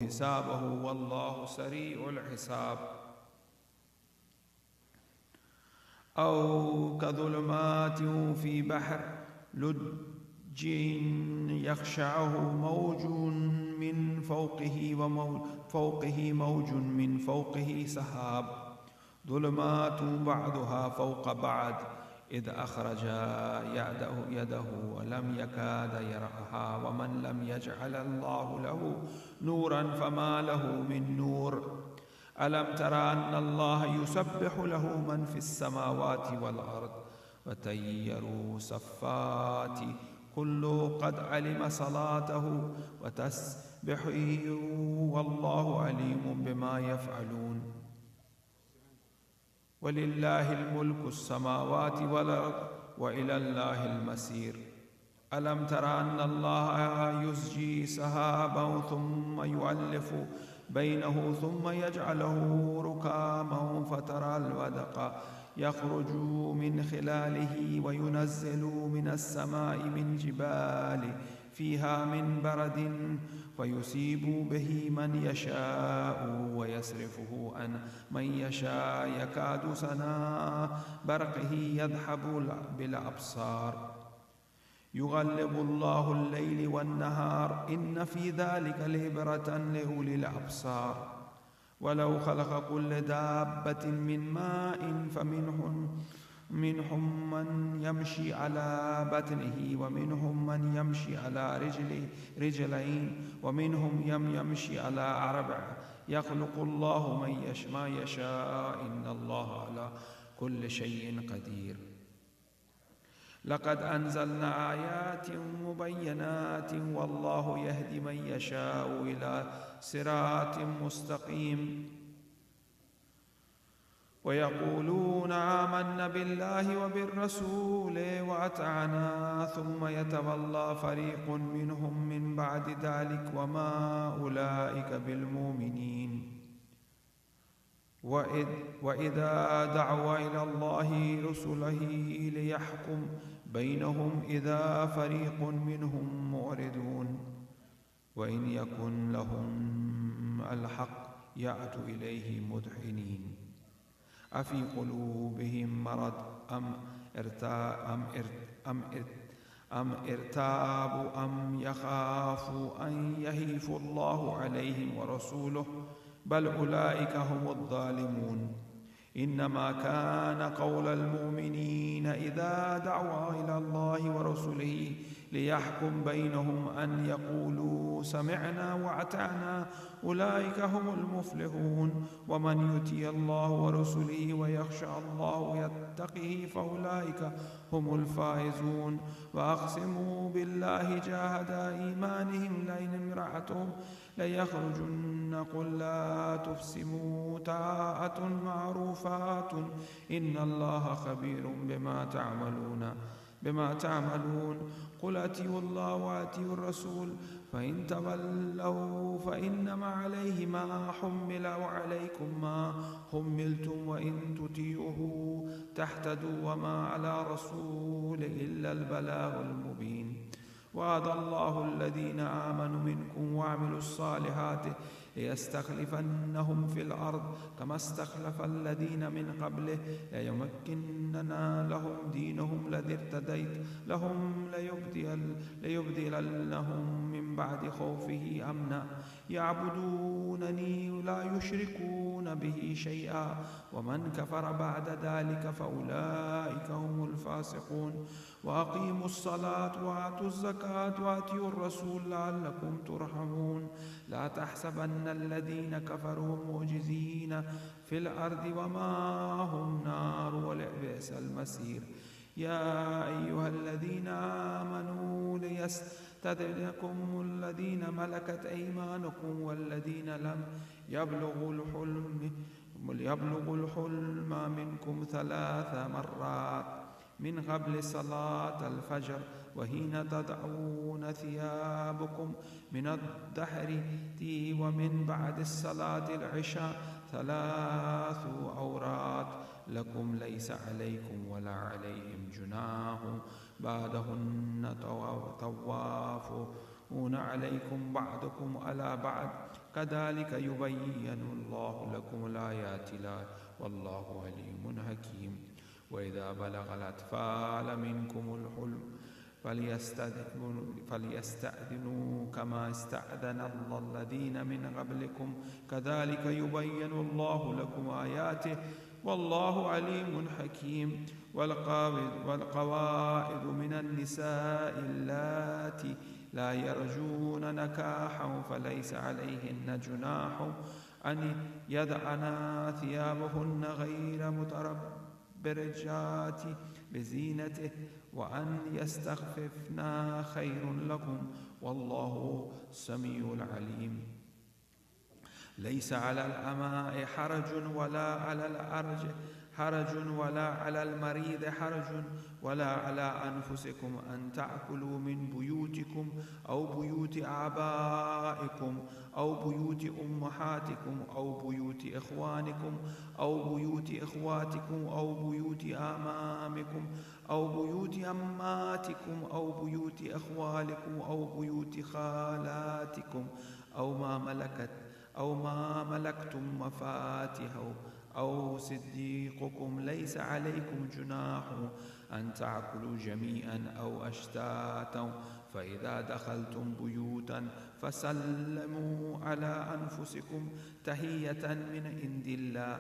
حسابه والله سريع الحساب. أو كظلمات في بحر لج يخشعه موج من فوقه موج من فوقه سحاب، ظلمات بعضها فوق بعض إذ أخرج يده ولم يكاد يراها، ومن لم يجعل الله له نورا فما له من نور. ألم تر أن الله يسبح له من في السماوات والأرض وطير صفات كل قد علم صلاته وتسبحه والله عليم بما يفعلون. ولله الملك السماوات والأرض وإلى الله المصير. ألم تر أن الله يزجي سحابا ثم يؤلف بينه ثم يجعله ركاما فترى الودق يخرج من خلاله وينزل من السماء من جبال فيها من برد فيصيب به من يشاء ويصرفه عن من يشاء يكاد سنا برقه يذهب بالأبصار يغلب الله الليل والنهار إن في ذلك لعبرة لأولي الأبصار. ولو خلق كل دابة من ماء فمنهم من يمشي على بطنه ومنهم من يمشي على رجلين ومنهم يمشي على أربع يخلق الله ما يشاء إن الله على كل شيء قدير. لقد أنزلنا آيات مبينات والله يهدي من يشاء إلى صراط مستقيم. ويقولون آمنا بالله وبالرسول وأطعنا ثم يتولى فريق منهم من بعد ذلك وما أولئك بالمؤمنين. وإذا دعوا إلى الله رسله ليحكم بينهم إذا فريق منهم معرضون وإن يكن لهم الحق يأتوا إليه مذعنين. أفي قلوبهم مرض أم ارتابوا أم يخافوا أن يهيف الله عليهم ورسوله بل أولئك هم الظالمون. إنما كان قول المؤمنين إذا دعوا إلى الله ورسله ليحكم بينهم أن يقولوا سمعنا وأطعنا أولئك هم المفلحون. ومن يطع الله ورسله ويخشى الله ويتقه فأولئك هم الفائزون. وأقسموا بالله جاهد إيمانهم لئن امرأتهم ليخرجن قل لا تقسموا طاعة معروفات إن الله خبير بما تعملون. قل أطيعوا الله وأطيعوا الرسول فإن تولوا فإنما عليه ما حمل وعليكم ما حملتم وإن تطيعوه تهتدوا وما على رسول إلا البلاغ المبين. وعد الله الذين آمنوا منكم وعملوا الصالحات ليستخلفنهم في الأرض كما استخلف الذين من قبله ليمكنن لهم دينهم الذي ارتديت لهم ليبدلنهم من بعد خوفه أمنا يعبدونني لا يشركون به شيئا ومن كفر بعد ذلك فأولئك هم الفاسقون. وأقيموا الصلاة وآتوا الزكاة وأطيعوا الرسول لعلكم ترحمون. لا تحسبن الذين كفروا معجزين في الأرض وما هم نار ولبئس المصير. يا أيها الذين آمنوا ليستأذنكم الذين ملكت أيمانكم والذين لم يبلغوا الحلم منكم 3 مرات من قبل صلاة الفجر وحين تضعون ثيابكم من الدحر ومن بعد الصلاة العشاء 3 عورات لكم ليس عليكم ولا عليهم جناح بعدهن طواف عليكم بعضكم على بعض كذلك يبين الله لكم الآيات والله عليم حكيم. وإذا بلغ الأطفال منكم الحلم فليستأذنوا كما استأذن الذين من قبلكم كذلك يبين الله لكم آياته والله عليم حكيم. والقواعد من النساء اللاتي لا يرجون نكاحا فليس عليهن جناح أن يضعن ثيابهن غير متبرجات بزينته وأن يستخففن خير لكم والله سميع عليم. ليس على الأماء حرج ولا على الأرج حرج ولا على المريض حرج ولا على أنفسكم أن تأكلوا من بيوتكم أو بيوت آبائكم أو بيوت أمهاتكم أو بيوت إخوانكم أو بيوت إخواتكم أو بيوت آمامكم أو بيوت أماتكم أو بيوت أخوالكم أو بيوت خالاتكم أو ما ملكتم مفاتحه أو صديقكم ليس عليكم جناح أن تأكلوا جميعا أو أشتاتا فإذا دخلتم بيوتا فسلموا على أنفسكم تحية من عند الله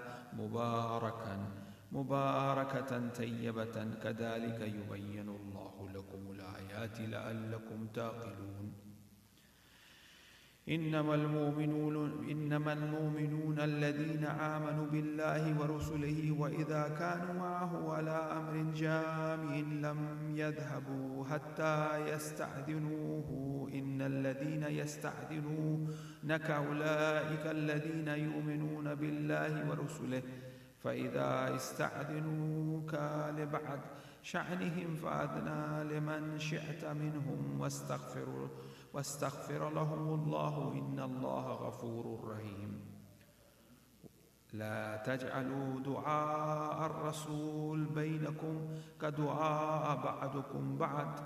مباركة طيبة كذلك يبين الله لكم الآيات لعلكم تعقلون. إنما المؤمنون الذين آمنوا بالله ورسله وإذا كانوا معه على أمر جامع لم يذهبوا حتى يستأذنوه إن الذين يستأذنونك أولئك الذين يؤمنون بالله ورسله فإذا استأذنوك لبعض شأنهم فأذن لمن شئت منهم واستغفر لهم الله إن الله غفور رحيم. لا تجعلوا دعاء الرسول بينكم كدعاء بعضكم بعض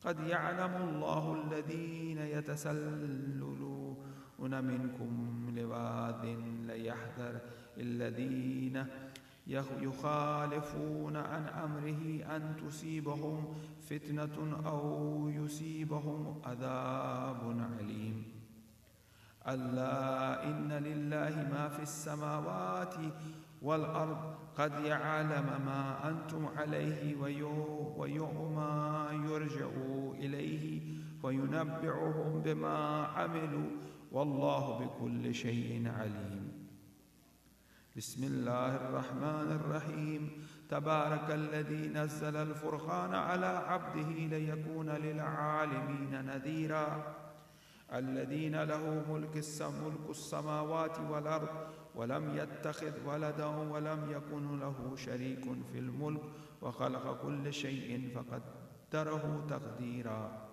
قد يعلم الله الذين يتسللون منكم لبعض ليحذر الذين يخالفون عن أمره أن تصيبهم فتنة أو يصيبهم عذاب عليم. ألا إن لله ما في السماوات والأرض قد يعلم ما أنتم عليه ويوم يرجعوا إليه وينبعهم بما عملوا والله بكل شيء عليم. بسم الله الرحمن الرحيم. تبارك الذي نزل الفرقان على عبده ليكون للعالمين نذيرا. الذين له ملك السماوات والأرض ولم يتخذ ولدا ولم يكن له شريك في الملك وخلق كل شيء فقدره تقديرا.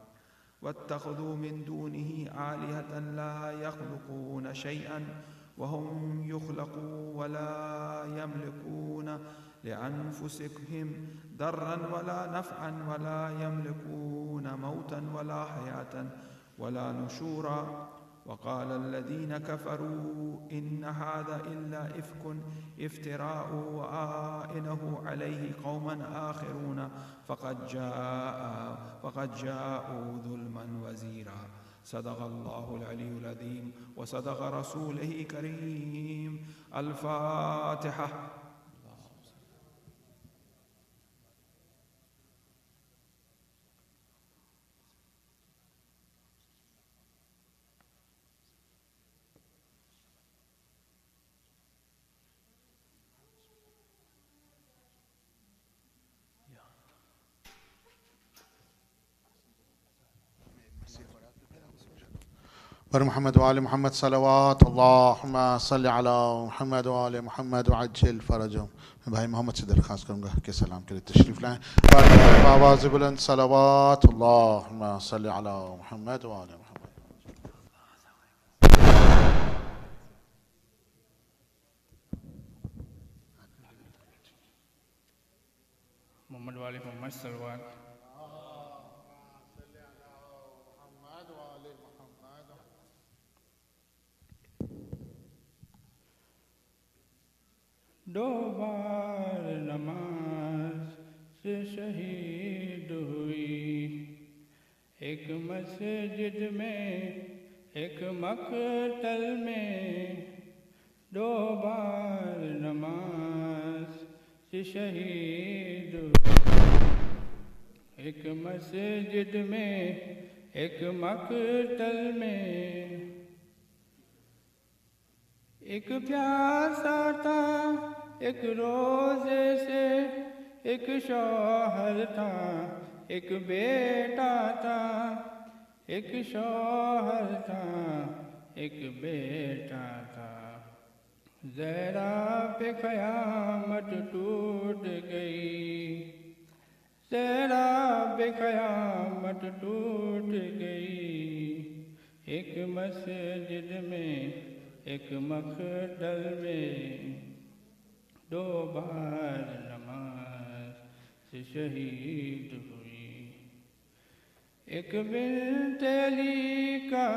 واتخذوا من دونه آلهة لا يخلقون شيئا وهم يخلقون ولا يملكون لأنفسهم ضرا ولا نفعا ولا يملكون موتا ولا حياة ولا نشورا. وقال الذين كفروا إن هذا إلا إفك افتراء وآئنه عليه قوما آخرون فقد جاءوا ظلما وزيرا. صدق الله العلي العظيم وصدق رسوله كريم. الفاتحة. بر محمد وآل محمد صلوات. اللهم صل على محمد وآل محمد وعجل فرجهم. भाई मोहम्मद से दरख्वास्त करूंगा कि सलाम के लिए तशरीफ लाएं। आवाज़ बुलंद सलावत अल्लाहुम्मा सल्लि अला मुहम्मद व आले मुहम्मद। मोहम्मद वाले मोहम्मद सलवात। अल्लाहुम्मा सल्लि अला मुहम्मद व दो बार नमाज से शहीद हुई। एक मस्जिद में एक मकतल में, दो बार नमाज से शहीद हुई। एक मस्जिद में एक मकतल में, एक प्यासा था एक रोजे से, एक शौहर था एक बेटा था। एक शौहर था एक बेटा था। ज़हरा पे क़यामत टूट गई। ज़हरा पे क़यामत टूट गई। एक मस्जिद में एक मकतल में, दो बार नमाज से शहीद हुई। एक बिन्त अली का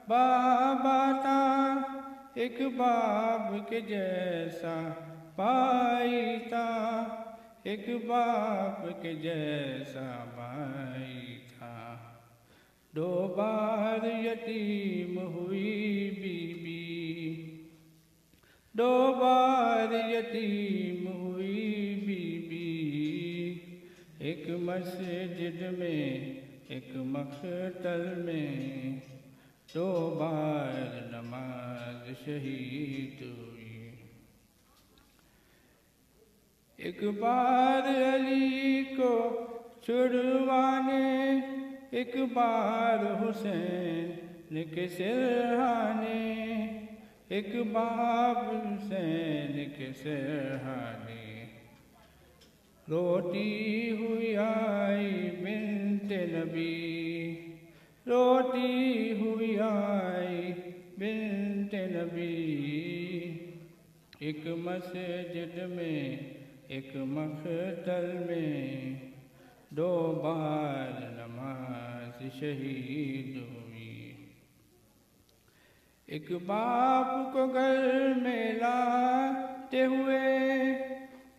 बाबा था, एक बाप के जैसा भाई था। एक बाप के जैसा भाई था। दो बार यतीम हुई बीबी। दो बार यतीम हुई बीबी। एक मस्जिद में एक मकतल में, दो बार नमाज शहीद हुई। एक बार अली को छुड़वाने, एक बार हुसैन के सिरहाने। एक बाप हुसैन के सिरहाने। रोती हुई आई बिन्ते नबी। रोती हुई आई बिन्ते नबी। एक मस्जिद में एक मकतल में, दो बार नमाज शहीद हुई। एक बाप को घर में लाते हुए,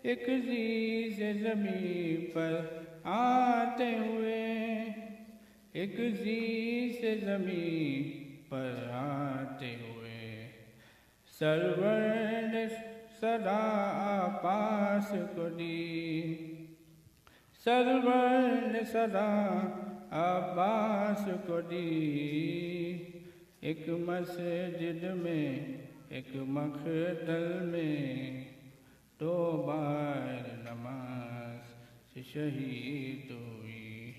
एक जीज़ ज़मीन पर आते हुए। एक जीज़ ज़मीन पर आते हुए। सरवर ने सदा आपास को दी। सरवर ने सदा आपास को दी। एक मस्जिद में एक मकतल में, दो बार नमाज से शहीद हुई।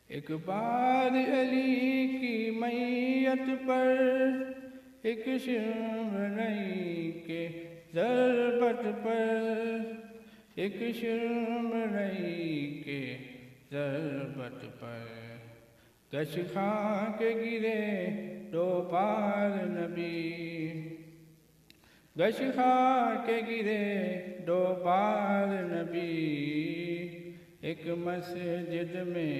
एक बार अली की मैयत पर, एक शिरमई के ज़रबत पर। एक शिरमई के ज़रबत पर। गश खा के गिरे दो बार नबी। गश खा के गिरे दो बार नबी। एक मस्जिद में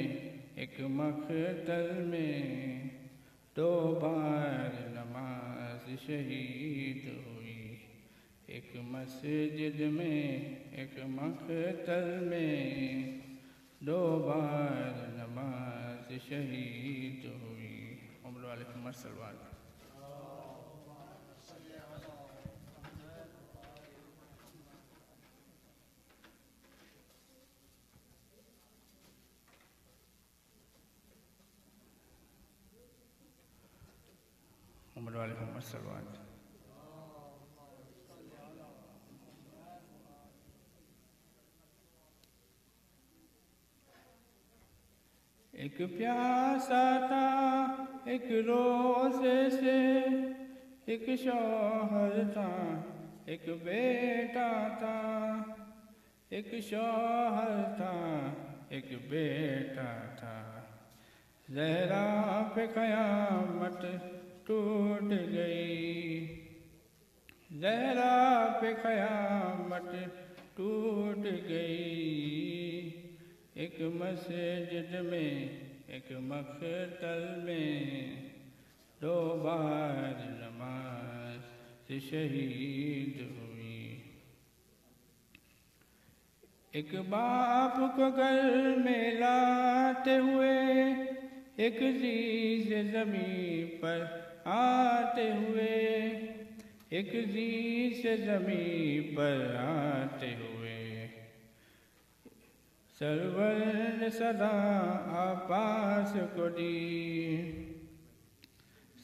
एक मकतल में, दो बार नमाज शहीद हुई। एक मस्जिद में एक मकतल में, दो बार नमाज शहीद हुई। उम्र वालेकुम अस्सलाम। उम्र वालेकुम अस्सलाम। एक प्यासा था एक रोजे से, एक शौहर था एक बेटा था। एक शौहर था एक बेटा था। ज़हरा पे क़यामत टूट गई। ज़हरा पे क़यामत टूट गई। एक मस्जिद में एक मकतल में, दो बार नमाज से शहीद हुई। एक बाप को घर में लाते हुए, एक जी से ज़मीन पर आते हुए, एक जी से ज़मीन पर आते हुए, सरवर ने सदा आपास को दी,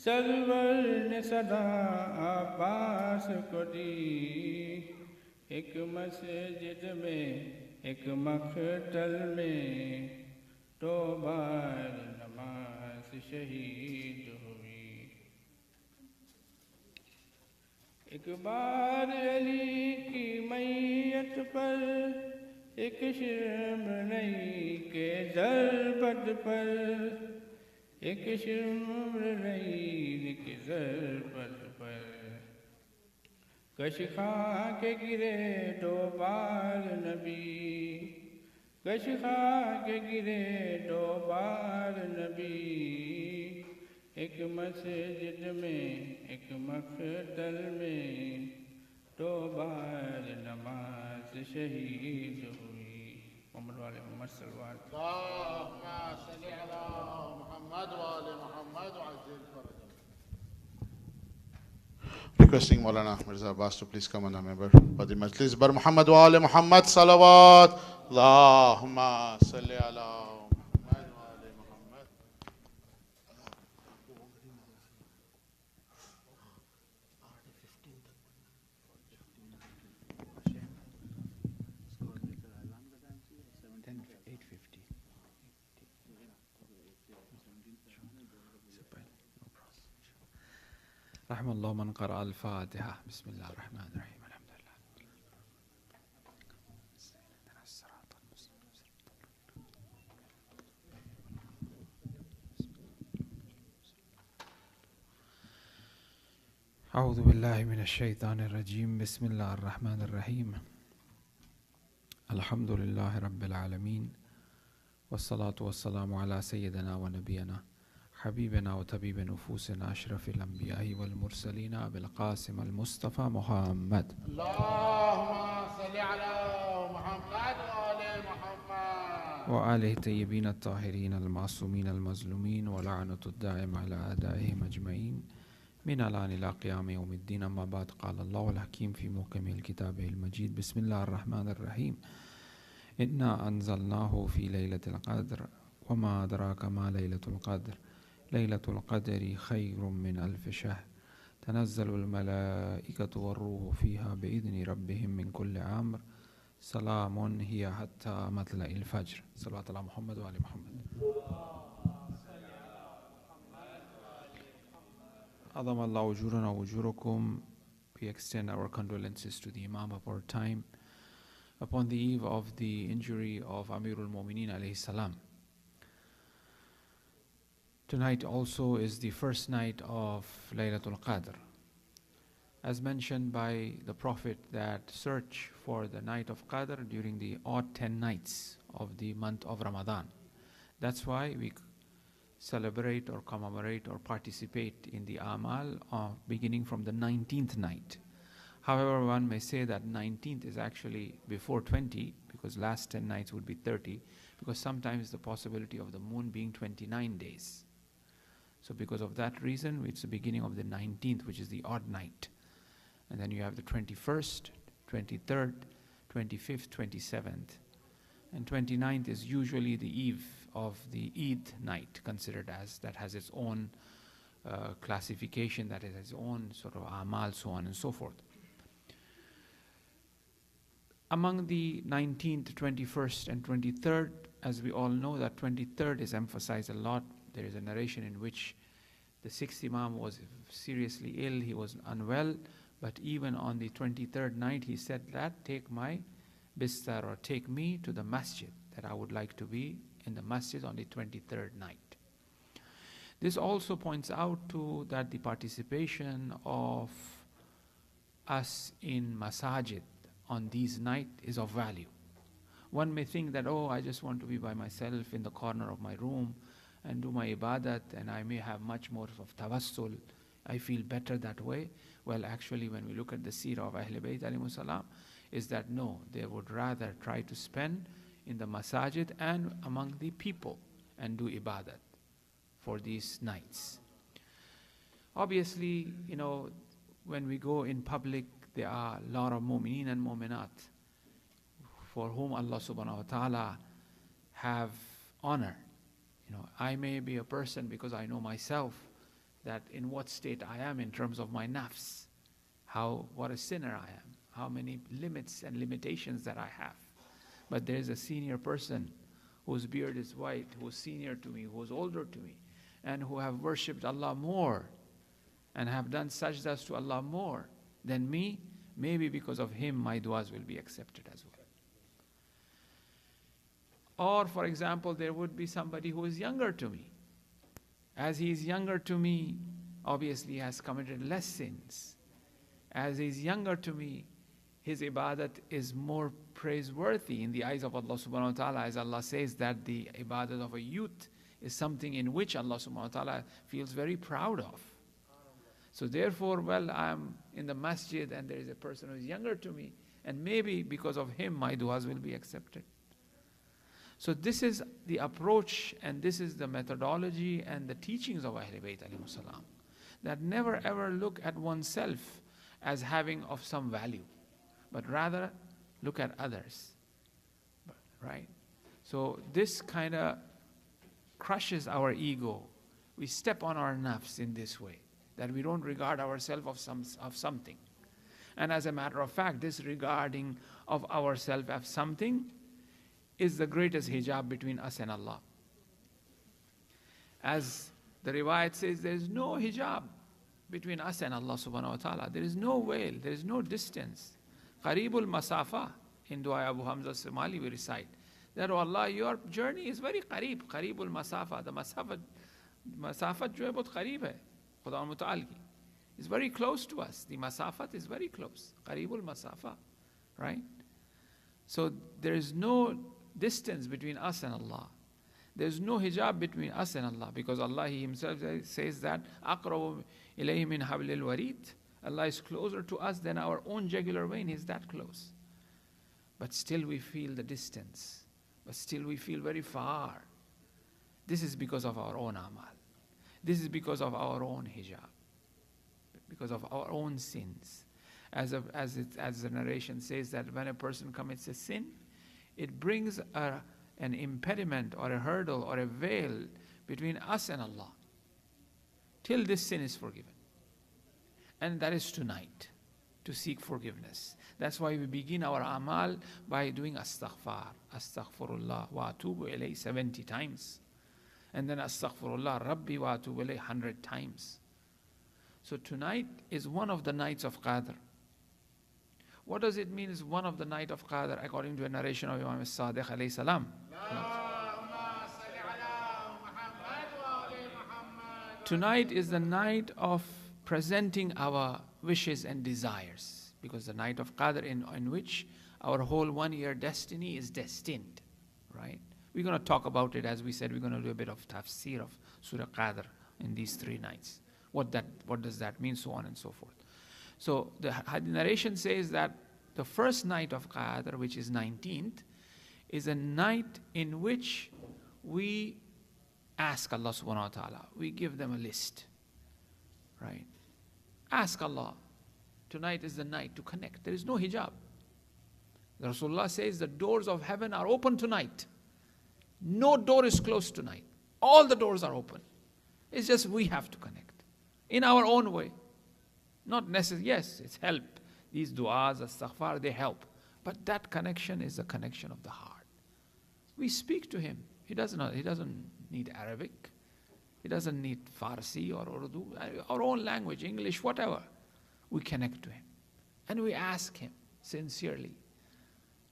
सरवर ने सदा आपास को दी। एक मस्जिद में एक मख्तल में तो बार नमाज शहीद हुई। एक बार अली की मैयत पर, एक शिमरई के ज़रबत पर, एक शिमरई के ज़रबत पर, कशखा के गिरे दो बार नबी, कशखा के गिरे दो बार नबी। एक मस्जिद में एक मख्तल में दो बार नमाज शहीद हुई। मोहम्मद वाले मोहम्मद सल्लल्लाहु Requesting Maulana Mirza Abbas to please come on the member for the Majlis. Bar Muhammad wa ali Muhammad salawat. Allahumma salli ala Muhammad wa ali Muhammad. رحم الله من قرأ الفاتحة. بسم الله الرحمن الرحيم. الحمد لله. أعوذ بالله من الشيطان الرجيم. بسم الله الرحمن الرحيم. الحمد لله رب العالمين، والصلاة والسلام على سيدنا ونبينا حبيبنا وطبيب نفوسنا أشرف الأنبياء والمرسلين أبي القاسم المصطفى محمد. اللهم صل على محمد وآل محمد وآله الطيبين الطاهرين المعصومين المظلومين، ولعنة الدائم على أعدائهم أجمعين من الآن إلى قيام يوم الدين. أما بعد، قال الله الحكيم في محكم الكتاب المجيد. بسم الله الرحمن الرحيم. إنا أنزلناه في ليلة القدر وما أدراك ما ليلة القدر. ليلة القدر خير من ألف شهر. تنزل الملائكة والروح فيها بإذن ربهم من كل أمر. سلام هي حتى مطلع الفجر. صلوات على محمد وآل محمد. أعظم الله أجورنا وأجوركم. We extend our condolences to the Imam of our time upon the eve of the injury of Amirul Mu'minin alayhi salam. Tonight also is the first night of Laylatul Qadr. As mentioned by the Prophet, that search for the night of Qadr during the odd 10 nights of the month of Ramadan. That's why we celebrate or commemorate or participate in the Amal beginning from the 19th night. However, one may say that 19th is actually before 20, because last 10 nights would be 30, because sometimes the possibility of the moon being 29 days. So because of that reason, it's the beginning of the 19th, which is the odd night. And then you have the 21st, 23rd, 25th, 27th. And 29th is usually the eve of the Eid night, considered as, that has its own classification, that has its own sort of amal, so on and so forth. Among the 19th, 21st and 23rd, as we all know, that 23rd is emphasized a lot. There is a narration in which the 6th Imam was seriously ill, he was unwell, but even on the 23rd night he said that, take my bistar, or take me to the masjid, that I would like to be in the masjid on the 23rd night. This also points out to that the participation of us in masajid on these nights is of value. One may think that, oh, I just want to be by myself in the corner of my room and do my ibadat, and I may have much more of tawassul, I feel better that way. Well, actually, when we look at the seerah of Ahl Bayt alayhimus salam, is that no, they would rather try to spend in the masajid and among the people and do ibadat for these nights. Obviously, when we go in public, there are a lot of MOMIN and MOMINat for whom Allah subhanahu wa ta'ala have honor. I may be a person, because I know myself that in what state I am in terms of my nafs, what a sinner I am, how many limits and limitations that I have. But there is a senior person whose beard is white, who is senior to me, who is older to me, and who have worshipped Allah more and have done sajdas to Allah more than me. Maybe because of him, my du'as will be accepted as well. Or, for example, there would be somebody who is younger to me. As he is younger to me, obviously he has committed less sins. As he is younger to me, his ibadat is more praiseworthy in the eyes of Allah subhanahu wa ta'ala, as Allah says that the ibadat of a youth is something in which Allah subhanahu wa ta'ala feels very proud of. So therefore, I am in the masjid and there is a person who is younger to me, and maybe because of him my du'as will be accepted. So this is the approach, and this is the methodology and the teachings of Ahlul Bayt alayhimus salam, that never ever look at oneself as having of some value, but rather look at others, right? So this kind of crushes our ego. We step on our nafs in this way, that we don't regard ourselves of something. And as a matter of fact, this regarding of ourselves as something is the greatest hijab between us and Allah. As the riwayat says, there is no hijab between us and Allah subhanahu wa ta'ala. There is no veil, there is no distance. Qaribul masafa, in Dua Abu Hamza Somali we recite, that, oh Allah, your journey is very qarib, qaribul masafa. The masafat jo hai bahut qarib hai, Khuda Muta'al ki. It's very close to us. The masafat is very close, qaribul masafa, right? So there is no distance between us and Allah. There's no hijab between us and Allah, because Allah, He Himself says that أَقْرَبُ إِلَيْهِ مِنْ حَبْلِ الْوَرِيدِ. Allah is closer to us than our own jugular vein. He's that close. But still we feel the distance. But still we feel very far. This is because of our own amal. This is because of our own hijab. Because of our own sins. As the narration says, that when a person commits a sin, it brings an impediment or a hurdle or a veil between us and Allah till this sin is forgiven. And that is tonight, to seek forgiveness. That's why we begin our amal by doing astaghfar, astaghfirullah wa atubu ilayh 70 times. And then astaghfirullah rabbi wa atubu ilayh 100 times. So tonight is one of the nights of Qadr. What does it mean is one of the night of Qadr, according to a narration of Imam Sadiq alayhi salam? Tonight is the night of presenting our wishes and desires, because the night of Qadr in which our whole 1 year destiny is destined, right? We're going to talk about it. As we said, we're going to do a bit of tafsir of Surah Qadr in these 3 nights. What does that mean, so on and so forth. So the narration says that the first night of Qadr, which is 19th, is a night in which we ask Allah subhanahu wa ta'ala. We give them a list, right? Ask Allah. Tonight is the night to connect. There is no hijab. The Rasulullah says the doors of heaven are open tonight. No door is closed tonight. All the doors are open. It's just we have to connect in our own way. Not necessary. Yes, it's help. These du'as, astaghfar, they help. But that connection is a connection of the heart. We speak to Him. He doesn't need Arabic. He doesn't need Farsi or Urdu. Our own language, English, whatever. We connect to Him. And we ask Him sincerely.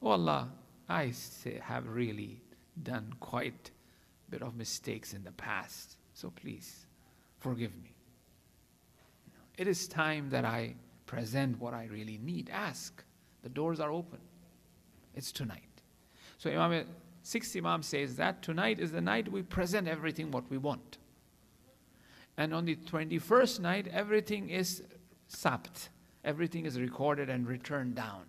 Oh Allah, I have really done quite a bit of mistakes in the past. So please, forgive me. It is time that I present what I really need. Ask. The doors are open. It's tonight. So sixth Imam says that tonight is the night we present everything what we want. And on the 21st night, everything is sabt. Everything is recorded and returned down.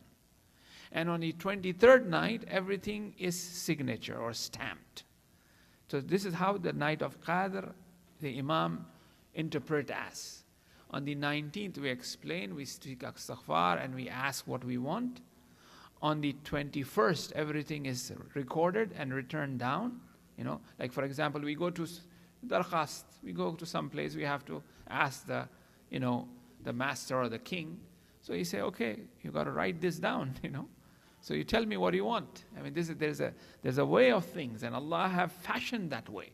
And on the 23rd night, everything is signature or stamped. So this is how the night of Qadr, the Imam interpret as. On the 19th, we explain, we speak astaghfar, and we ask what we want. On the 21st, everything is recorded and returned down. Like for example, we go to darkhast, we go to some place, we have to ask the master or the king. So you say, okay, you got to write this down, So you tell me what you want. I mean, there's a way of things, and Allah have fashioned that way.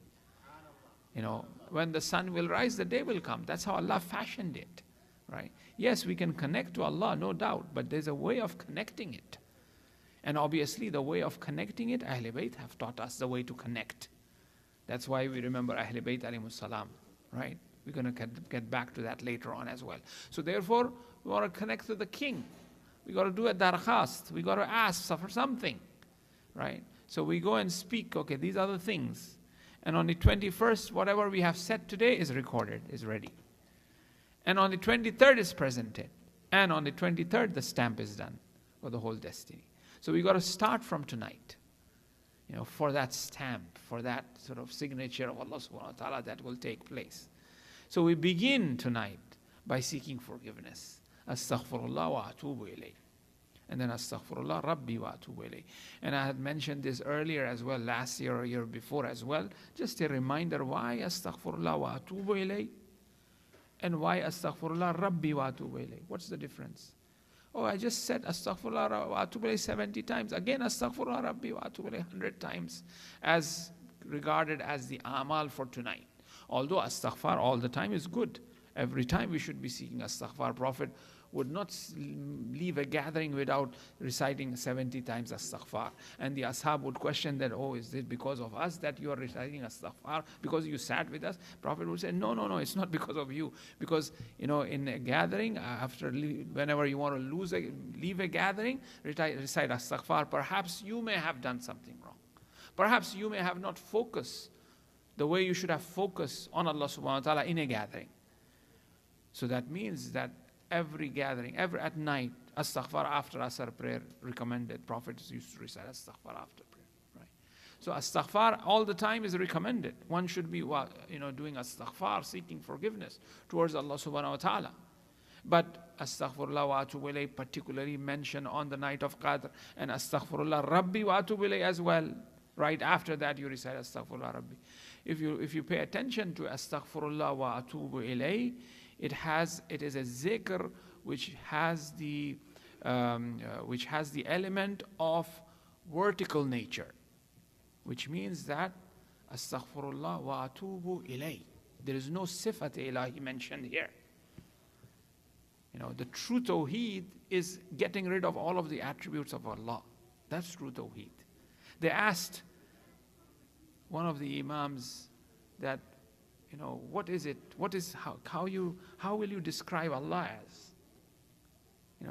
When the sun will rise, the day will come. That's how Allah fashioned it, right? Yes, we can connect to Allah, no doubt, but there's a way of connecting it. And obviously, the way of connecting it, Ahl Bayt have taught us the way to connect. That's why we remember Ahl Bayt alayhimus salam, right? We're going to get back to that later on as well. So therefore, we want to connect to the king. We got to do a darkhast. We got to ask for something, right? So we go and speak, okay, these are the things. And on the 21st, whatever we have said today is recorded, is ready. And on the 23rd is presented. And on the 23rd, the stamp is done for the whole destiny. So we got to start from tonight, for that stamp, for that sort of signature of Allah subhanahu wa ta'ala that will take place. So we begin tonight by seeking forgiveness. Astaghfirullah wa atubu ilayh. And then astaghfirullah rabbi wa atubu ilayh. And I had mentioned this earlier as well, last year or year before as well. Just a reminder, why astaghfirullah wa atubu ilayh? And why astaghfirullah rabbi wa atubu ilayh? What's the difference? Oh, I just said astaghfirullah wa atubu ilayh 70 times. Again, astaghfirullah rabbi wa atubu ilayh 100 times, as regarded as the amal for tonight. Although astaghfar all the time is good. Every time we should be seeking astaghfar. Prophet would not leave a gathering without reciting 70 times astaghfar. And the ashab would question that, oh, is it because of us that you are reciting astaghfar? Because you sat with us? Prophet would say, no, it's not because of you. Because, in a gathering, whenever you want to leave a gathering, recite astaghfar. Perhaps you may have done something wrong. Perhaps you may have not focused the way you should have focused on Allah subhanahu wa ta'ala in a gathering. So that means that every gathering, at night, astaghfar after asr prayer recommended. Prophets used to recite astaghfar after prayer, right? So astaghfar all the time is recommended. One should be, doing astaghfar, seeking forgiveness towards Allah subhanahu wa ta'ala. But astaghfirullah wa atubu ilayh particularly mentioned on the night of Qadr, and astaghfirullah rabbi wa atubu ilayh as well. Right after that, you recite astaghfirullah rabbi. If you pay attention to astaghfirullah wa atubu ilayh, it is a zikr which has the element of vertical nature, which means that astaghfirullah wa atubu ilayh. There is no sifat ilahi mentioned here. The true tawheed is getting rid of all of the attributes of Allah. That's true tawheed. They asked one of the imams that, what is it? How will you describe Allah as?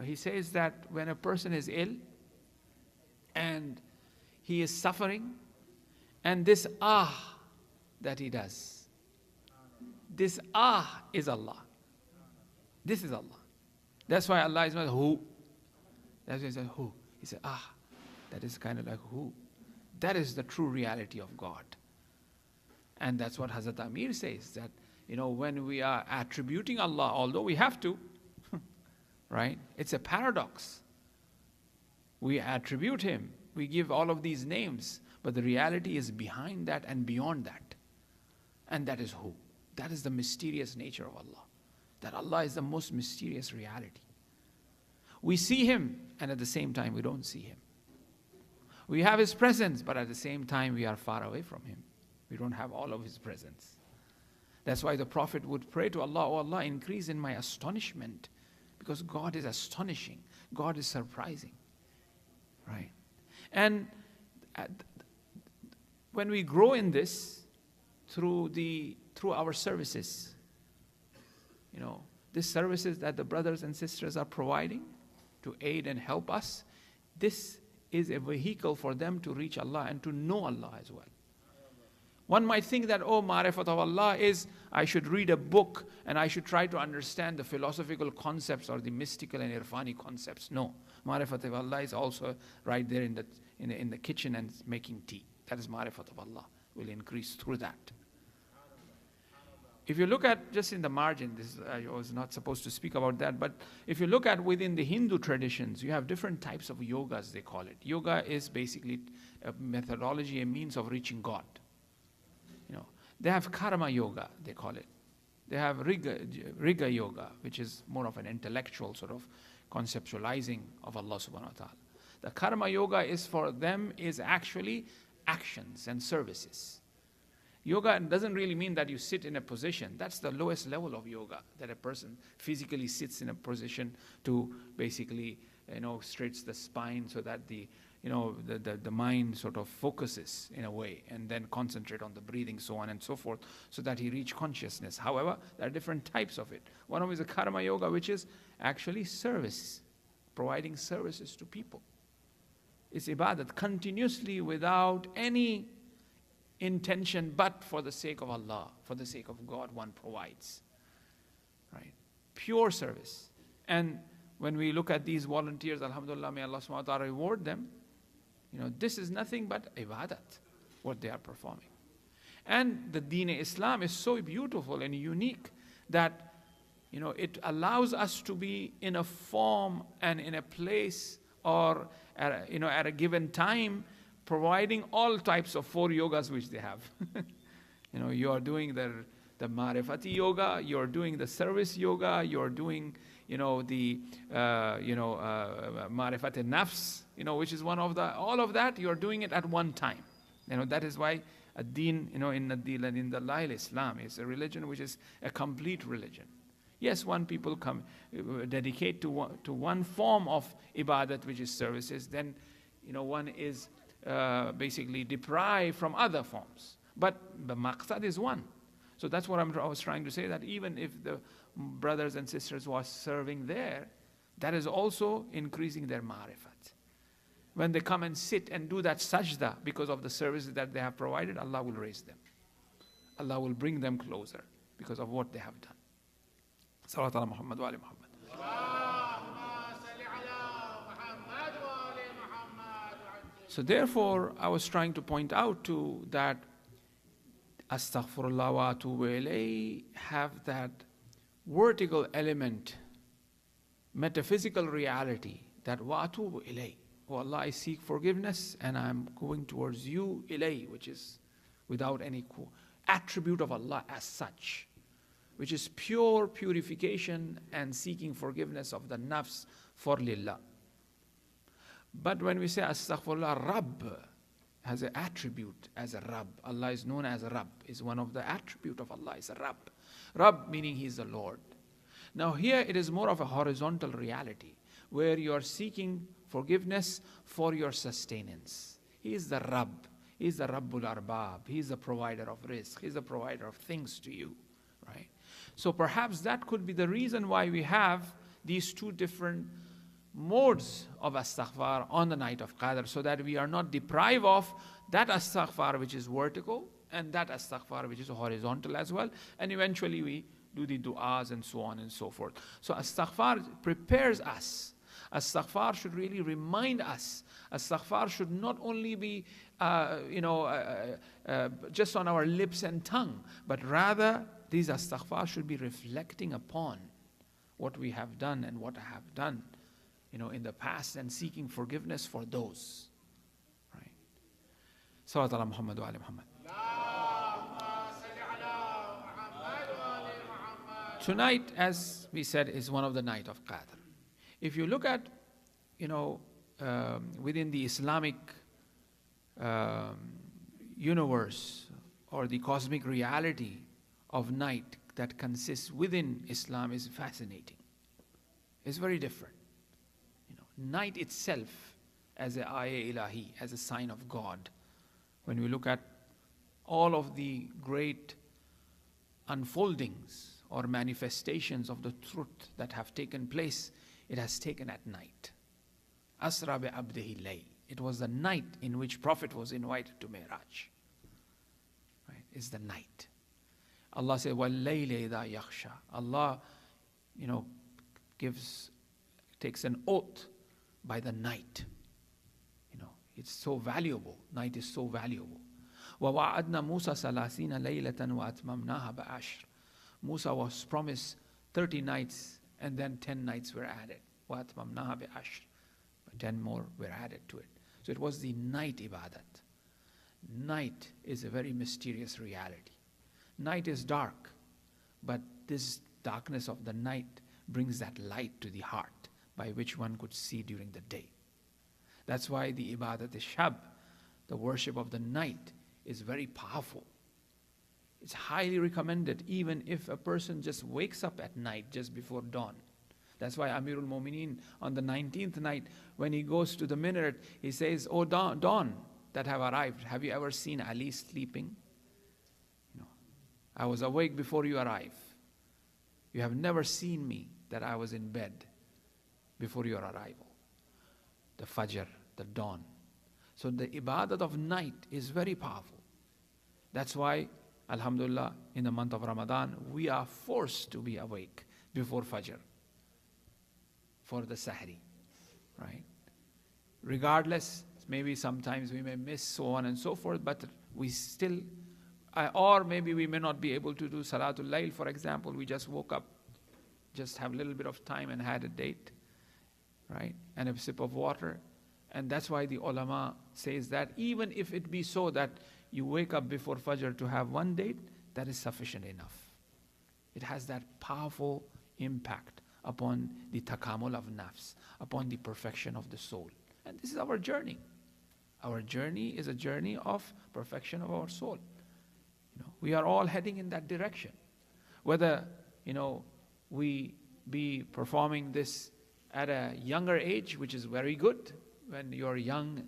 He says that when a person is ill and he is suffering, and this that he does, this is Allah. This is Allah. That's why Allah is not who. That's why he said who. He said that is kind of like who. That is the true reality of God. And that's what Hazrat Amir says, that, when we are attributing Allah, although we have to, right? It's a paradox. We attribute Him. We give all of these names. But the reality is behind that and beyond that. And that is who? That is the mysterious nature of Allah. That Allah is the most mysterious reality. We see Him, and at the same time we don't see Him. We have His presence, but at the same time we are far away from Him. We don't have all of His presence. That's why the Prophet would pray to Allah, oh Allah, increase in my astonishment. Because God is astonishing. God is surprising. Right? And when we grow in this, through our services, these services that the brothers and sisters are providing to aid and help us, this is a vehicle for them to reach Allah and to know Allah as well. One might think that, oh, Ma'rifat of Allah is, I should read a book and I should try to understand the philosophical concepts or the mystical and irfani concepts. No. Ma'rifat of Allah is also right there in the kitchen and making tea. That is Ma'rifat of Allah. Will increase through that. If you look at, just in the margin, I was not supposed to speak about that, but if you look at within the Hindu traditions, you have different types of yogas, they call it. Yoga is basically a methodology, a means of reaching God. They have karma yoga, they call it. They have riga yoga, which is more of an intellectual sort of conceptualizing of Allah subhanahu wa ta'ala. The karma yoga is for them is actually actions and services. Yoga doesn't really mean that you sit in a position. That's the lowest level of yoga, that a person physically sits in a position to basically, straightens the spine so that the mind sort of focuses in a way and then concentrate on the breathing, so on and so forth, so that he reach consciousness. However, there are different types of it. One of them is a karma yoga, which is actually service, providing services to people. It's ibadat continuously without any intention but for the sake of Allah, for the sake of God, one provides. Right? Pure service. And when we look at these volunteers, alhamdulillah, may Allah subhanahu wa ta'ala reward them. This is nothing but ibadat, what they are performing. And the Deen Islam is so beautiful and unique that, it allows us to be in a form and in a place or at a given time, providing all types of 4 yogas which they have. You are doing the Marifati yoga, you are doing the service yoga, you are doing the Marifat al-Nafs, which is one of all of that, you are doing it at one time. That is why ad-Din, in the Lail Islam is a religion which is a complete religion. Yes, people dedicate to one form of ibadat, which is services, then, one is basically deprived from other forms. But the maqsad is one. So that's what I was trying to say, that even if the brothers and sisters was serving there, that is also increasing their ma'rifat. When they come and sit and do that sajda because of the services that they have provided, Allah will raise them. Allah will bring them closer because of what they have done. Salat ala Muhammad wa ali Muhammad. So therefore, I was trying to point out to that Astaghfirullah wa atubu ilayh have that vertical element, metaphysical reality, that wa atubu ilayh. Oh Allah, I seek forgiveness and I'm going towards you, ilayh, which is without any attribute of Allah as such, which is pure purification and seeking forgiveness of the nafs for lillah. But when we say Astaghfirullah, Rabb has an attribute as a Rabb. Allah is known as a Rabb, is one of the attribute of Allah, is a Rabb. Rabb meaning He is the Lord. Now here it is more of a horizontal reality, where you are seeking forgiveness for your sustenance. He is the Rabb. He is the Rabbul Arbab. He is the provider of rizq. He is the provider of things to you. Right? So perhaps that could be the reason why we have these 2 different modes of astaghfar on the night of Qadr, so that we are not deprived of that astaghfar which is vertical and that astaghfar which is horizontal as well, and eventually we do the du'as and so on and so forth. So astaghfar prepares us. Astaghfar should really remind us. Astaghfar should not only be just on our lips and tongue, but rather these astaghfar should be reflecting upon what we have done and what I have done in the past, and seeking forgiveness for those. Right? Salat ala Muhammad wa ali Muhammad. Tonight, as we said, is one of the night of Qadr. If you look at, within the Islamic universe or the cosmic reality of night that consists within Islam is fascinating. It's very different. Night itself as a ayah ilahi, as a sign of God. When we look at all of the great unfoldings or manifestations of the truth that have taken place, it has taken at night. Asra bi abdihi layl. It was the night in which Prophet was invited to Mi'raj. Right? is the night. Allah says, وَاللَّيْلِ إِذَا يَخْشَى. Allah, takes an oath by the night. It's so valuable. Night is so valuable. وَوَعَدْنَا مُوسَى ثَلَاثِينَ لَيْلَةً وَأَتْمَمْنَاهَا بِعَشْرٍ. Musa was promised 30 nights and then 10 nights were added. وَأَتْمَمْنَاهَا بِعَشْرٍ. 10 more were added to it. So it was the night ibadat. Night is a very mysterious reality. Night is dark, but this darkness of the night brings that light to the heart by which one could see during the day. That's why the ibadat shab, the worship of the night, is very powerful. It's highly recommended even if a person just wakes up at night just before dawn. That's why Amirul Mu'mineen on the 19th night, when he goes to the minaret, he says, "Oh dawn that have arrived, have you ever seen Ali sleeping? I was awake before you arrived. You have never seen me that I was in bed before your arrival." The Fajr, the dawn. So the ibadat of night is very powerful. That's why, alhamdulillah, in the month of Ramadan, we are forced to be awake before Fajr for the Sahri, right? Regardless, maybe sometimes we may miss, so on and so forth, but we still, or maybe we may not be able to do Salatul Layl, for example. We just woke up, just have a little bit of time and had a date, right? And a sip of water. And that's why the ulama says that even if it be so that you wake up before Fajr to have one date, that is sufficient enough. It has that powerful impact upon the takamul of nafs, upon the perfection of the soul. And this is our journey. Our journey is a journey of perfection of our soul. We are all heading in that direction. Whether, we be performing this at a younger age, which is very good. When you're young,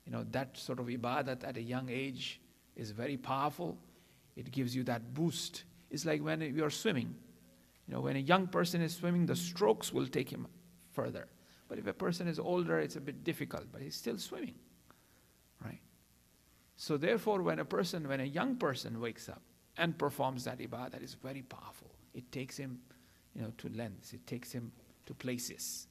that sort of ibadat at a young age is very powerful. It gives you that boost. It's like when you're swimming. When a young person is swimming, the strokes will take him further. But if a person is older, it's a bit difficult, but he's still swimming, right? So therefore, when a young person wakes up and performs that ibadah, it's very powerful. It takes him, to lengths. It takes him to places.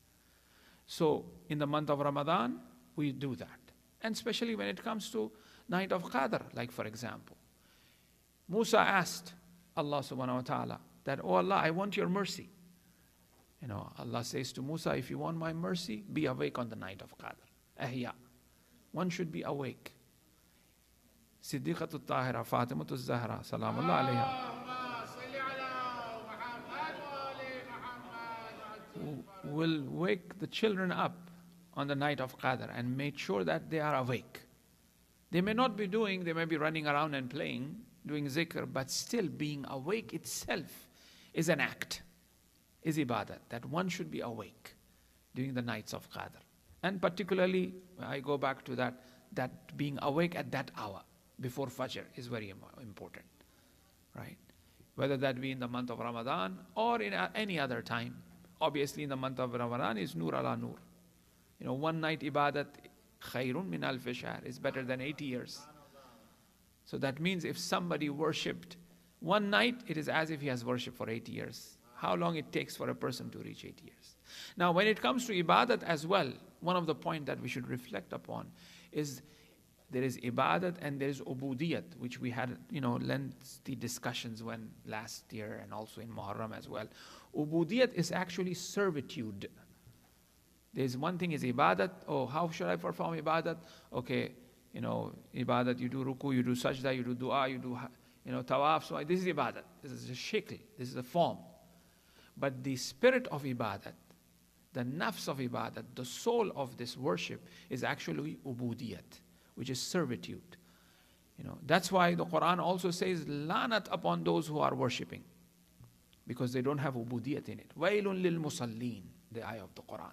So in the month of Ramadan, we do that. And especially when it comes to night of Qadr, like for example, Musa asked Allah subhanahu wa ta'ala that, "Oh Allah, I want your mercy." Allah says to Musa, "If you want my mercy, be awake on the night of Qadr." Ahya. One should be awake. Siddiqatul Tahira, Fatimatul Zahra, Salamullah alayha, will wake the children up on the night of Qadr and make sure that they are awake. They may not be they may be running around and playing, doing zikr, but still being awake itself is an act, is ibadat, that one should be awake during the nights of Qadr. And particularly, I go back to that being awake at that hour before Fajr is very important, right? Whether that be in the month of Ramadan or in any other time. Obviously, in the month of Ramadan is nur ala nur. One night ibadat khayrun min alfi shahr is better than 80 years. So that means if somebody worshipped one night, it is as if he has worshipped for 80 years. How long it takes for a person to reach 80 years. Now, when it comes to ibadat as well, one of the points that we should reflect upon is there is ibadat and there is ubudiyat, which we had, lengthy discussions when last year and also in Muharram as well. Ubudiyat is actually servitude. There's one thing is ibadat. Oh, how should I perform ibadat? Okay, ibadat, you do ruku, you do sajda, you do dua, you do, tawaf. So this is ibadat. This is a shakl. This is a form. But the spirit of ibadat, the nafs of ibadat, the soul of this worship is actually ubudiyat, which is servitude. That's why the Quran also says, lanat upon those who are worshipping, because they don't have ubudiyat in it. Wailun lil musallin, the ayah of the Quran.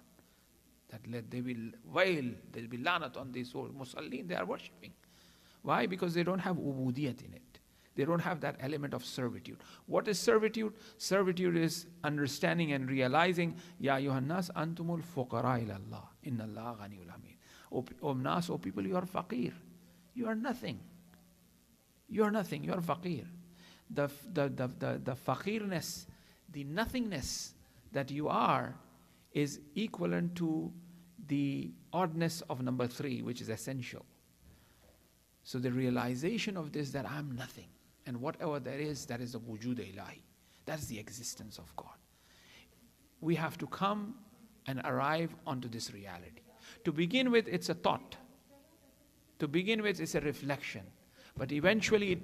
That they will wail, there will be lanat on these musallin, they are worshipping. Why? Because they don't have ubudiyat in it. They don't have that element of servitude. What is servitude? Servitude is understanding and realizing, Ya Yuhannas antumul fuqara ila Allah, inna Allah ghaniyul hamid. O Nas, O people, you are faqir. You are nothing. You're nothing, you're faqir. The faqirness, the nothingness that you are is equivalent to the oddness of number 3, which is essential. So the realization of this, that I'm nothing, and whatever there is, that is the wujud ilahi. That's the existence of God. We have to come and arrive onto this reality. To begin with, it's a thought. To begin with, it's a reflection. But eventually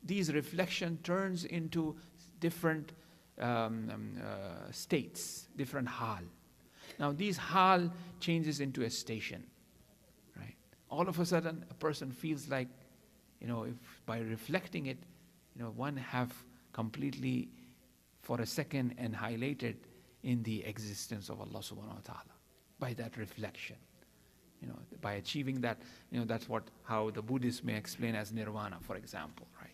these reflection turns into different states, different hal. Now these hal changes into a station, right? All of a sudden, a person feels like, if by reflecting it, one have completely, for a second, annihilated in the existence of Allah subhanahu wa ta'ala by that reflection. By achieving that, that's how the Buddhists may explain as nirvana, for example, right?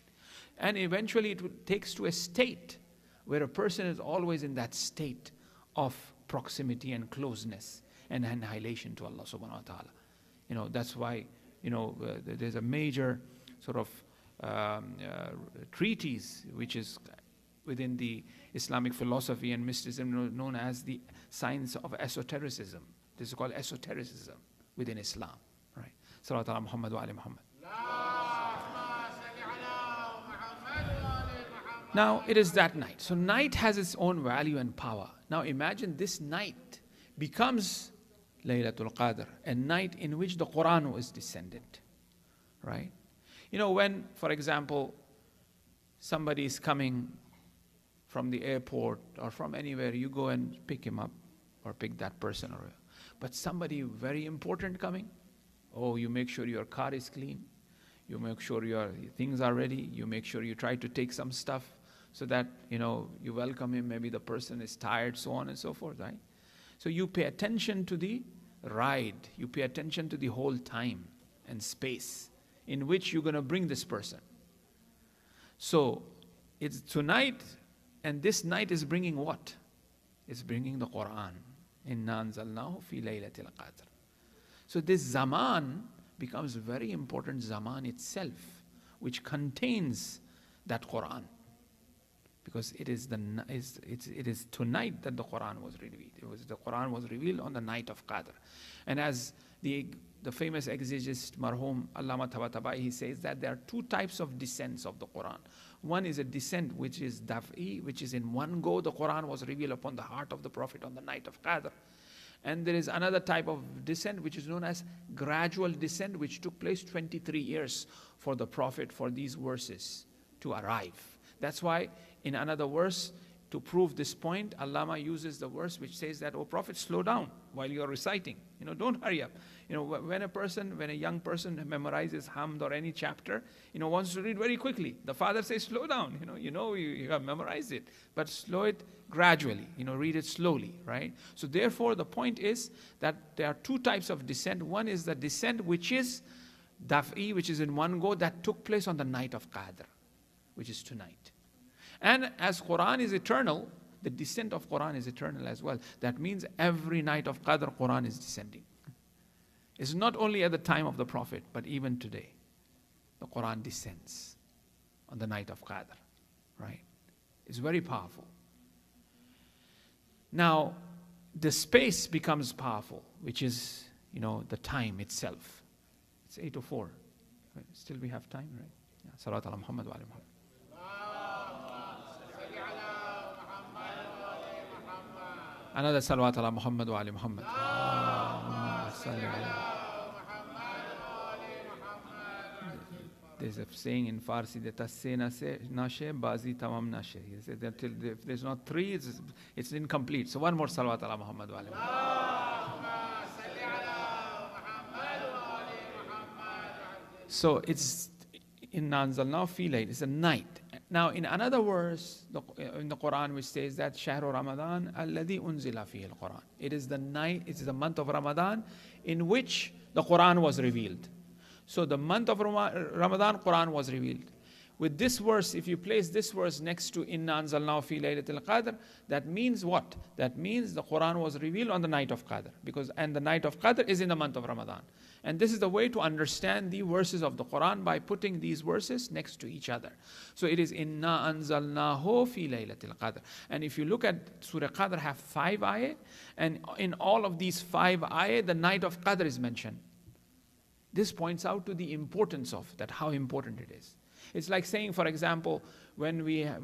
And eventually it takes to a state where a person is always in that state of proximity and closeness and annihilation to Allah subhanahu wa ta'ala. That's why, there's a major sort of treatise which is within the Islamic philosophy and mysticism known as the science of esotericism. This is called esotericism within Islam, right? Salawat ala Muhammad wa ali Muhammad. Now it is that night. So night has its own value and power. Now imagine this night becomes Laylatul Qadr, a night in which the Quran was descended, right? When, for example, somebody is coming from the airport or from anywhere, you go and pick him up or pick that person. But somebody very important coming, you make sure your car is clean, you make sure your things are ready, you make sure you try to take some stuff so that, you welcome him, maybe the person is tired, so on and so forth, right? So you pay attention to the ride, you pay attention to the whole time and space in which you're going to bring this person. So it's tonight, and this night is bringing what? It's bringing the Quran. Inna anzalnahu fi laylatil qadr. So this zaman becomes very important zaman itself, which contains that Quran. Because it is tonight that the Quran was revealed. The Quran was revealed on the night of Qadr. And as the famous exegist Marhum Allama Tabatabai, he says that there are 2 types of descents of the Quran. One is a descent which is daf'i, which is in one go the Quran was revealed upon the heart of the Prophet on the night of Qadr. And there is another type of descent which is known as gradual descent, which took place 23 years for the Prophet for these verses to arrive. That's why in another verse, to prove this point, Allama uses the verse which says that, Prophet, slow down while you are reciting. Don't hurry up. When a young person memorizes Hamd or any chapter, wants to read very quickly. The father says, slow down. You have memorized it, but slow it gradually. Read it slowly, right? So therefore, the point is that there are 2 types of descent. One is the descent which is daf'i, which is in one go, that took place on the night of Qadr, which is tonight. And as Quran is eternal, the descent of Quran is eternal as well. That means every night of Qadr, Quran is descending. It's not only at the time of the Prophet, but even today, the Quran descends on the night of Qadr, right? It's very powerful. Now, the space becomes powerful, which is, the time itself. It's 8:04. Still we have time, right? Yeah. Salat ala Muhammad wa ali Muhammad. Another salawat ala Muhammad wa ali Muhammad. There's a saying in Farsi that tasse nashe bazi tamam nashe. He said that if there's not 3, it's incomplete. So one more salawat ala Muhammad wa ali Muhammad. So it's in Nanzalna fi layl. It's a night. Now, in another verse in the Quran, which says that Shahru Ramadan alladhi unzila fihi al-Quran. It is the night, it is the month of Ramadan in which the Quran was revealed. So the month of Ramadan, Quran was revealed. with this verse, if you place this verse next to Inna anzalnahu fi laylatil qadr, that means what? That means the Quran was revealed on the night of Qadr, and the night of Qadr is in the month of Ramadan. And this is the way to understand the verses of the Quran, by putting these verses next to each other. So it is Inna anzalnahu fi laylatil qadr. And if you look at Surah Qadr, have 5 ayat, and in all of these 5 ayat, the night of Qadr is mentioned. This points out to the importance of that, how important it is. It's like saying, for example, when we give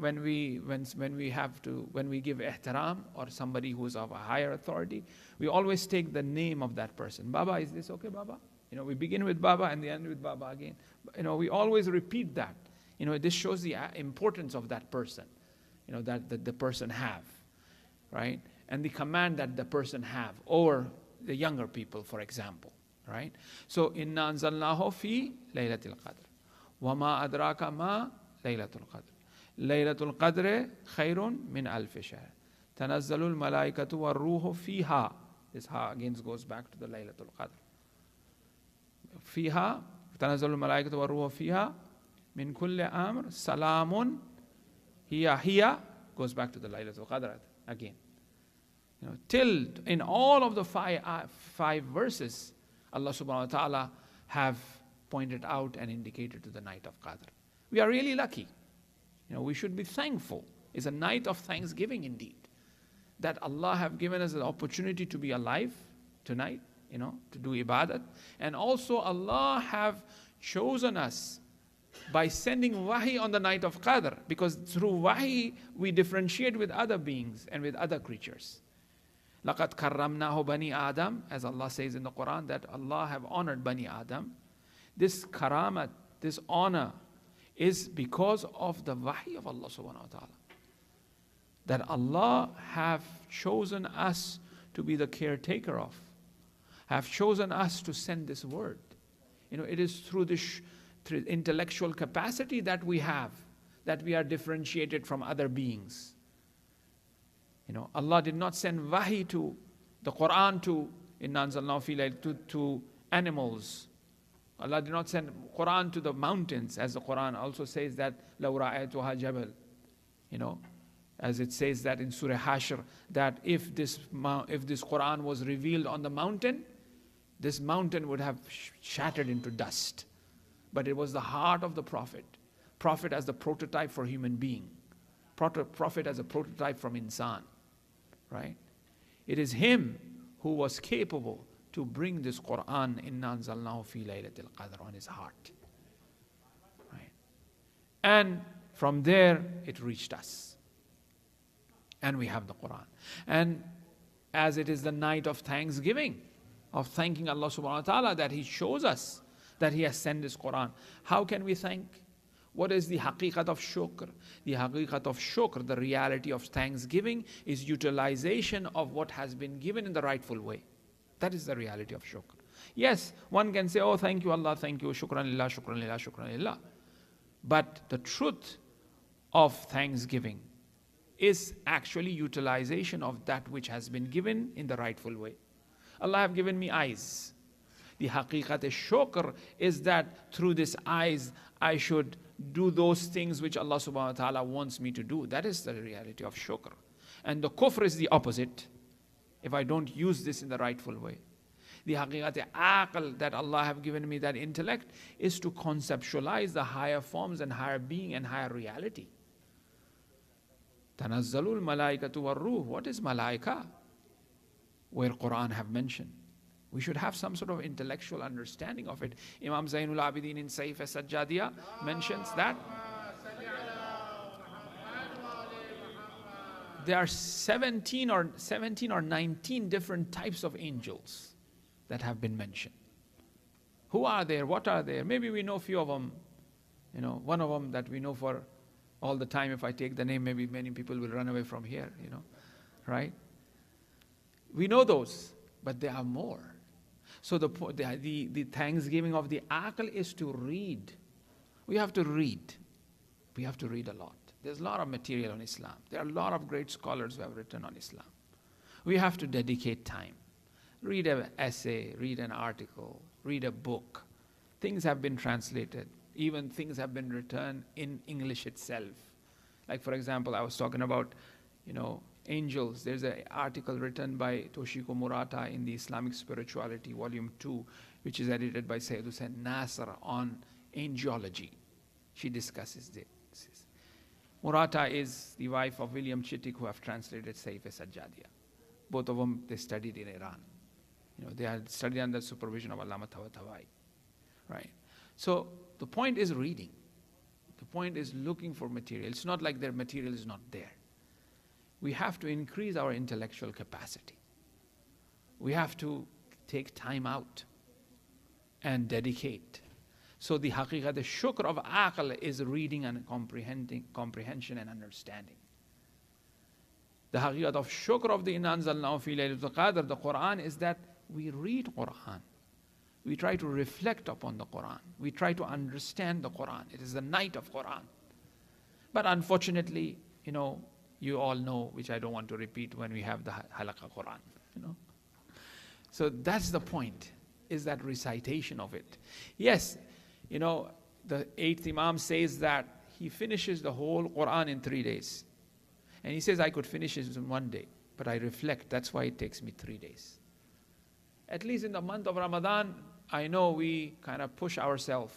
ihtiram or somebody who's of a higher authority, we always take the name of that person. Baba, is this okay, Baba? We begin with Baba and we end with Baba again. We always repeat that. This shows the importance of that person, that the person have, right? And the command that the person have over the younger people, for example, right? So, Inna anzalnahu fi laylatil qadr. وَمَا أَدْرَاكَ مَا لَيْلَةُ الْقَدْرِ لَيْلَةُ الْقَدْرِ خَيْرٌ مِنْ أَلْفِ شَهْرٍ تَنَزَّلُ الْمَلَائِكَةُ وَالرُّوحُ فِيهَا. This ha again goes back to the Laylatul Qadr. فِيهَا تَنَزَّلُ الْمَلَائِكَةُ وَالرُّوحُ فِيهَا مِنْ كُلِّ أَمْرٍ سَلَامٌ هِيَ goes back to the Laylatul Qadr again. Till in all of the five verses, Allah subhanahu wa ta'ala have pointed out and indicated to the night of Qadr. We are really lucky. We should be thankful. It's a night of thanksgiving indeed, that Allah have given us the opportunity to be alive tonight, to do ibadat. And also Allah have chosen us by sending wahi on the night of Qadr, because through wahi we differentiate with other beings and with other creatures. لَقَدْ كَرَّمْنَاهُ بَنِي Adam, as Allah says in the Quran, that Allah have honored Bani Adam. This karamat, this honor, is because of the wahi of Allah subhanahu wa ta'ala. That Allah have chosen us to be the caretaker of, have chosen us to send this word. It is through this intellectual capacity that we have, that we are differentiated from other beings. Allah did not send wahi to the Quran to animals. Allah did not send Quran to the mountains, as the Quran also says that لَوْ رَأَيْتُهَا جَبَلٍ. As it says that in Surah Hashr, that if this Quran was revealed on the mountain, this mountain would have shattered into dust. But it was the heart of the Prophet as the prototype for human being, Prophet as a prototype from insan, right? It is him who was capable to bring this Quran, Inna anzalnahu fi laylatil qadr, on his heart. Right? And from there, it reached us. And we have the Quran. And as it is the night of thanksgiving, of thanking Allah subhanahu wa ta'ala that He shows us that He has sent this Quran. How can we thank? What is the haqiqat of shukr? The haqiqat of shukr, the reality of thanksgiving, is utilization of what has been given in the rightful way. That is the reality of shukr. Yes, one can say, oh, thank you Allah, thank you, shukran lillah, shukran lillah, shukran lillah. But the truth of thanksgiving is actually utilization of that which has been given in the rightful way. Allah have given me eyes. The haqiqat shukr is that through this eyes, I should do those things which Allah subhanahu wa ta'ala wants me to do. That is the reality of shukr. And the kufr is the opposite, if I don't use this in the rightful way. The haqiqat aql, that Allah have given me, that intellect, is to conceptualize the higher forms and higher being and higher reality. Tanazzalul malaikatu war-ruh. What is malaika? Where Quran have mentioned. We should have some sort of intellectual understanding of it. Imam Zainul Abidin in Saif as-Sajjadiyah mentions that there are 17 or 19 different types of angels that have been mentioned. Who are there? What are there? Maybe we know a few of them. One of them that we know for all the time. If I take the name, maybe many people will run away from here, right? We know those, but there are more. So the thanksgiving of the aql is to read. We have to read. We have to read a lot. There's a lot of material on Islam. There are a lot of great scholars who have written on Islam. We have to dedicate time. Read an essay, read an article, read a book. Things have been translated. Even things have been written in English itself. Like, for example, I was talking about, angels. There's an article written by Toshiko Murata in the Islamic Spirituality, Volume 2, which is edited by Sayyid Hussain Nasr on angelology. She discusses this. Murata is the wife of William Chittick, who have translated Saif-e-Sajjadiya. Both of them, they studied in Iran. They had studied under supervision of Allama Tabatabai. Right? So the point is reading. The point is looking for material. It's not like their material is not there. We have to increase our intellectual capacity. We have to take time out and dedicate. So the haqiqat, the shukr of aql is reading and comprehension and understanding. The haqiqat of shukr of the Inna Anzalnahu fi Laylatul Qadr, the Quran, is that we read Quran. We try to reflect upon the Quran. We try to understand the Quran. It is the night of Quran. But unfortunately, you all know, which I don't want to repeat, when we have the halaqah Quran. So that's the point, is that recitation of it. Yes, the 8th Imam says that he finishes the whole Quran in 3 days. And he says, I could finish it in 1 day, but I reflect. That's why it takes me 3 days. At least in the month of Ramadan, I know we kind of push ourselves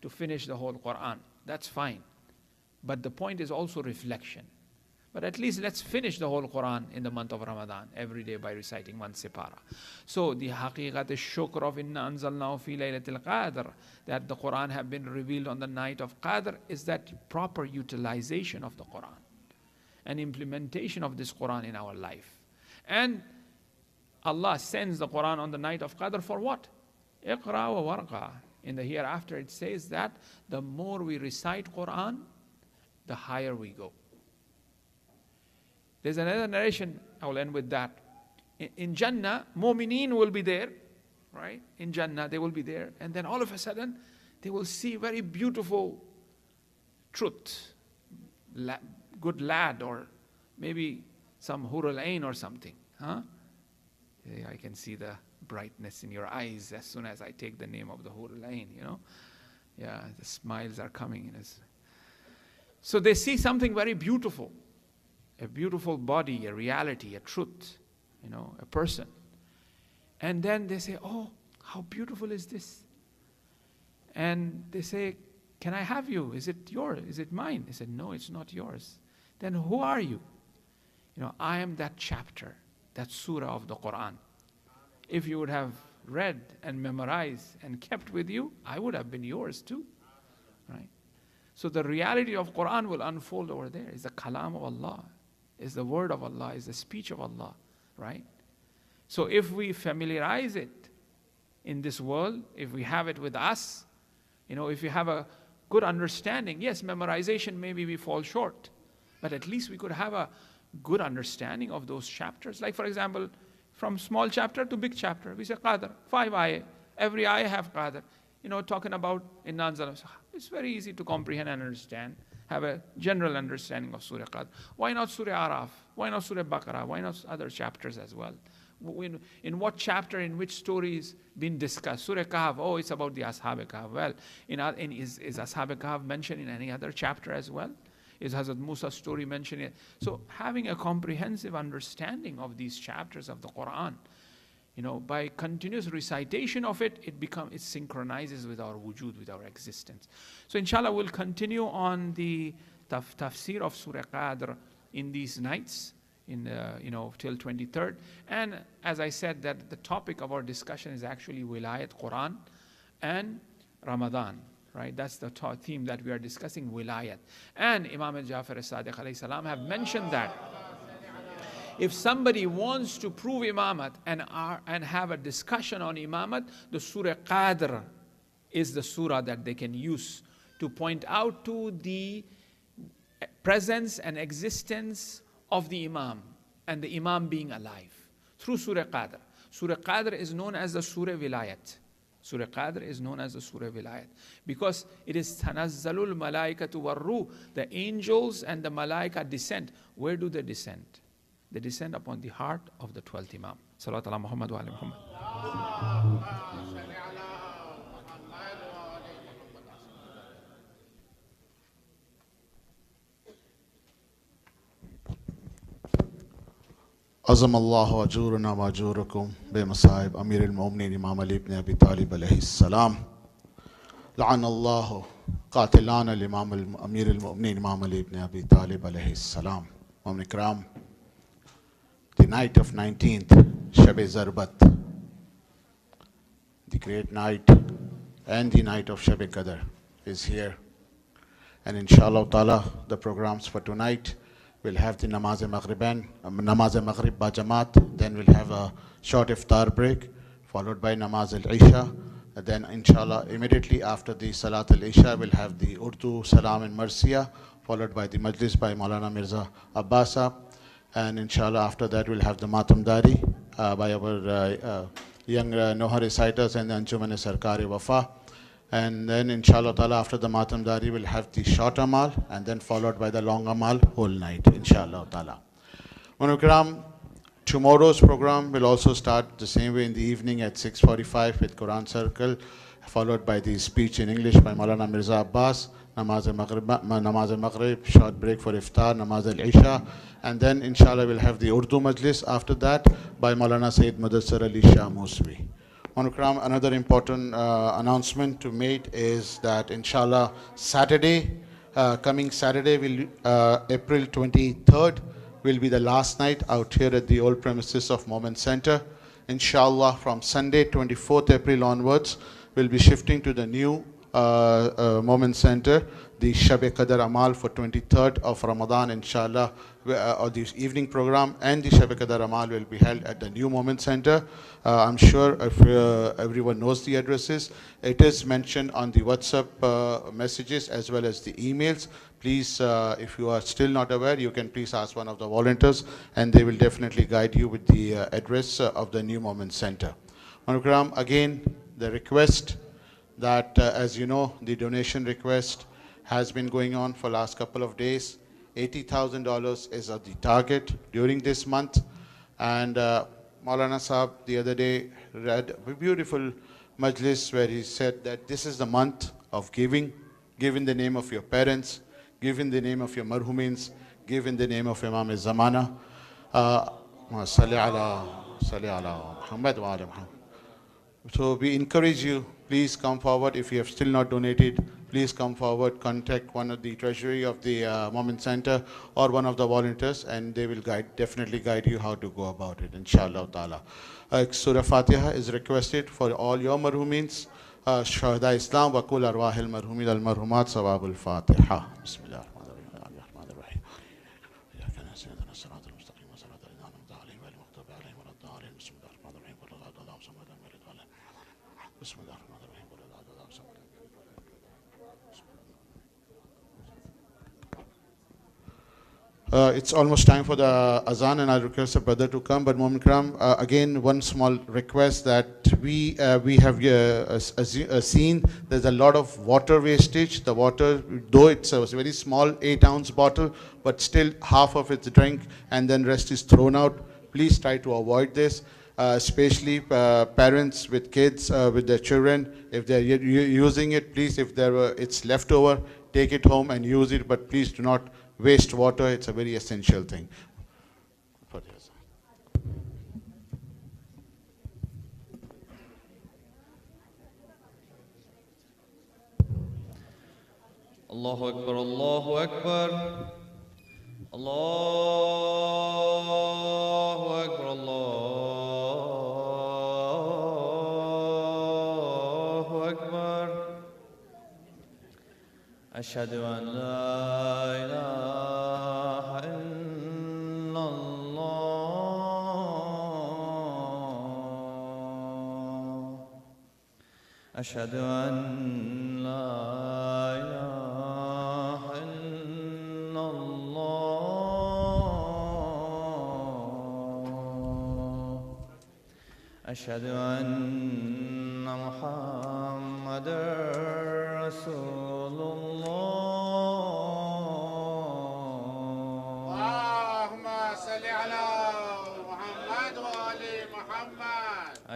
to finish the whole Quran. That's fine. But the point is also reflection. But at least let's finish the whole Quran in the month of Ramadan every day by reciting 1 sipara. So the haqiqat shukr of Inna Anzalnahu fi Laylatil Qadr, that the Quran have been revealed on the night of Qadr, is that proper utilization of the Quran and implementation of this Quran in our life. And Allah sends the Quran on the night of Qadr for what? Iqra wa warqa. In the hereafter it says that the more we recite Quran, the higher we go. There's another narration, I will end with that. In Jannah, MOMINin will be there, right? In Jannah, they will be there. And then all of a sudden, they will see very beautiful truth, good lad, or maybe some Hur al-Ain or something. Huh? I can see the brightness in your eyes as soon as I take the name of the Hur al-Ain, Yeah, the smiles are coming. So they see something very beautiful. A beautiful body, a reality, a truth, a person. And then they say, oh, how beautiful is this? And they say, can I have you? Is it yours? Is it mine? They said, no, it's not yours. Then who are you? I am that chapter, that surah of the Quran. If you would have read and memorized and kept with you, I would have been yours too. Right? So the reality of Quran will unfold over there. It's the kalam of Allah. Is the word of Allah, is the speech of Allah, right? So if we familiarize it in this world, if we have it with us, if you have a good understanding, yes, memorization maybe we fall short, but at least we could have a good understanding of those chapters. Like, for example, from small chapter to big chapter, we say Qadr, 5 ayah, every ayah have Qadr. Talking about Inna Anzalnahu, it's very easy to comprehend and understand. Have a general understanding of Surah Qadr. Why not Surah Araf? Why not Surah Baqarah? Why not other chapters as well? In what chapter, in which story is being discussed? Surah Kahf, oh, it's about the Ashab-e Kahf. Well, is Ashab-e Kahf mentioned in any other chapter as well? Is Hazrat Musa's story mentioned? So having a comprehensive understanding of these chapters of the Quran, by continuous recitation of it, it synchronizes with our wujud, with our existence. So inshallah, we'll continue on the tafsir of Surah Qadr in these nights, till 23rd. And as I said, that the topic of our discussion is actually Wilayat Quran and Ramadan. Right? That's the theme that we are discussing, Wilayat. And Imam al-Jafar as-Sadiq alayhi salam have mentioned that if somebody wants to prove imamat and have a discussion on imamat, the Surah Qadr is the surah that they can use to point out to the presence and existence of the imam and the imam being alive through Surah Qadr. Surah Qadr is known as the Surah Wilayat. Surah Qadr is known as the Surah Wilayat because it is Tanazzalul Malaikatu Warruh. The angels and the Malaika descend. Where do they descend? They descend upon the heart of the 12th Imam. Salat ala Muhammad wa ala Muhammad. عظم الله أجورنا وأجوركم بمصائب أمير المؤمنين إمام علي بن أبي طالب عليه السلام. لعن الله قاتلان الإمام أمير المؤمنين إمام علي بن أبي طالب عليه السلام. Mu'min Ikram, the night of 19th, Shab-e-Zarbat, the great night and the night of Shab-e-Qadr is here. And inshallah ta'ala, the programs for tonight will have the Namaz-e-Maghrib ba Jamaat, then we'll have a short Iftar Break, followed by Namaz-e-Isha. And then inshallah, immediately after the Salat-e-Isha, we'll have the Urdu Salaam Marsia, followed by the Majlis by Maulana Mirza Abbas. And inshallah, after that, we'll have the Matamdari by our young Noha reciters and the Anjuman-e-Sarkar-e-Wafa. And then inshallah ta'ala, after the Matamdari, we'll have the short Amal, and then followed by the long Amal whole night, inshallah ta'ala. Mu'min Ikram, tomorrow's program will also start the same way in the evening at 6:45 with Qur'anic Circle, followed by the speech in English by Maulana Mirza Abbas, Namaz-e-Maghrib, short break for Iftar, Namaz-e-Isha, and then inshallah we'll have the Urdu Majlis after that by Maulana Sayyid Mudassir Ali Shah Muswi. Ikram, another important announcement to make is that inshallah Saturday, coming Saturday, April 23rd, will be the last night out here at the old premises of MOMIN Center. Inshallah, from Sunday 24th April onwards, we'll be shifting to the new MOMIN Center, the Shab-e-Qadr Amal for 23rd of Ramadan, inshallah, or the evening program, and the Shab-e-Qadr Amal will be held at the new MOMIN Center. I'm sure if everyone knows the addresses, it is mentioned on the WhatsApp messages as well as the emails. Please, if you are still not aware, you can please ask one of the volunteers, and they will definitely guide you with the address of the new MOMIN Center. Ikram, again, the request that, as you know, the donation request has been going on for last couple of days. $80,000 is the target during this month. And Maulana Sahab the other day read a beautiful majlis where he said that this is the month of giving. Give in the name of your parents, give in the name of your marhumins, give in the name of Imam Zamana. So we encourage you, please come forward. If you have still not donated, please come forward, contact one of the treasury of the MOMIN Center or one of the volunteers, and they will definitely guide you how to go about it, inshallah ta'ala. Surah Fatiha is requested for all your marhumins, Shuhada Islam, wa kul arwahil marhumin al marhumat, sawabul Fatiha. Bismillah. It's almost time for the azan, and I request a brother to come. But Mu'min Ikram, again, one small request that we have seen there's a lot of water wastage. The water, though it's a very small 8-ounce bottle, but still half of it's drink and then rest is thrown out. Please try to avoid this, especially parents with kids, with their children. If they're using it, please, if it's left over, take it home and use it, but please do not waste water. It's a very essential thing. Allahu Akbar, Allahu Akbar, Allahu Akbar, Allahu Akbar. Ashhadu an la ilaha illallah. Ashhadu an la ilaha illallah. Ashhadu anna Muhammadar Rasulullah.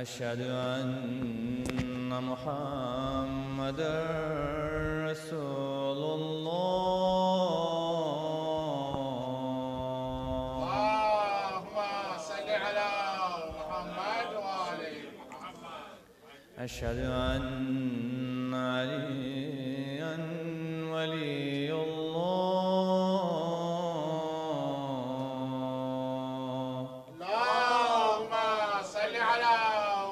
أشهد أن محمدًا رسول الله. اللهم صل أشهد أن عليا ولي الله. اللهم صل على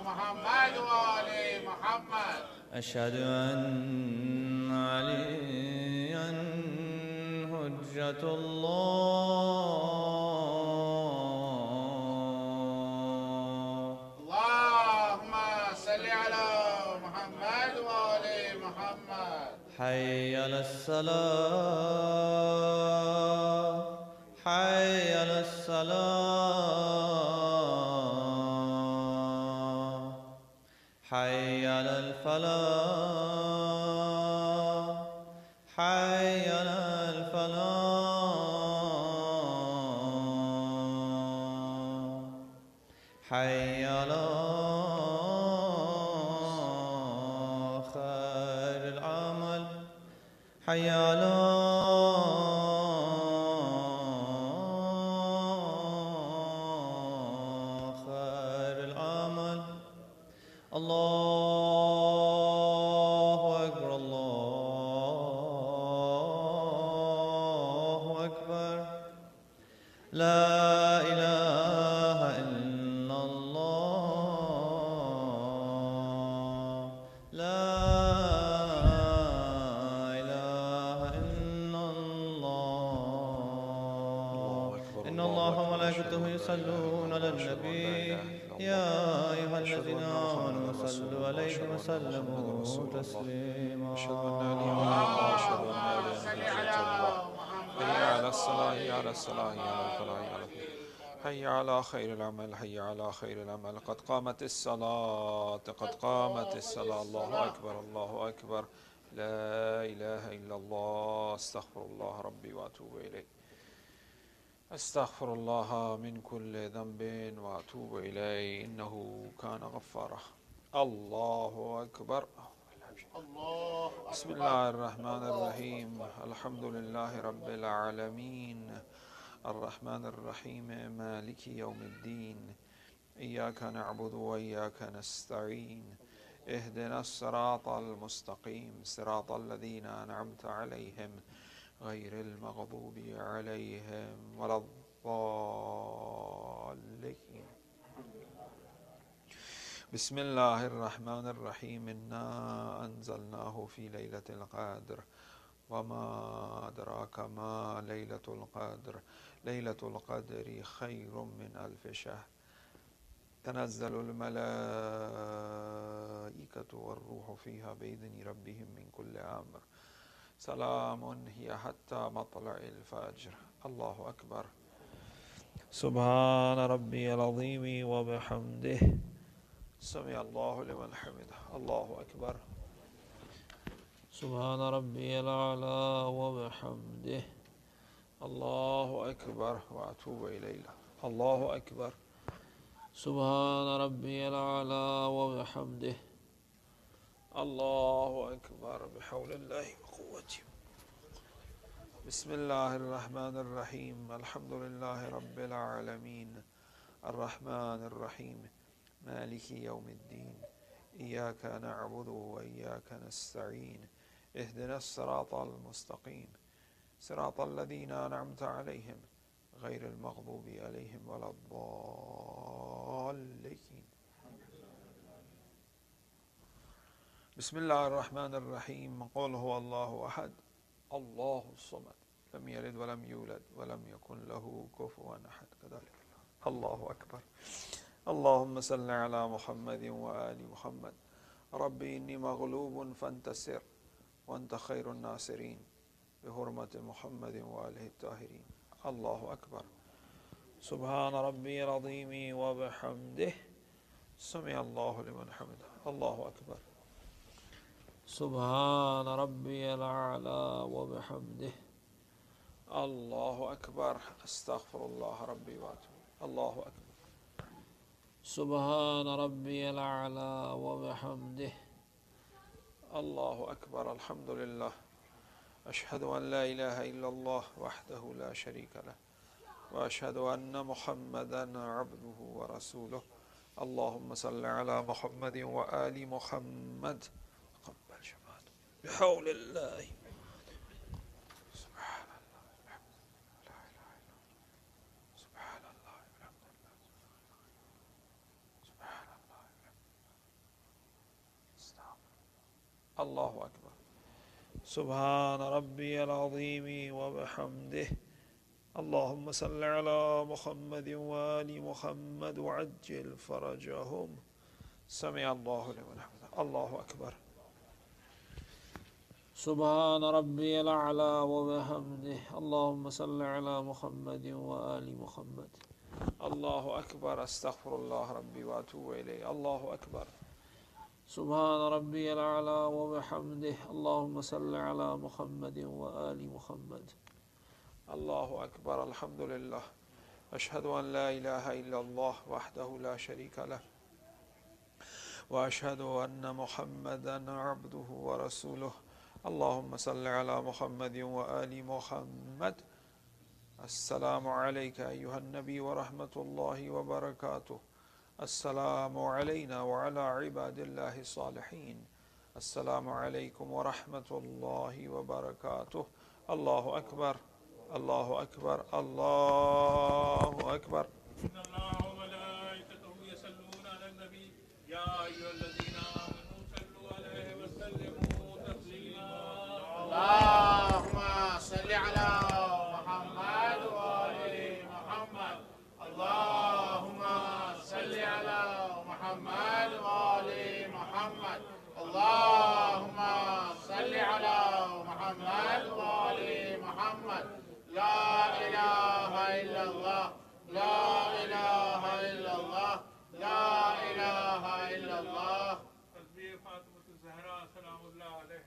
محمد وآل محمد. أشهد أن عليا حجة الله. اللهم صل على محمد وآل محمد. حي على الصلاة، حي على الصلاة، حي على الفلاح، حي على الفلاح، حي على خير العمل، حي على خير العمل. الله أكبر، الله أكبر. لا إله إلا الله، لا إله إلا الله. إن الله وملائكته يصلون على النبي يا أيها الذين آمنوا صلوا عليه وسلموا تسليما. حي على الصلاة، على الصلاة، على الفلاح، على حي على خير العمل، حي على خير العمل. قد قامت الصلاة، قد قامت الصلاة. الله أكبر، الله أكبر. لا إله إلا الله. استغفر الله ربي وأتوب إليه. أستغفر الله من كل ذنب وأتوب إليه إنه كان غفارا. الله أكبر. بسم الله الرحمن الرحيم. الحمد لله رب العالمين، الرحمن الرحيم، مالك يوم الدين. إياك نعبد وإياك نستعين. اهدنا الصراط المستقيم، صراط الذين أنعمت عليهم غير المغضوب عليهم ولا الضالين. بسم الله الرحمن الرحيم. إنا أنزلناه في ليلة القدر وما أدراك ما ليلة القدر. ليلة القدر خير من ألف شهر. تنزل الملائكة والروح فيها بإذن ربهم من كل أمر. سلام هي حتى مطلع الفجر. الله أكبر. سبحان ربي العظيم وبحمده. سمع الله لمن حمده. الله أكبر. سبحان ربي الأعلى وبحمده. الله أكبر وأتوب إليه. الله أكبر. سبحان ربي الأعلى وبحمده. الله أكبر بحول الله وقوته. بسم الله الرحمن الرحيم. الحمد لله رب العالمين، الرحمن الرحيم، مالك يوم الدين. إياك نعبد وإياك نستعين. اهدنا الصراط المستقيم، صراط الذين أنعمت عليهم غير المغضوب عليهم ولا الضالين. بسم الله الرحمن الرحيم. قل هو الله أحد، الله الصمد، لم يلد ولم يولد ولم يكن له كفوا أحد. كذلك الله أكبر. اللهم صل على محمد وآل محمد. ربي إني مغلوب فانتصر وأنت خير الناصرين بحرمة محمد وآله الطاهرين. الله أكبر. سبحان ربي العظيم وبحمده. سمع الله لمن حمده. الله أكبر. سبحان ربي الأعلى وبحمده. الله أكبر. أستغفر الله ربي وأتوب. الله أكبر. سبحان ربي الأعلى وبحمده. الله أكبر. الحمد لله. أشهد أن لا إله إلا الله وحده لا شريك له، وأشهد أن محمدا عبده ورسوله اللهم صل على محمد وآل محمد قبل شفاعته بحول الله سبحان الله لا إله إلا الله سبحان الله الحمد لله سبحان الله استغفر الله أكبر سبحان ربي العظيم وبحمده اللهم صل على محمد وآل محمد وعجل فرجهم سمع الله لمن حمده الله أكبر سبحان ربي الأعلى وبحمده اللهم صل على محمد وآل محمد الله أكبر استغفر الله ربي وأتوب إليه الله أكبر سبحان ربي الأعلى وبحمده اللهم صل على محمد وآل محمد الله أكبر الحمد لله أشهد أن لا إله إلا الله وحده لا شريك له وأشهد أن محمدا عبده ورسوله اللهم صل على محمد وآل محمد السلام عليك أيها النبي ورحمة الله وبركاته السلام علينا وعلى عباد الله الصالحين السلام عليكم ورحمة الله وبركاته الله أكبر الله أكبر الله أكبر إن الله وملائكته يصلون على النبي يا أيها الذين آمنوا صلوا عليه وسلموا تسليما اللهم صل على محمد وآل محمد اللهم صل على محمد وآل محمد اللهم صل على محمد وآل محمد لا إله إلا الله لا إله إلا الله لا إله إلا الله تسبيح فاطمة الزهراء سلام الله عليه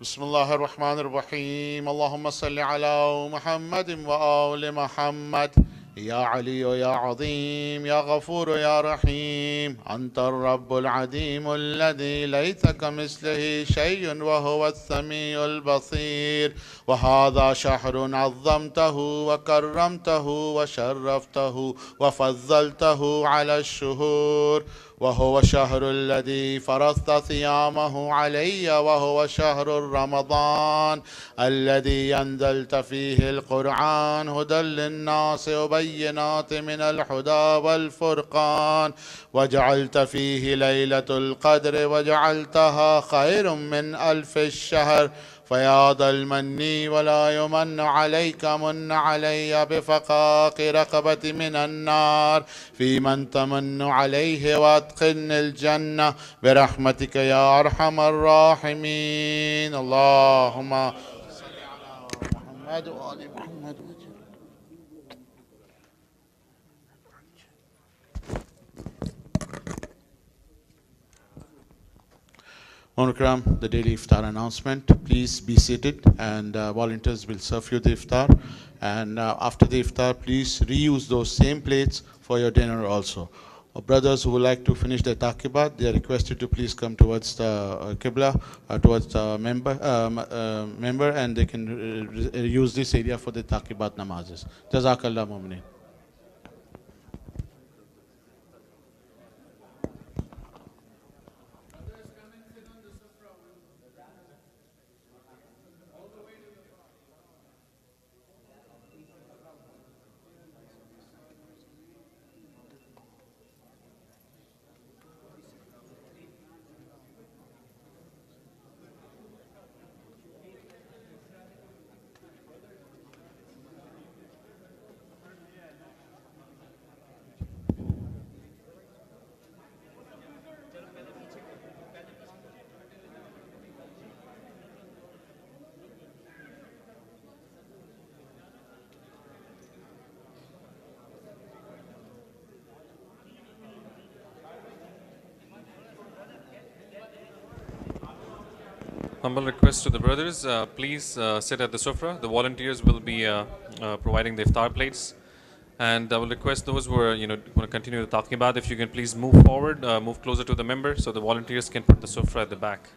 بسم الله الرحمن الرحيم اللهم صل على محمد وآل محمد يا علي يا عظيم يا غفور يا رحيم أنت الرب العديم الذي ليس كمثله شيء وهو السميع البصير وهذا شهر عظمته وكرمته وشرفته وفضلته على الشهور وهو شهر الذي فرضت صيامه علي وهو شهر رمضان الذي أنزلت فيه القرآن هدى للناس وبينات من الهدى والفرقان وجعلت فيه ليلة القدر وجعلتها خير من 1000 الشهر فيا ذا المن ولا يمن عليك من علي بفقاق رقبة من النار في من تمن عليه وادخلني الجنة برحمتك يا أرحم الراحمين اللهم صل على محمد وآل محمد Monokram, the daily iftar announcement. Please be seated and volunteers will serve you the iftar. And after the iftar, please reuse those same plates for your dinner also. Brothers who would like to finish their taqibat, they are requested to please come towards the Qibla, towards the member, and they can use this area for the taqibat namazes. Jazakallah mu'minin. Humble request to the brothers, please sit at the sufra. The volunteers will be providing the iftar plates. And I will request those who are, going to continue talking about, if you can please move forward, move closer to the member so the volunteers can put the sufra at the back.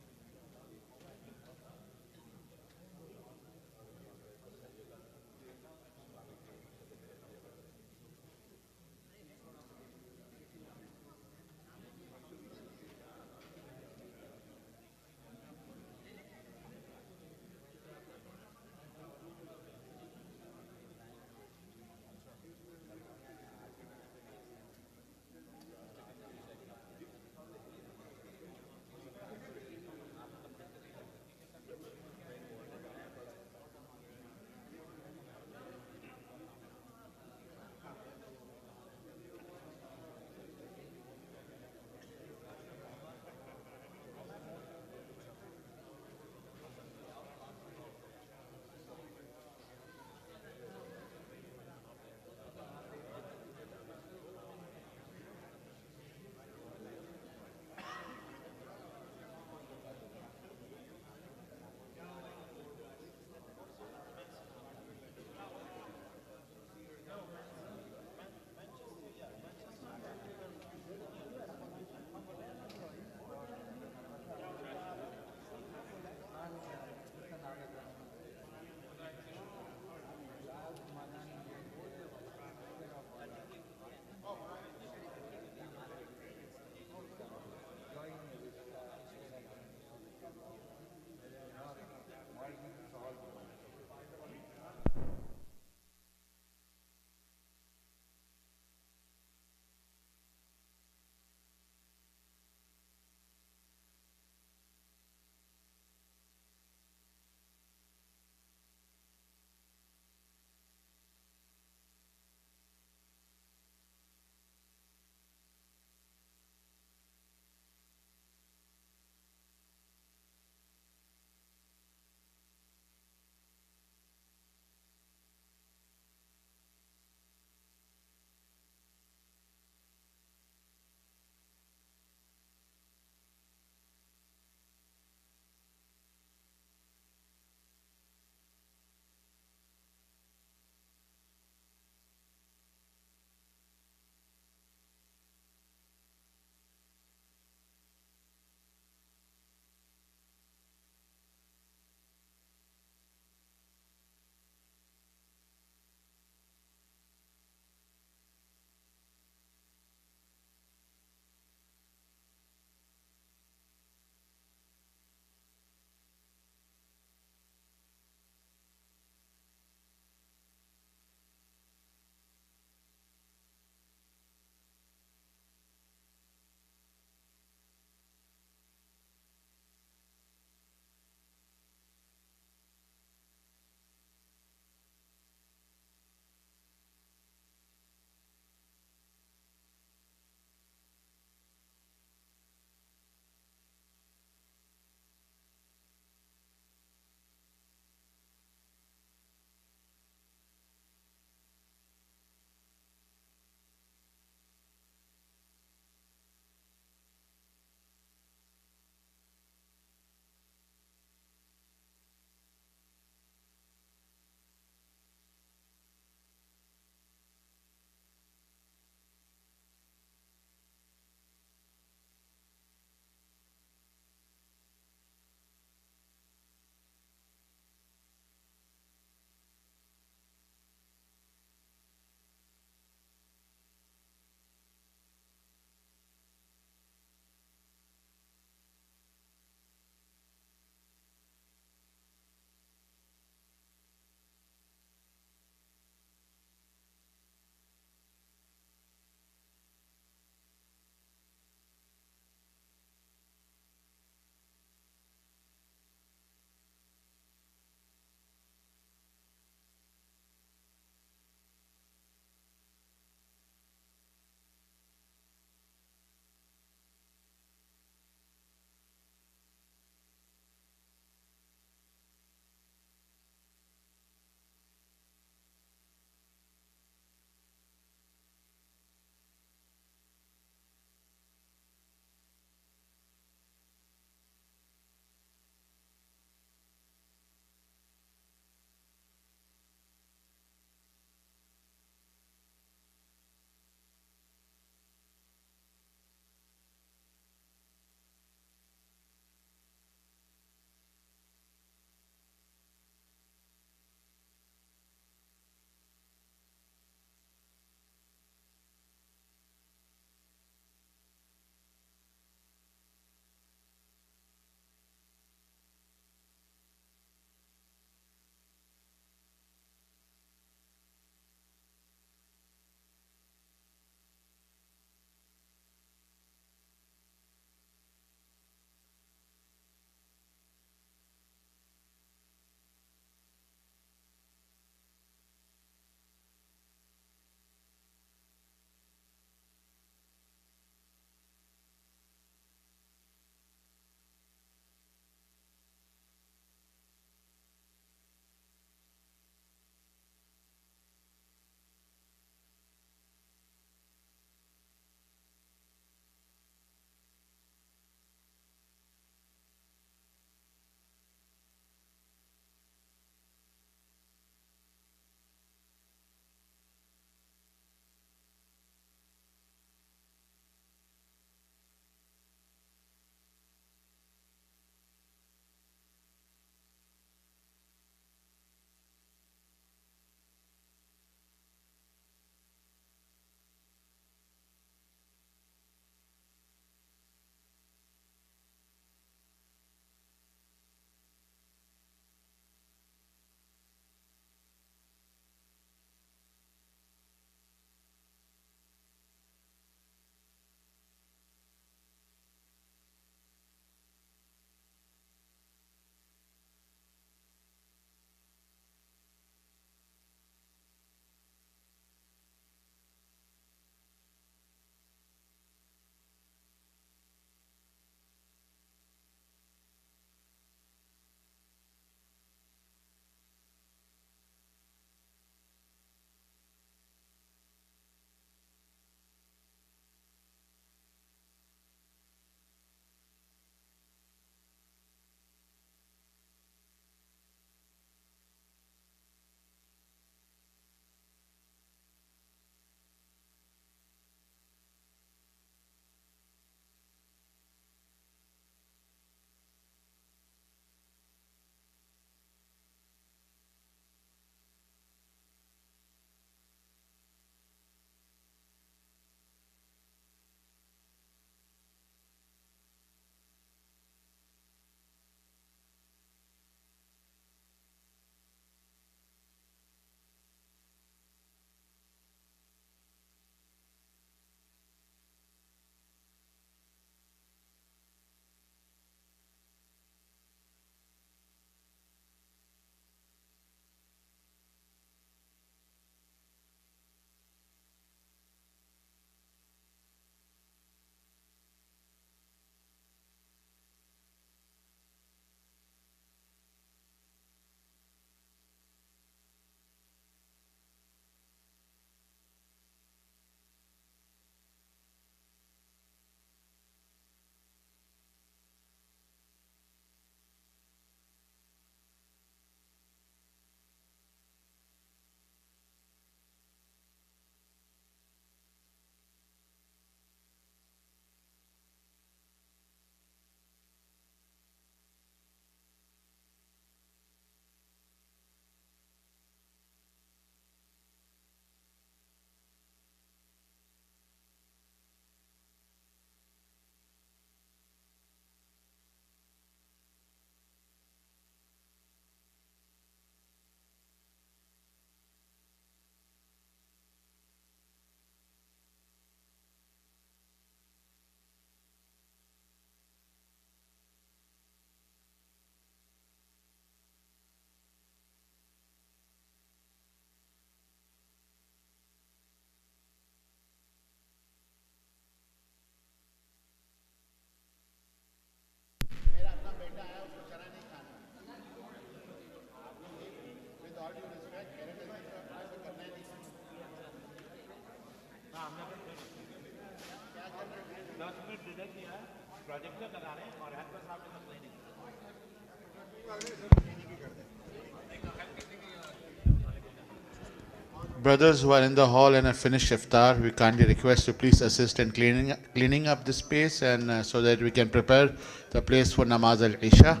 Brothers who are in the hall and have finished iftar, we kindly request to please assist in cleaning up the space, and so that we can prepare the place for namaz al-Isha.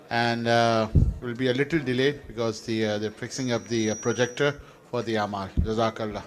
And will be a little delay because they're fixing up the projector for the amal. Jazakallah.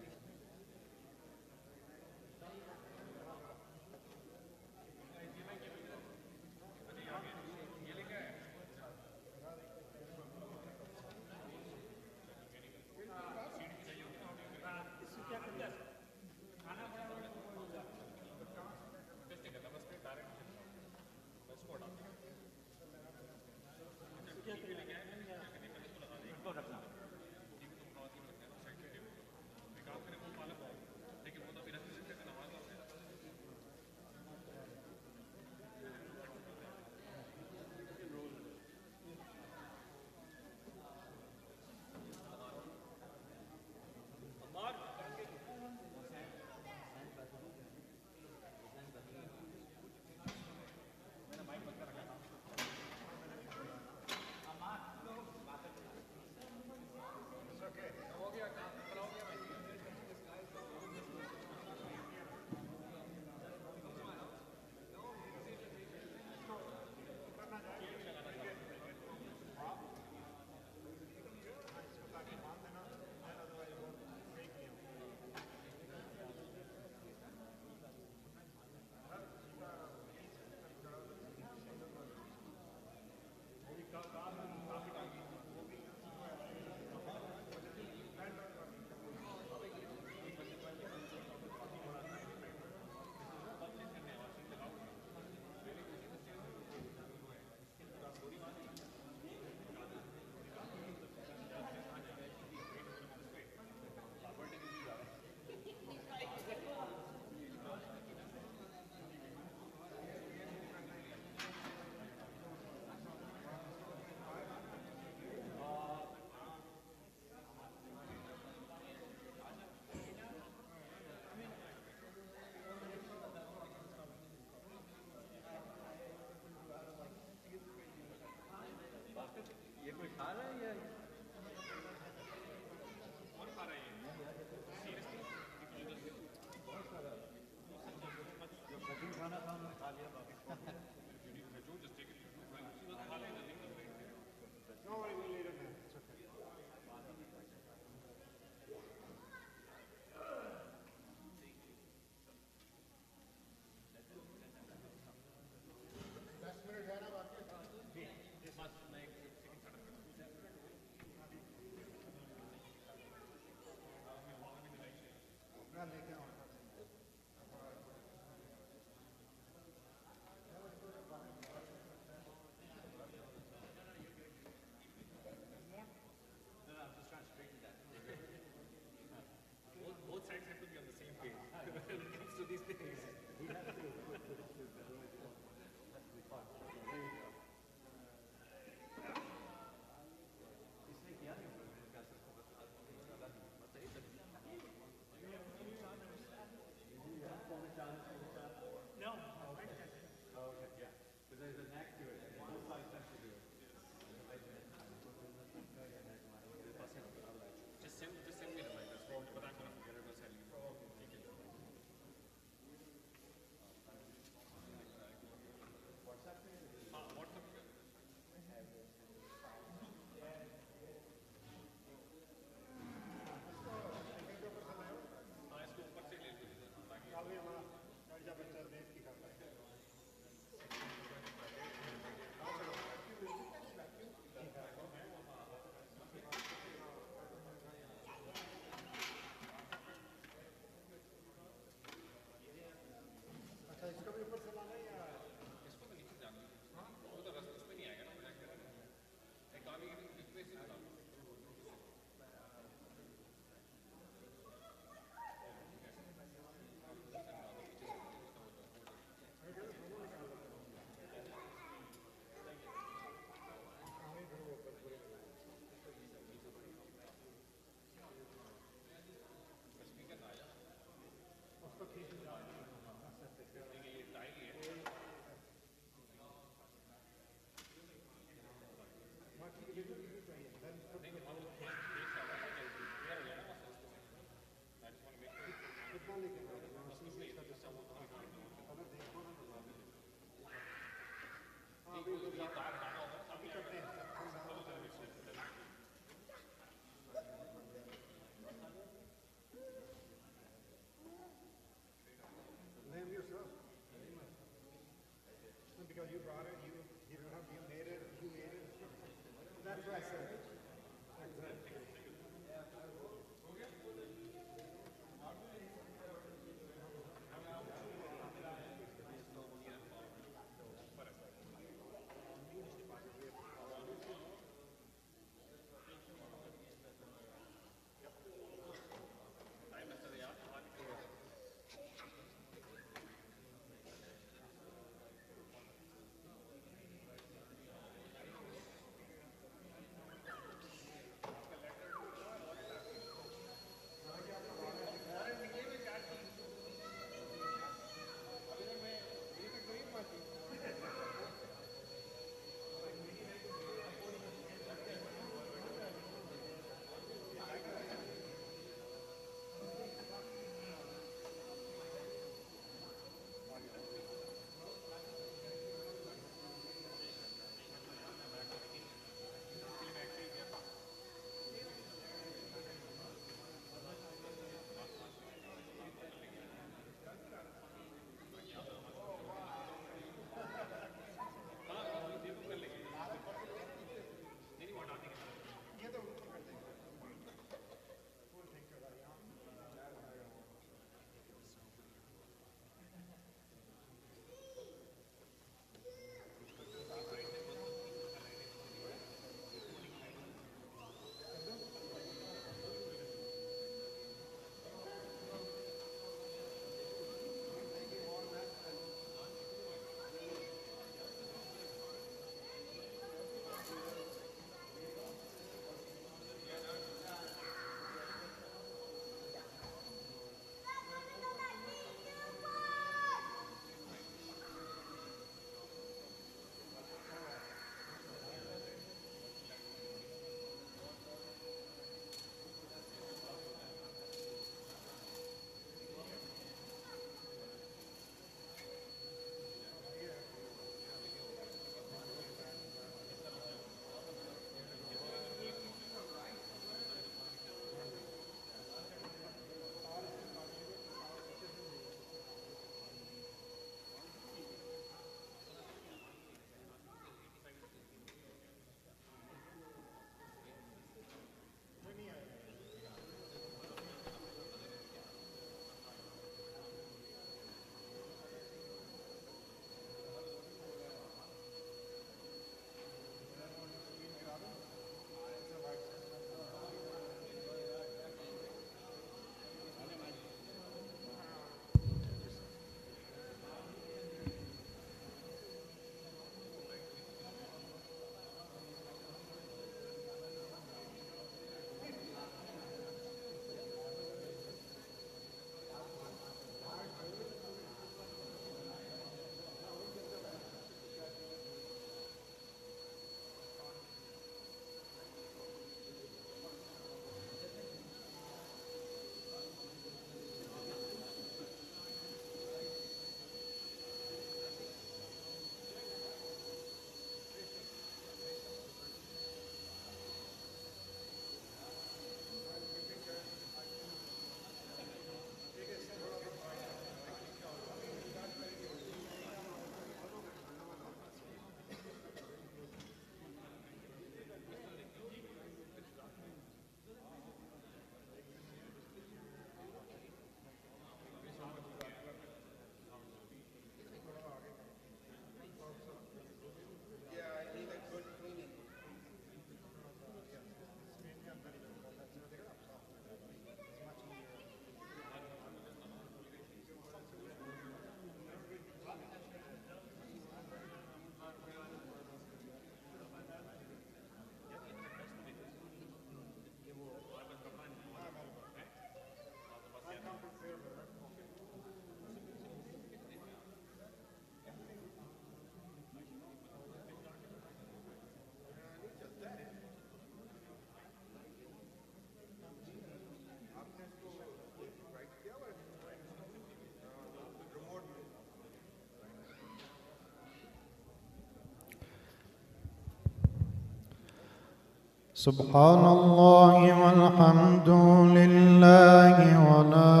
سبحان الله والحمد لله ولا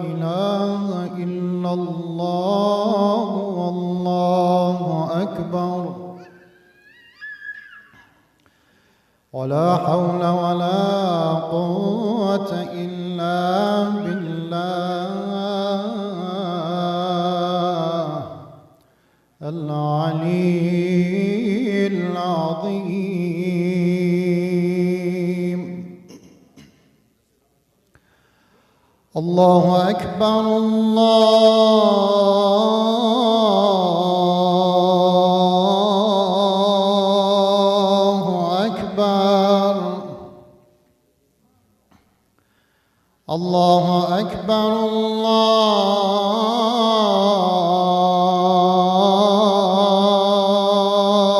إله إلا الله والله أكبر ولا حول ولا قوة إلا بالله العلي العظيم. الله أكبر الله أكبر الله أكبر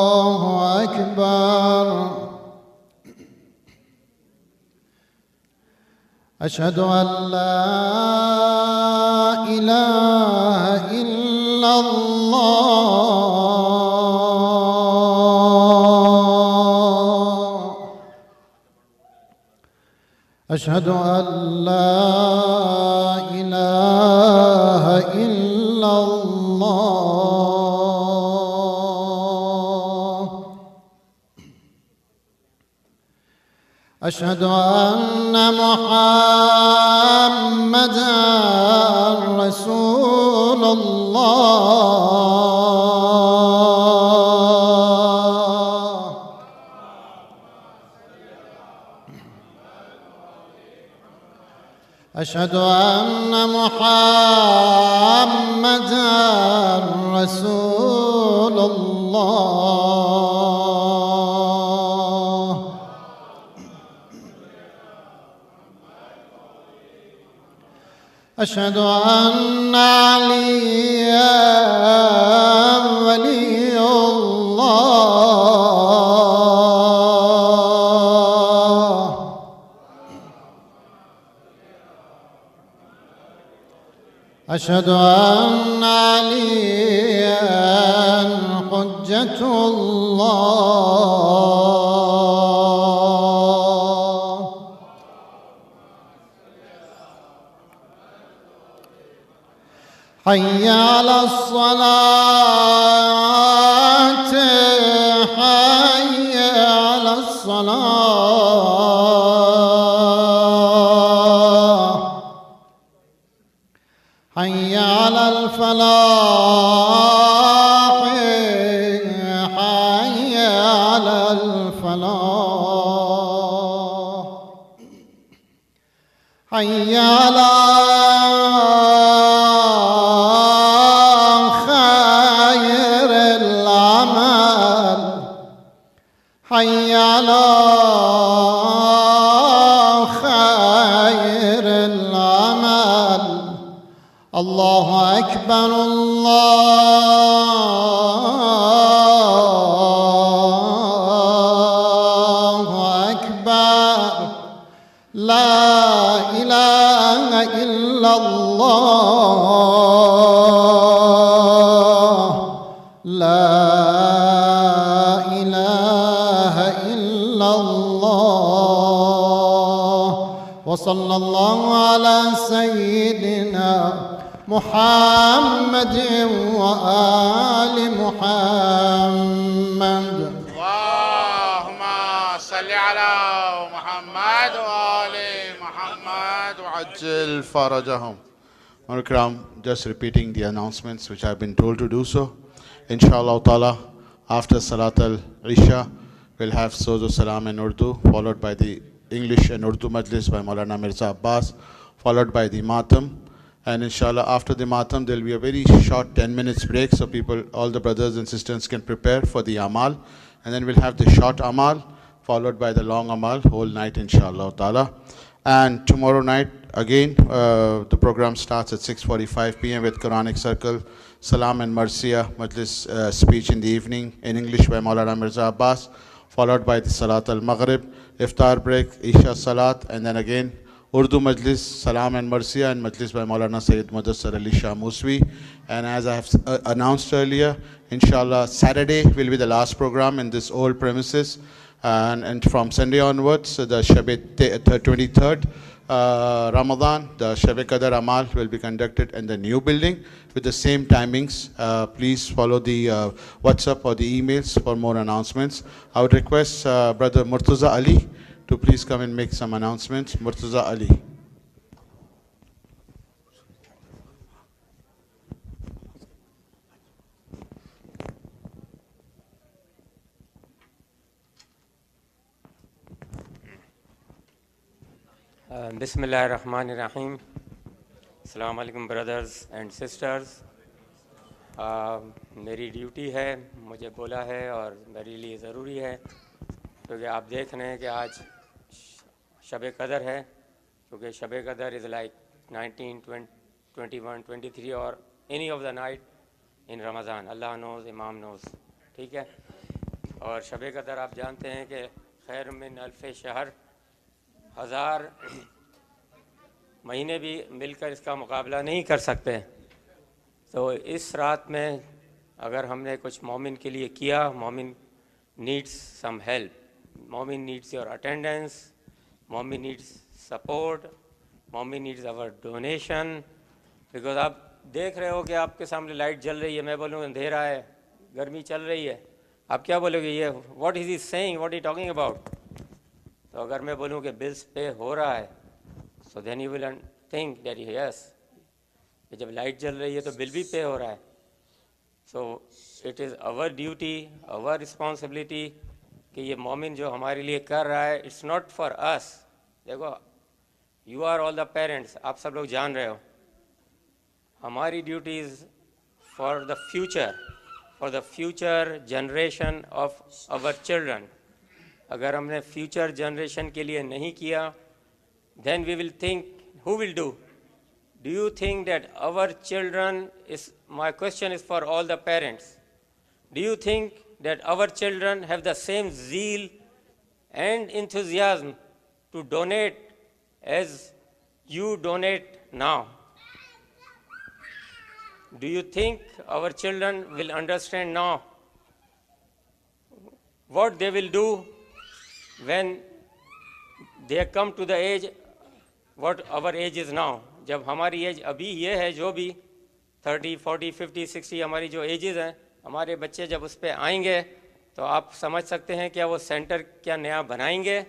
الله أكبر. أشهد أن لا إله إلا الله. أشهد أن لا إله إلا الله. أشهد أن محمدًا رسول الله. أشهد أن محمدًا رسول الله. أشهد أن عليا ولي الله. أشهد أن عليا حجة الله. حي على الصلاة حي على الصلاة حي على الفلاح حي على الفلاح حي على خير العمل حي على خير العمل. الله أكبر الله أكبر. لا إله إلا الله. لا إله إلا الله. وصلى الله على سيدنا محمد وآل محمد. اللهم صل على محمد وآل محمد وعجل فرجهم. Ikram, just repeating the announcements which I've been told to do so. Inshallah ta'ala, after Salat-e-Isha, we'll have Sozo Salam in Urdu, followed by the English and Urdu Majlis by Maulana Mirza Abbas, followed by the Matam. And inshallah, after the Matam, there will be a very short 10 minutes break, so people, all the brothers and sisters can prepare for the Amal. And then we'll have the short Amal, followed by the long Amal, whole night inshallah ta'ala. And tomorrow night, again, the program starts at 6:45 p.m. with Qur'anic Circle, Salaam Marsia, Majlis speech in the evening in English by Maulana Mirza Abbas, followed by the Salat-e-Maghrib, Iftar Break, Isha Salat, and then again Urdu Majlis, Salaam Marsia, and Majlis by Maulana Sayyid Mudassar Ali Shah Muswi. And as I have announced earlier, inshallah, Saturday will be the last program in this old premises. And from Sunday onwards, the 23rd Ramadan, the Shab-e Amal will be conducted in the new building with the same timings. Please follow the WhatsApp or the emails for more announcements. I would request Brother Murtaza Ali to please come and make some announcements. Murtaza Ali. Bismillahirrahmanirrahim. Assalamu alaikum brothers and sisters. मेरी duty है, मुझे बोला है और मेरे लिए ज़रूरी है क्योंकि आप देख रहे हैं कि आज शब कदर है, क्योंकि शब कदर इज़ लाइक 19, 21, 23 और any of the night in Ramzan. Allah knows, imam knows. ठीक है. और शब कदर आप जानते हैं कि खैर मिन अल्फ़ शहर, 1000 महीने भी मिलकर इसका मुकाबला नहीं कर सकते. तो इस रात में अगर हमने कुछ मोमिन के लिए किया, मोमिन नीड्स सम हेल्प, मोमिन नीड्स योर अटेंडेंस, मोमिन नीड्स सपोर्ट, मोमिन नीड्स आवर डोनेशन. बिकॉज आप देख रहे हो कि आपके सामने लाइट जल रही है, मैं बोलूँ अंधेरा है, गर्मी चल रही है, आप क्या बोलोगे? ये what is he saying, what is talking about? तो अगर मैं बोलूँ कि बिल्स पे हो रहा है, so then you will think that yes, जब लाइट जल रही है तो बिल भी पे हो रहा है. So it is our duty, our responsibility कि ये मोमिन जो हमारे लिए कर रहा है, इट्स नॉट फॉर अस. देखो, you are all the parents, आप सब लोग जान रहे हो, हमारी duty is for the future generation of our children. अगर हमने फ्यूचर जनरेशन के लिए नहीं किया, then we will think, who will do? Do you think that our children is, my question is for all the parents, do you think that our children have the same zeal and enthusiasm to donate as you donate now? Do you think our children will understand now what they will do when they come to the age what our age is now? जब हमारी as अभी ये है, जो भी 30, 40, 50, 60 हमारी जो edges हैं, हमारे बच्चे जब उस पर आएंगे तो आप समझ सकते हैं क्या वो सेंटर क्या नया बनाएंगे?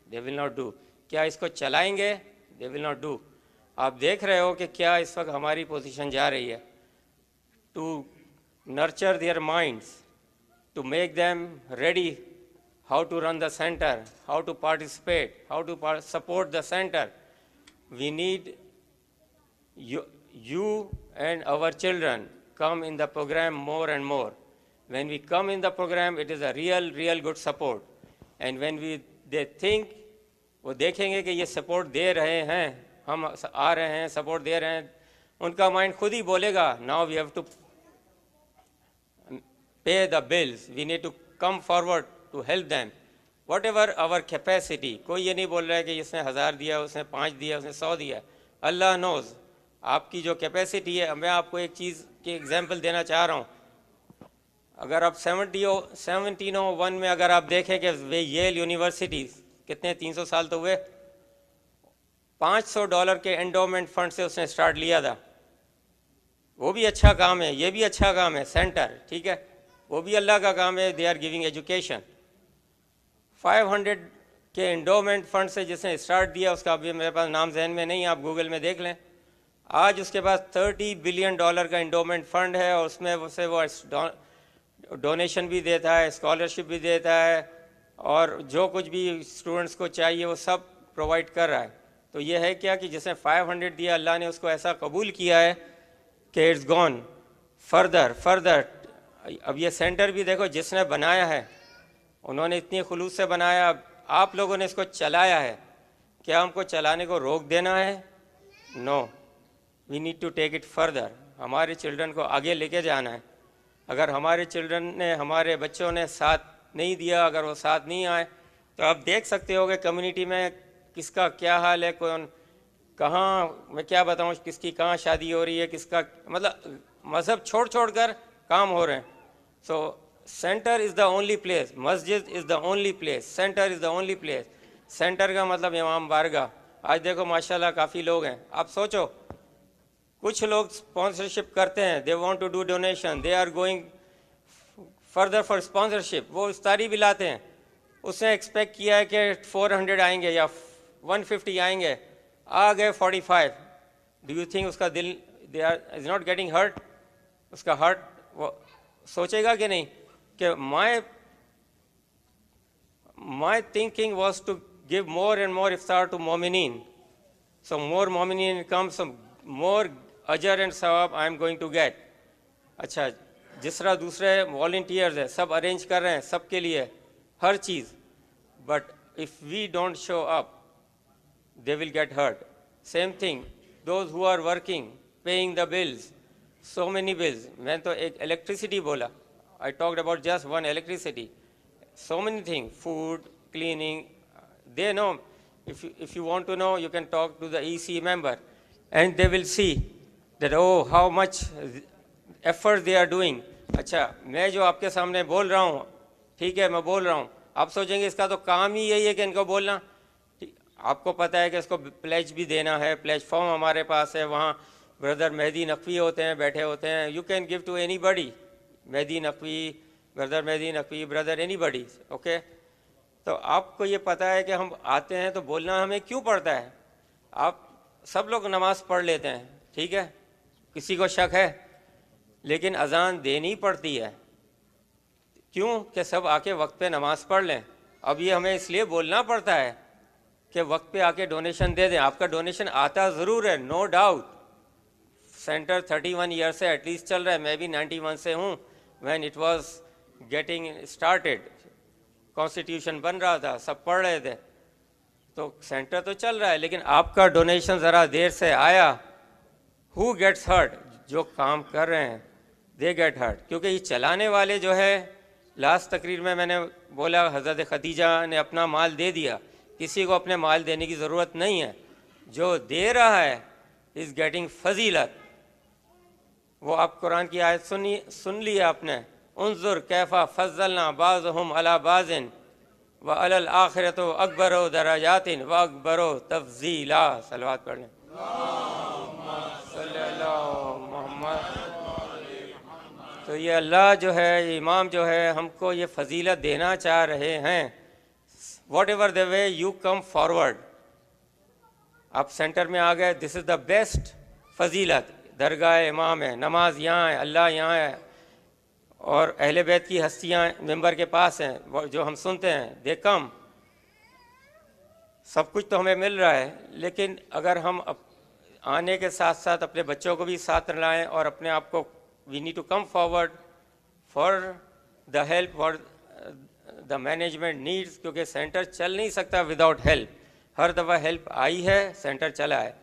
They will not do. क्या इसको चलाएंगे? They will not do. आप देख रहे हो कि क्या इस वक्त हमारी पोजीशन जा रही है to nurture their minds, to make them ready how to run the center, how to participate, how to support the center. We need you and our children come in the program more and more. When we come in the program, it is a real good support. And when they think, वो देखेंगे कि ये support दे रहे हैं, हम आ रहे हैं, support दे रहे हैं, उनका माइंड खुद ही बोलेगा, now we have to pay the bills, we need to come forward to help them, whatever our capacity. कोई ये नहीं बोल रहा है कि इसने 1000 दिया, उसने 5 दिया, उसने 100 दिया. अल्लाह नोज़ आपकी जो कैपेसिटी है. मैं आपको एक चीज़ की एग्जांपल देना चाह रहा हूँ. अगर आप 1701 में अगर आप देखें कि वे येल यूनिवर्सिटी कितने 300 साल तो हुए, $500 के एंडोमेंट फंड से उसने स्टार्ट लिया था. वो भी अच्छा काम है, ये भी अच्छा काम है, सेंटर, ठीक है, वो भी अल्लाह का काम है. They are giving education. 500 के एंडोमेंट फंड से जिसने स्टार्ट दिया, उसका अभी मेरे पास नाम जहन में नहीं, आप गूगल में देख लें. आज उसके पास $30 बिलियन का एंडोमेंट फंड है और उसमें उसे वो डोनेशन भी देता है, स्कॉलरशिप भी देता है और जो कुछ भी स्टूडेंट्स को चाहिए वो सब प्रोवाइड कर रहा है. तो ये है क्या कि जिसने 500 दिया, अल्लाह ने उसको ऐसा कबूल किया है कि इट्स गॉन फर्दर. अब ये सेंटर भी देखो जिसने बनाया है, उन्होंने इतनी खुलूस से बनाया, आप लोगों ने इसको चलाया है. क्या हमको चलाने को रोक देना है? No, we need to take it further. हमारे चिल्ड्रन को आगे लेके जाना है. अगर हमारे चिल्ड्रन ने, हमारे बच्चों ने साथ नहीं दिया, अगर वो साथ नहीं आए, तो आप देख सकते हो कि कम्युनिटी में किसका क्या हाल है, कौन कहाँ, मैं क्या बताऊँ, किसकी कहाँ शादी हो रही है, किसका मतलब मज़हब छोड़ कर काम हो रहे हैं. सो center is the only place, masjid is the only place, center is the only place. Centre का मतलब इमाम बारगाह. आज देखो माशाल्लाह काफ़ी लोग हैं. आप सोचो, कुछ लोग स्पॉन्सरशिप करते हैं, they want to do donation, they are going further for sponsorship. वो इफ्तारी भी लाते हैं, उसने एक्सपेक्ट किया है कि 400 आएंगे या 150 आएंगे, आ गए 45. डू यू थिंक उसका दिल they are is not getting hurt? उसका हर्ट वो सोचेगा कि नहीं कि my thinking was to give more and more iftar to mominin. So more mominin comes, so more ajr and sawab I am going to get. अच्छा, जिस तरह दूसरे volunteers हैं, सब arrange कर रहे हैं, सबके लिए हर चीज़. But if we don't show up, they will get hurt. Same thing, those who are working, paying the bills, so many bills. मैं तो एक electricity बोला. I talked about just one electricity. So many things, food, cleaning, they know. If you want to know, you can talk to the EC member and they will see that, oh, how much effort they are doing. अच्छा, मैं जो आपके सामने बोल रहा हूँ, ठीक है, मैं बोल रहा हूँ, आप सोचेंगे इसका तो काम ही यही है कि इनको बोलना. आपको पता है कि इसको प्लेज भी देना है, प्लेज फॉर्म हमारे पास है, वहाँ ब्रदर मेहदी नकवी होते हैं, बैठे होते हैं. You can give to anybody, Mehdi Naqvi, brother Mehdi Naqvi, brother anybody. Okay, तो आपको ये पता है कि हम आते हैं तो बोलना हमें क्यों पड़ता है. आप सब लोग नमाज़ पढ़ लेते हैं, ठीक है, किसी को शक है, लेकिन अजान देनी पड़ती है. क्यों? कि सब आके वक्त पे नमाज़ पढ़ लें. अब ये हमें इसलिए बोलना पड़ता है कि वक्त पे आके डोनेशन दे दें. आपका डोनेशन आता ज़रूर है, नो डाउट. सेंटर 31 ईयर से एटलीस्ट चल रहा है. मैं भी 91 से हूँ. When it was getting started, constitution बन रहा था, सब पढ़ रहे थे, तो सेंटर तो चल रहा है, लेकिन आपका डोनेशन ज़रा देर से आया. Who gets hurt? जो काम कर रहे हैं, दे गेट हर्ट. क्योंकि ये चलाने वाले जो है, लास्ट तकरीर में मैंने बोला हज़रत खदीजा ने अपना माल दे दिया. किसी को अपने माल देने की ज़रूरत नहीं है. जो दे रहा है इज़ गेटिंग फजीलत. वो आप कुरान की आयत सुन ली आपने, उन्जुर कैफा फज़लना बाज़हुम अला बाज़िन व अलल आखिरतु अकबरो दराजातिन व अकबरो तफज़ीला. सलवात पढ़ लें. तो ये अल्लाह जो है, इमाम जो है, हमको ये फजीलत देना चाह रहे हैं. What ever the way you come forward, आप सेंटर में आ गए, दिस इज़ द बेस्ट फजीलत. दरगाह इमाम है, नमाज यहाँ है, अल्लाह यहाँ है, और अहले बैत की हस्तियाँ मेंबर के पास हैं, जो हम सुनते हैं, दे कम. सब कुछ तो हमें मिल रहा है, लेकिन अगर हम आने के साथ साथ अपने बच्चों को भी साथ लाएं और अपने आप को, we need to come forward for the help, for the management needs. क्योंकि सेंटर चल नहीं सकता विदाउट हेल्प. हर दफ़ा हेल्प आई है, सेंटर चला है.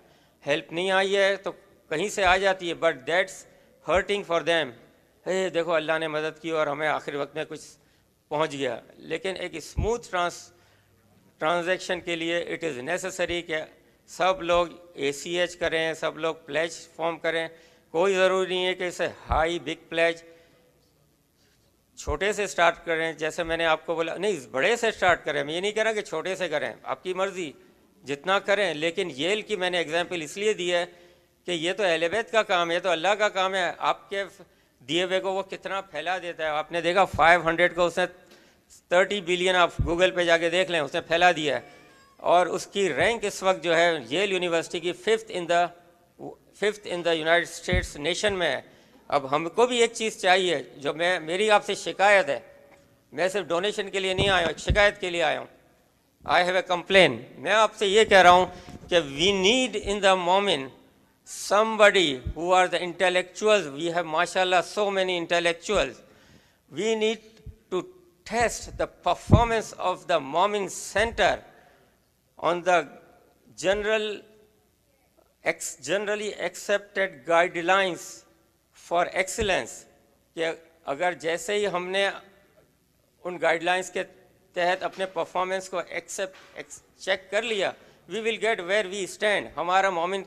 हेल्प नहीं आई है तो कहीं से आ जाती है, but that's hurting for them. हे देखो अल्लाह ने मदद की और हमें आखिर वक्त में कुछ पहुंच गया. लेकिन एक स्मूथ ट्रांजैक्शन के लिए इट इज़ नेसेसरी कि सब लोग ACH करें, सब लोग प्लेज फॉर्म करें. कोई ज़रूरी नहीं है कि इसे हाई बिग प्लेज, छोटे से स्टार्ट करें. जैसे मैंने आपको बोला, नहीं, बड़े से स्टार्ट करें. मैं ये नहीं कह रहा कि छोटे से करें, आपकी मर्ज़ी, जितना करें. लेकिन येल की मैंने एग्जांपल इसलिए दी है कि ये तो अहले बैत का काम है, तो अल्लाह का काम है. आपके दिए हुए को वो कितना फैला देता है. आपने देखा 500 को उसने 30 बिलियन, आप गूगल पे जाके देख लें, उसने फैला दिया है. और उसकी रैंक इस वक्त जो है येल यूनिवर्सिटी की 5th in the United states nation में है. अब हमको भी एक चीज़ चाहिए, जो मेरी आपसे शिकायत है. मैं सिर्फ डोनेशन के लिए नहीं आया हूँ, एक शिकायत के लिए आया हूँ. I have a complain. मैं आपसे ये कह रहा हूँ कि वी नीड इन द मोमिन somebody who are the intellectuals. We have, mashallah, so many intellectuals. We need to test the performance of the MOMIN center on the generally accepted guidelines for excellence. कि अगर जैसे ही हमने उन guidelines के तहत अपने performance को चेक कर लिया, we will get where we stand. हमारा मोमिन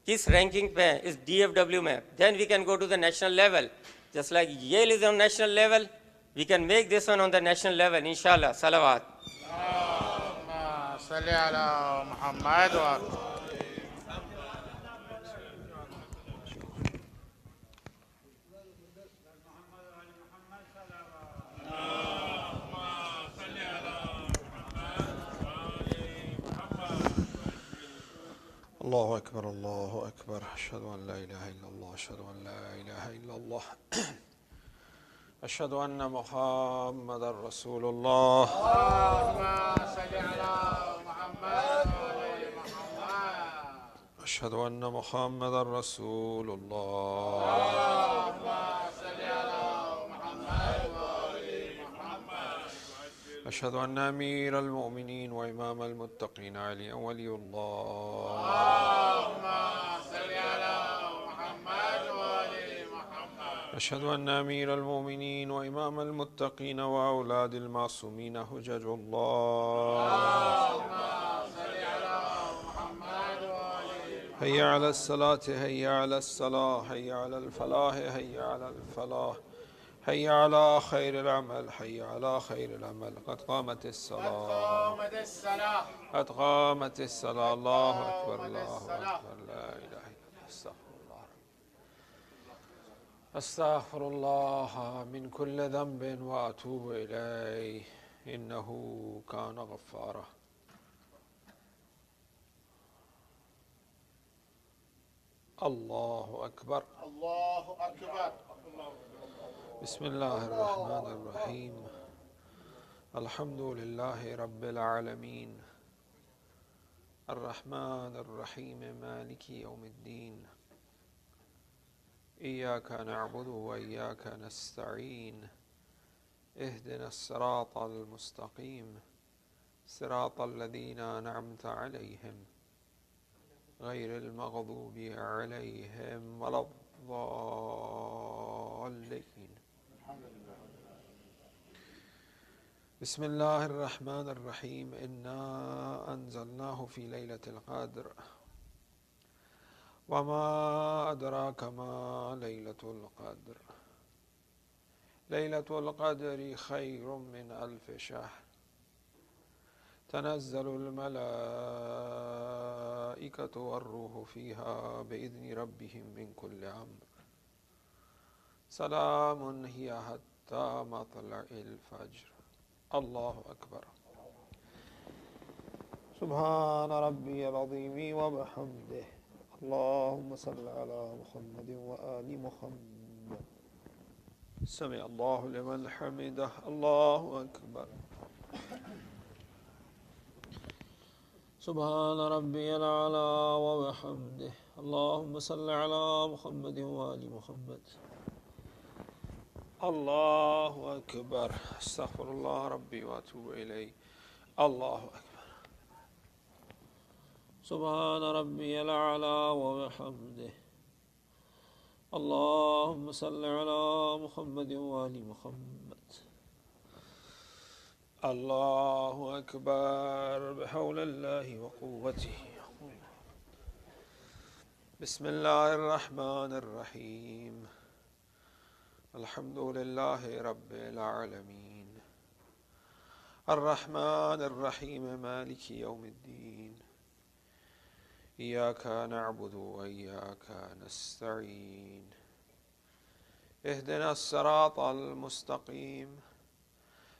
किस रैंकिंग पे है इस DFW में, then we can go to the national level. Just like Yale is on national level, We can make this one on the national level, inshallah. Salawat. صل على محمد وآل الله أكبر الله أكبر أشهد أن لا إله إلا الله أشهد أن لا إله إلا الله أشهد أن محمد رسول الله اللهم صل على محمد وآل محمد أشهد أن محمد رسول الله اللهم صل على محمد وآل محمد أشهد أن أمير المؤمنين وإمام المتقين عليا ولي الله اللهم صل على محمد وآل محمد أشهد أن أمير المؤمنين وإمام المتقين وأولاد المعصومين حجج الله اللهم صل على محمد وآل محمد هيا على الصلاة هيا على الصلاة هيا على الفلاح هيا على الفلاح هيا على خير العمل هيا على خير العمل قد قامت الصلاة قامت الصلاة قد قامت الصلاة الله أكبر الله أكبر لا إله إلا الله أستغفر الله من كل ذنب وأتوب إليه إنه كان غفارا الله أكبر الله أكبر بسم الله الرحمن الرحيم الحمد لله رب العالمين الرحمن الرحيم مالك يوم الدين إياك نعبد وإياك نستعين اهدنا الصراط المستقيم صراط الذين أنعمت عليهم غير المغضوب عليهم ولا الضالين بسم الله الرحمن الرحيم إنا أنزلناه في ليلة القدر وما أدراك ما ليلة القدر ليلة القدر خير من 1000 شهر تنزل الملائكة والروح فيها بإذن ربهم من كل أمر سلام هي حتى مطلع الفجر الله أكبر سبحان ربي العظيم وبحمده اللهم صل على محمد وآل محمد سمع الله لمن حمده الله أكبر سبحان ربي الأعلى وبحمده اللهم صل على محمد وآل محمد الله أكبر استغفر الله ربي وأتوب إليه الله أكبر سبحان ربي الأعلى وبحمده اللهم صل على محمد وآل محمد الله أكبر بحول الله وقوته بسم الله الرحمن الرحيم الحمد لله رب العالمين الرحمن الرحيم مالك يوم الدين إياك نعبد وإياك نستعين اهدنا الصراط المستقيم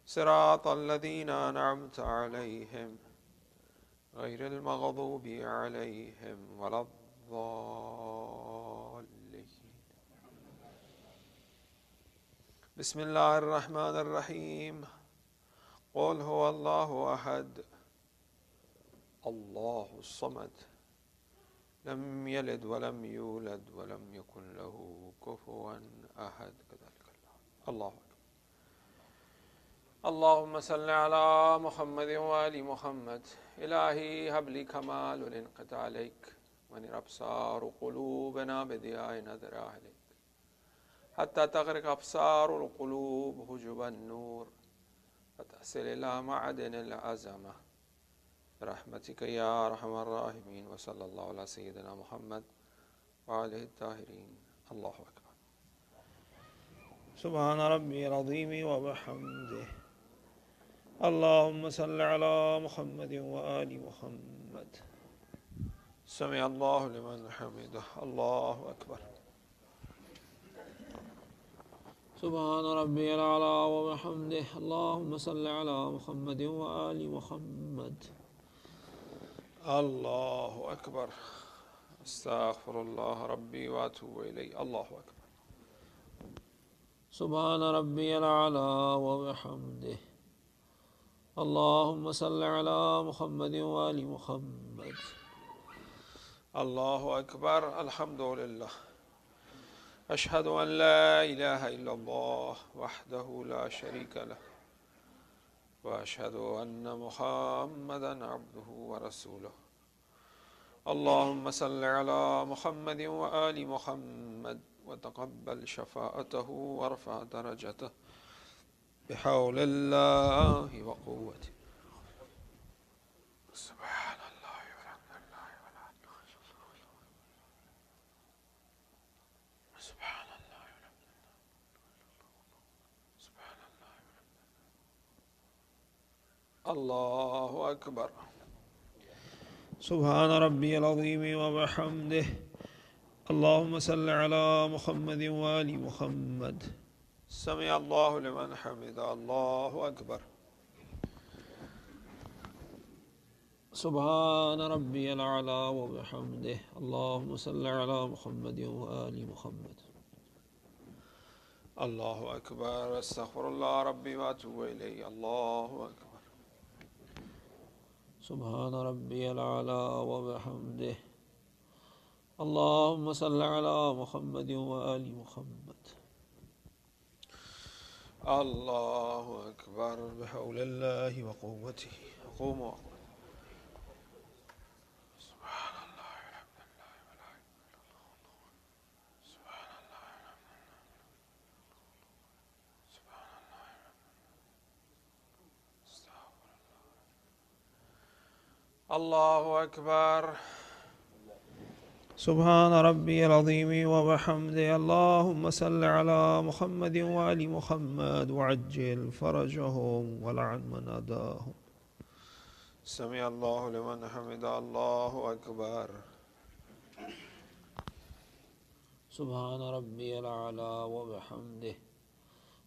صراط الذين أنعمت عليهم غير المغضوب عليهم ولا الضالين بسم الله الرحمن الرحيم قل هو الله أحد الله الصمد لم يلد ولم يولد ولم يكن له كفوا أحد كذلك الله أكبر اللهم صل على محمد وآل محمد إلهي هب لي كمال الانقطاع عليك ونر أبصار قلوبنا بضياء نظر عليك حتى تغرق أبصار القلوب حجب النور فتصل إلى معدن العظمة برحمتك يا أرحم الراحمين وصلى الله على سيدنا محمد وآله الطاهرين الله أكبر سبحان ربي العظيم وبحمده اللهم صل على محمد وآل محمد سمع الله لمن حمده الله أكبر سبحان ربي الأعلى وبحمده اللهم صل على محمد وآل محمد الله أكبر أستغفر الله ربي وأتوب إليه الله أكبر سبحان ربي الأعلى وبحمده اللهم صل على محمد وآل محمد الله أكبر الحمد لله أشهد أن لا إله إلا الله وحده لا شريك له وأشهد أن محمدا عبده ورسوله اللهم صل على محمد وآل محمد وتقبل شفاعته وارفع درجته بحول الله وقوته سبحان الله والحمد لله ولا إله إلا الله سبحان الله والحمد لله سبحان الله الله أكبر سبحان ربي العظيم وبحمده اللهم صل على محمد وآل محمد سمع الله لمن حمده الله أكبر سبحان ربي الأعلى وبحمده اللهم صل على محمد وآل محمد الله أكبر أستغفر الله ربي وأتوب إليه الله أكبر سبحان ربي الأعلى وبحمده اللهم صل على محمد وآل محمد الله أكبر بحول الله وقوته قوموا سبحان الله والحمد لله ولا إله إلا الله سبحان الله سبحان الله استغفر الله الله أكبر سبحان ربي العظيم وبحمده اللهم صل على محمد وآل محمد وعجل فرجهم ولعن من أداهم سمع الله لمن حمد الله أكبر سبحان ربي الأعلى وبحمده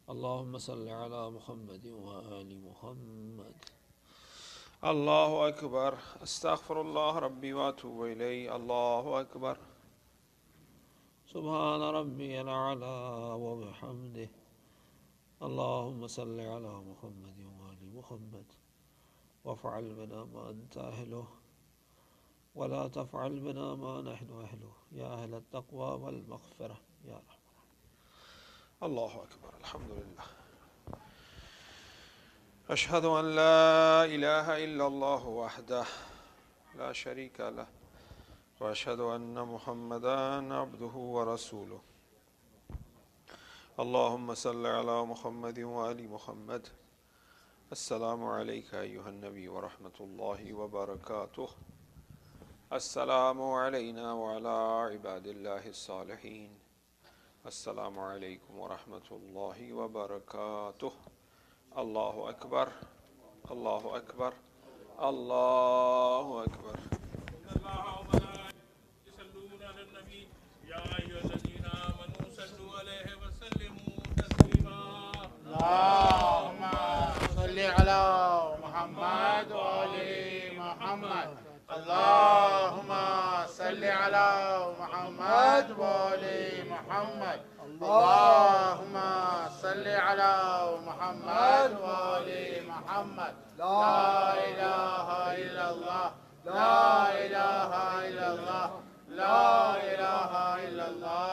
اللهم صل على محمد وآل محمد الله أكبر أستغفر الله ربي وأتوب إليه الله أكبر سبحان ربي الأعلى وبحمده اللهم صل على محمد وآل محمد وافعل بنا ما أنت أهله ولا تفعل بنا ما نحن أهله يا أهل التقوى والمغفرة يا رحمن الله أكبر الحمد لله أشهد أن لا إله إلا الله وحده لا شريك له وأشهد أن محمدا عبده ورسوله اللهم صل على محمد وآل محمد السلام عليك أيها النبي ورحمة الله وبركاته السلام علينا وعلى عباد الله الصالحين السلام عليكم ورحمة الله وبركاته الله أكبر الله أكبر الله أكبر الله وملائكته يصلون على النبي يا أيها الذين آمنوا صلوا عليه وسلموا تسليما اللهم صل على محمد وآل محمد اللهم صل على محمد وآل محمد اللهم صل على محمد وآل محمد لا إله إلا الله لا إله إلا الله لا إله إلا الله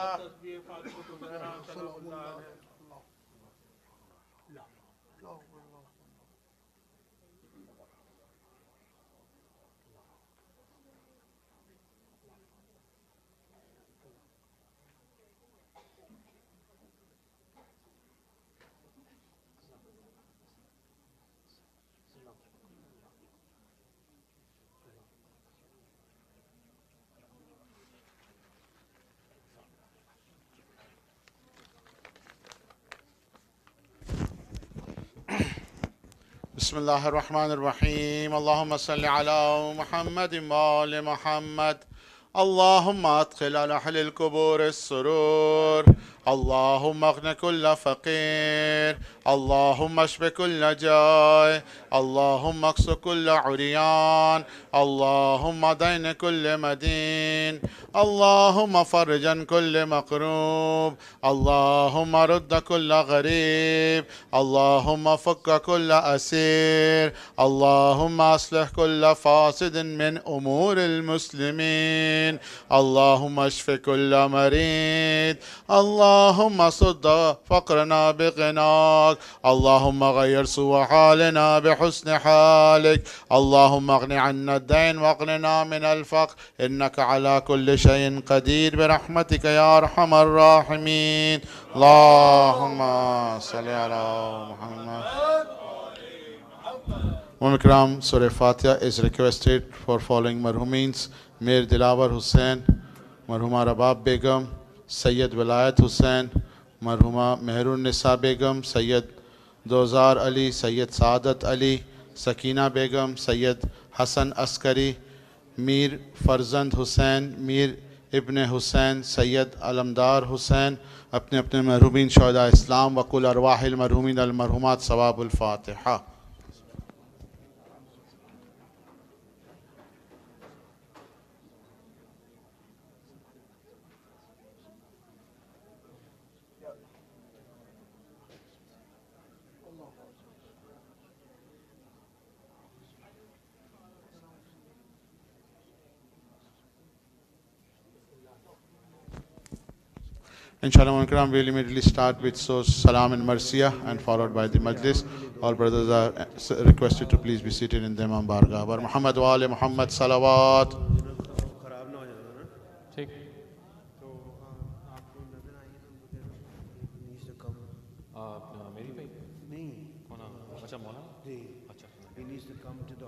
بسم الله الرحمن الرحيم اللهم صل على محمد وآل محمد اللهم ادخل على أهل القبور السرور اللهم اغن كل فقير اللهم اشف كل جائع اللهم اكس كل عريان اللهم دين كل مدين اللهم فرج عن كل مكروب اللهم رد كل غريب اللهم فك كل أسير اللهم أصلح كل فاسد من أمور المسلمين اللهم اشف كل مريض اللهم صد فقرنا بغناك اللهم غير سوء حالنا بحسن حالك اللهم اغن عنا الدين واغننا من الفقر إنك على كل شيء قدير برحمتك يا أرحم الراحمين اللهم صل على محمد. Ikram, Surah Fatiha is requested for following marhumeens: Mir Dilawar Hussain, Marhuma Rabab Begum, Sayyid Wilayat Hussain, Marhuma Mehrun Nisa Begum, Sayyid Dozar Ali, Sayyid Saadat Ali, Sakina Begum, Sayyid Hassan Askari, Mir Farzand Hussain, Mir Ibn Hussain, Sayyid Alamdar Hussain. अपने अपने मरहुमीन शोहदा इस्लाम वकुल अरवाहिल मरहुमीन अल मरहुमात सवाबुल फातिहा. Inshallah, we'll immediately start with Salaam Marsia and followed by the Majlis. All brothers are requested to please be seated in the Imam Bargah. Bar Muhammad wa ali Muhammad salawat. ठीक मेरी भाई नहीं कौन अच्छा मौलाना अच्छा He needs to come to the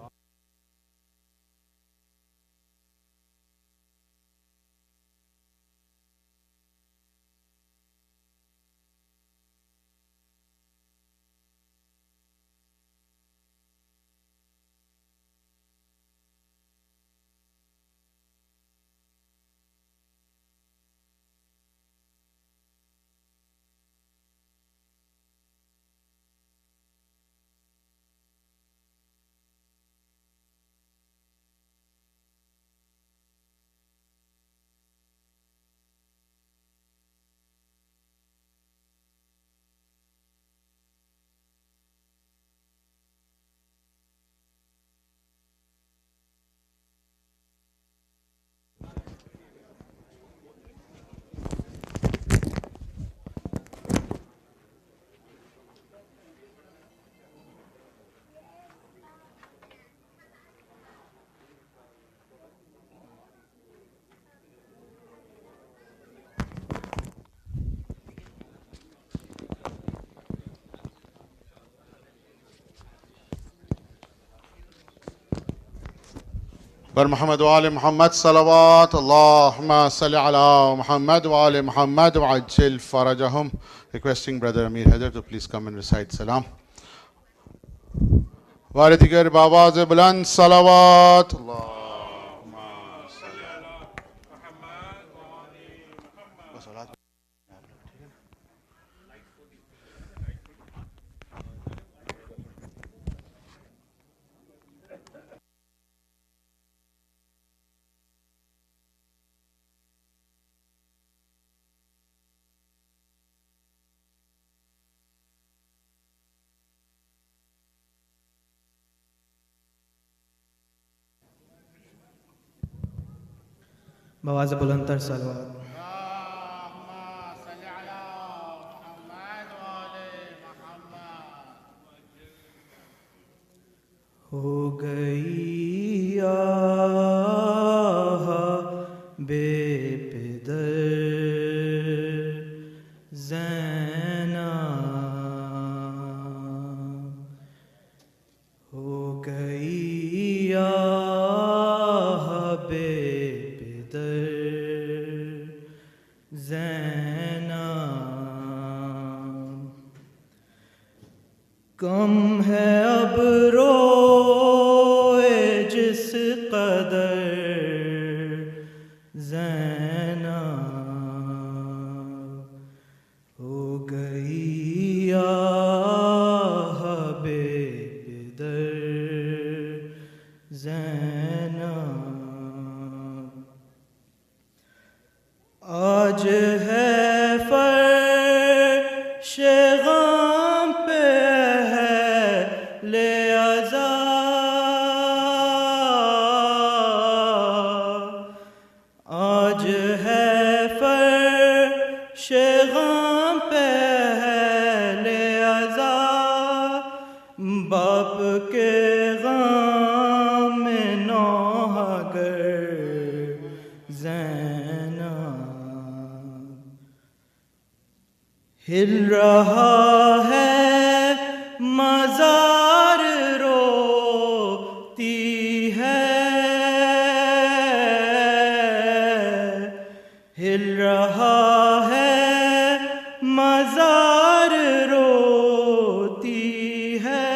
Bar Muhammad wa ali Muhammad salawat. Allahumma salli ala Muhammad wa ali Muhammad wa ajil farajahum. Requesting Brother Amir Haider to please come and recite salam. Waridigar Baba Buland salawat. Allahumma salli ala Muhammad wa ali Muhammad. बवाज़ बुलंदतर सलवात. हो गई आह बेपदर ज़ैना हो गई आह बेपदर ज़ैना कम है अब रोए जिस कदर ज़ैनब हो गई आह बेदर ज़ैनब। आज है फर्श गम पे है ले अज़ा, आज है फर्श गम पे है ले अज़ा, बाप के गम में नौहागर ज़ैनब। हिल रहा है मज़ार रोती है, हिल रहा है मज़ार रोती है,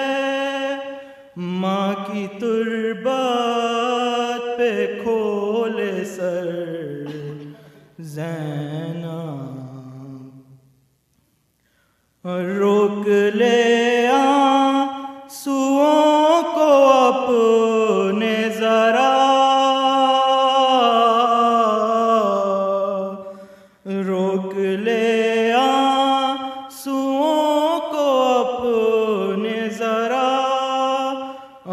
माँ की तुरबत पे खोले सर ज़ैनब। रोक ले आंसुओं को अपने ज़रा, रोक ले आंसुओं को अपने ज़रा,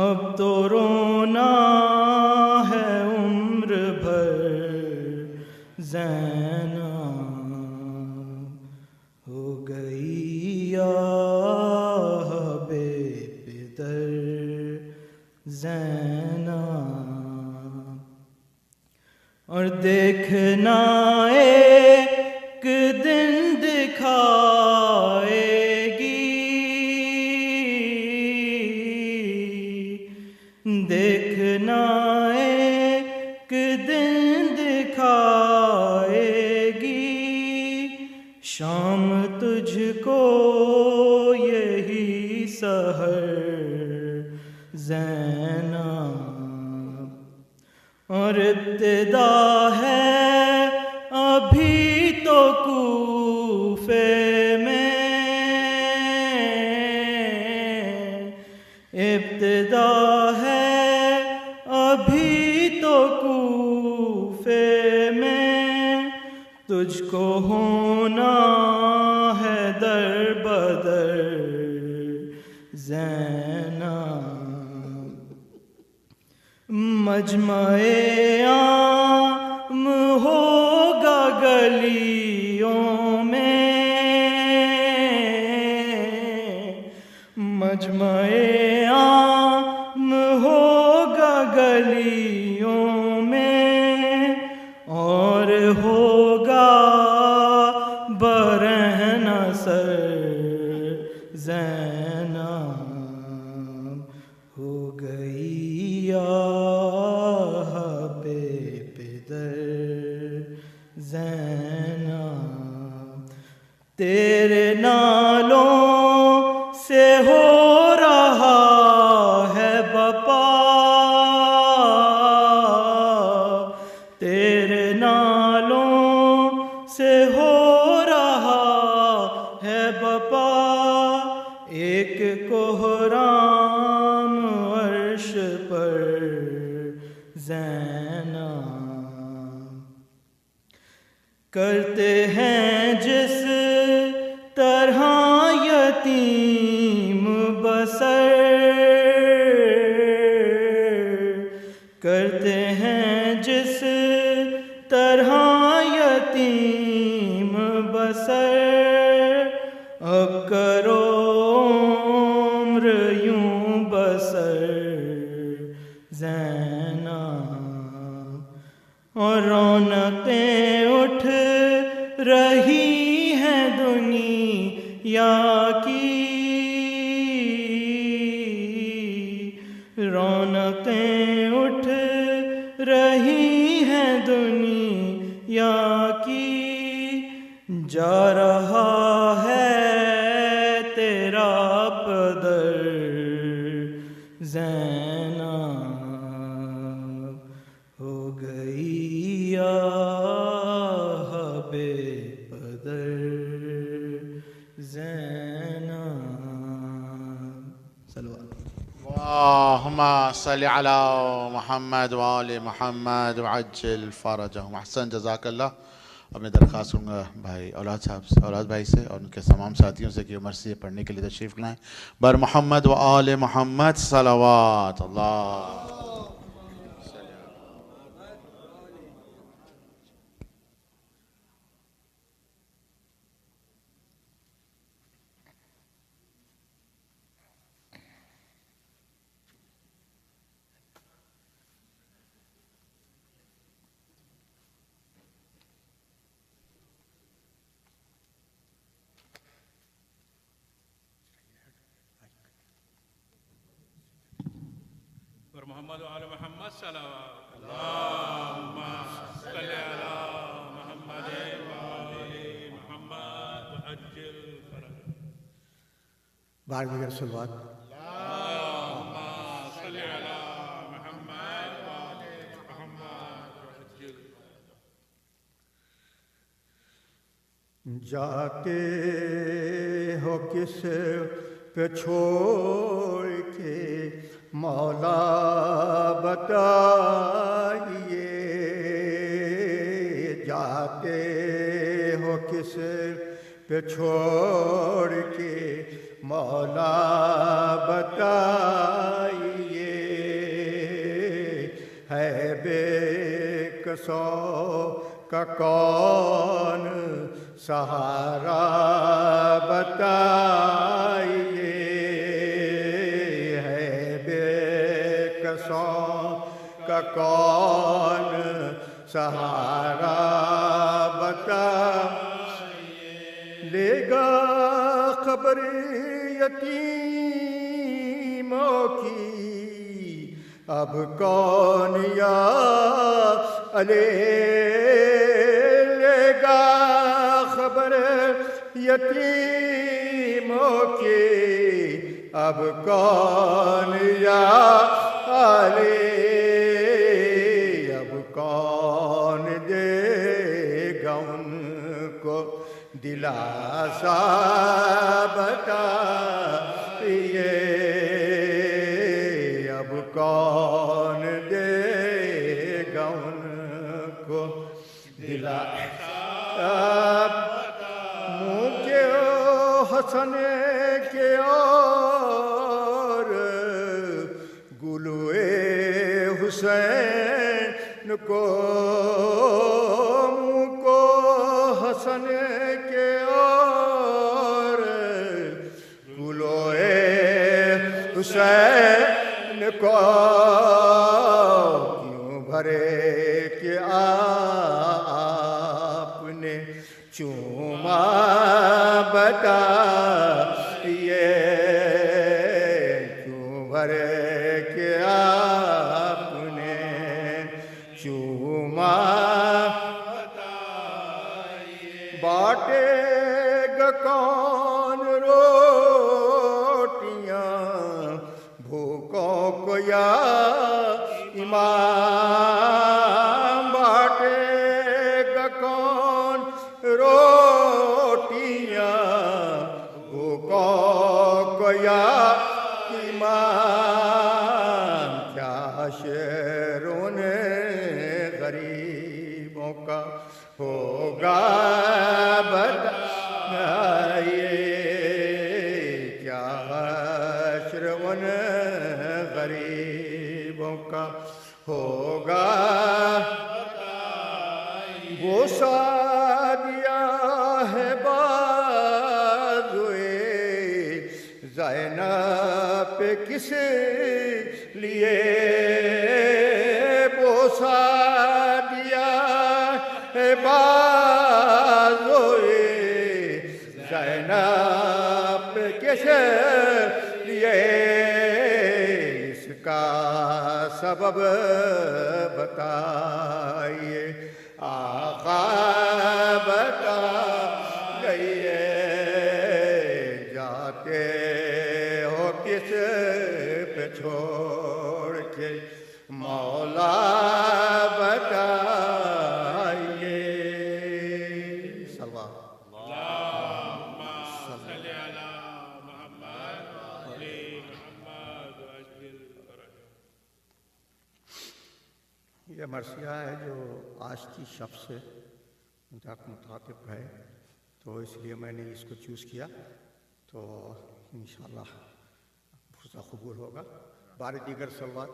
अब तो रोना है उम्र भर ज़ैनब हो गई आह बेदर ज़ैनब। और देखना एक दिन दिखाएगी, देखना एक दिन दिखाएगी, शाम तुझको यही सहर ज़ैनब। और इब्तिदा है अभी तो कूफे में, इब्तिदा है अभी तो कूफे में, तुझको होना है दर बदर ज़ैनब। मजमा-ए आम होगा गलियों में, मजमा-ए आम होगा गलियों में, और होगा बरहना सर ज़ैनब हो गई आह बेदर ज़ैनब। तेरे नालों से हो रहा है बपा, तेरे नालों से हो रहा है बपा, एक कोहराम अर्श पर ज़ैनब। करते हैं जिस तरह यतीम बसर, करते हैं जिस तरह यतीम बसर, अब करो उम्र यूं बसर ज़ैनब। और रौनकें उठ रही हैं दुनिया की, रौनकें उठ रही हैं दुनिया की, जा रहा है तेरा पदर गई हबे पदर ज़ैनब सलवात अल्लाहुम्मा सल्लि अला मुहम्मद व आले मुहम्मद वअज्जिल फरजहुम। अहसन, जज़ाकल्लाह। अब मैं दरख्वास्त करूँगा भाई औलाद भाई से और उनके तमाम साथियों से कि उमर से पढ़ने के लिए तशरीफ़ लाएँ। बर मोहम्मद व आले मोहम्मद सलावत अल्लाह। मोहम्मद वाले मोहम्मद सल्लल्लाहु अल्लाहुम्मा सल्लि अला मुहम्मद वाले मोहम्मद वअज्जिल फरज। बार बगैर सलवात अल्लाहुम्मा सल्लि अला मुहम्मद वाले मोहम्मद वअज्जिल। जाते हो किस पे छोड़ के मौला बताइए, जाते हो किस पे छोड़ के मौला बताइए, है बेकसों का कौन सहारा बताइए, का कौन सहारा बताइए, लेगा खबर यतीमों की अब कौन या अले, लेगा खबर यतीमों की अब कौन या अले, अब कौन देगा उनको दिलासा बताइए, अब कौन देगा उनको दिलासा, मुँह के हसन के और गुलुए हुसैन को, मुँह को हसन के और गुलुए हुसैन को क्यों भरे कि आपने चूमा बताइए, क्यों भरे कि आपने चूमा बताइए, बाटेगा कौन रोटियां भूखों को या इमाम, बाटेगा कौन रोटियां भूखों को या इमाम, क्या शेरों ने गरीबों का होगा बताइए, क्या शेरों ने गरीबों का होगा बताइए, वो सादिया है बाज़ुए ज़ैनब पे किस लिए, बोसा दिया है बाज़ोए ज़ैनब पे किस लिए, इसका सबब बताइए, आका बताइए, जाते हो किस पे छोड़ के मौला बता मरसिया है जो आज की शब से मुताबिक है, तो इसलिए मैंने इसको चूज़ किया। तो इंशाअल्लाह फुर्सा कबूल होगा। बारी दीगर सलवात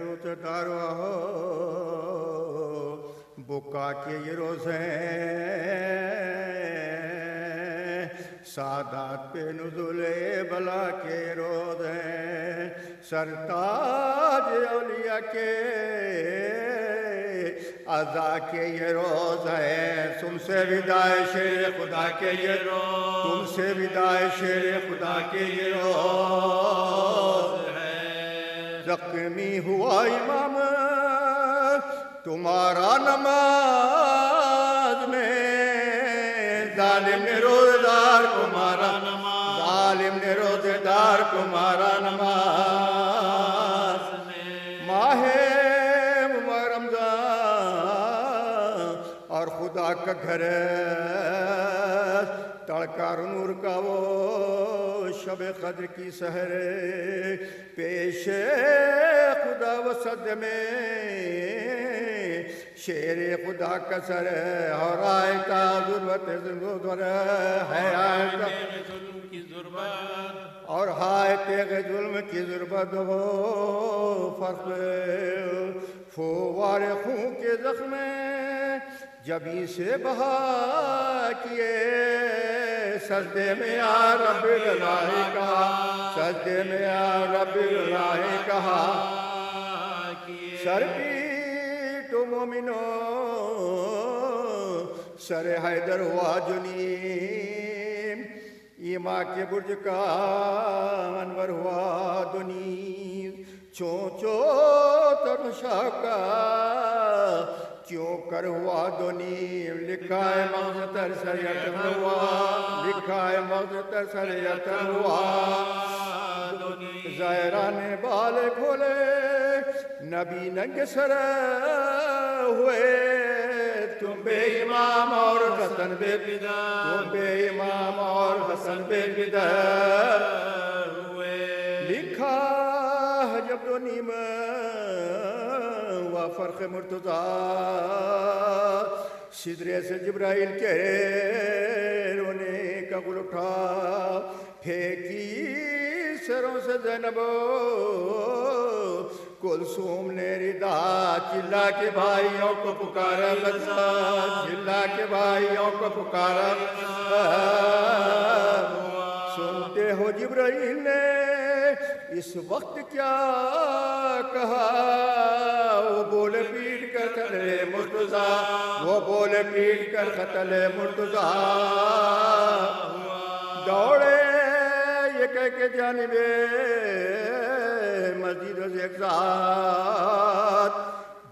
रोज़दार हो बुका के ये रोज़े सादात पे नुज़ुले बला के रोज़े सरताज औलिया के अज़ा के ये रोज़ है। तुमसे विदाए शेर खुदा के ये रोज़, तुमसे विदाए शेर खुदा के ये रोज़ है। ज़ख्मी हुआ इमाम तुम्हारा नमाज में, जालिम ने रोज़ेदार को मारा नमाज, जालिम ने रोज़ेदार को मारा नमाज में। माहे और खुदा का घर तड़का नूर का वो शब कद्र की सहर पेश खुदा वसद में शेर खुदा का सर और आयता ज़ुर्बत है आयता और हाय तेग जुल्म की ज़ुर्बत हो फर्क फुवारे खून के ज़ख्म जबी से बहा किए सजदे में या रब्बिल इलाही कहा, सजदे में या रब्बिल इलाही कहा। सर पीटो मोमिनो सर हैदर हुआ जुनीम, ईमा के बुर्ज का अनवर हुआ दुनीम। चोंचो तनुषा का क्यों कर हुआ दुनीम, लिखा है मग़ज़तर सरियत हुआ, लिखा है मग़ज़तर सरियत हुआ। ज़हरा ने बाल खोले नबी नंगे सर हुए, तुम बेईमाम और हसन बेपिदा, तुम बेईमाम और हसन बेपिदा हुए। लिखा है जब दुनीम फर्क मुर्तज़ा सिदरे से जिब्राइल के रोने का गुल उठा, फेंकी सरों से ज़ैनबो कुलसूम ने रिदा, चिल्ला के भाइयों को पुकारा बजा, चिल्ला के भाइयों को पुकारा। सुनते हो जिब्राइल ने इस वक्त क्या कहा, वो बोले पीट कर खतले मुर्तज़ा, वो बोले पीट कर खतले मुर्तज़ा। दौड़े ये कह के जानिबे मस्जिद से एक साथ,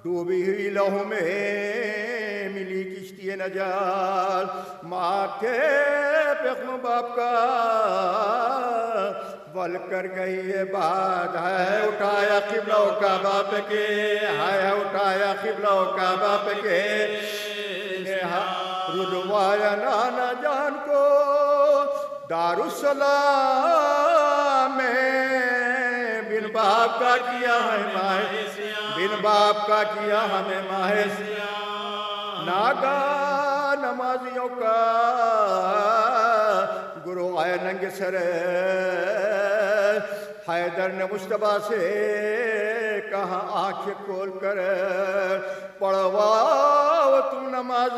डूबी हुई लहू में मिली किश्ती नजात। माथे पे बाप का बल कर गई ये बात है, उठाया क़िबला का बाप के, है उठाया क़िबला का बाप के। रुलवाया नाना जान को दारुस्सलाम में, बिन बाप का किया है माहे, बिन बाप का किया हमें माहे। नागा नमाजियों का गुरु आए नंगे सर, हैदर ने मुश्तबा से कहा आंखें खोल कर पढ़वाओ तुम नमाज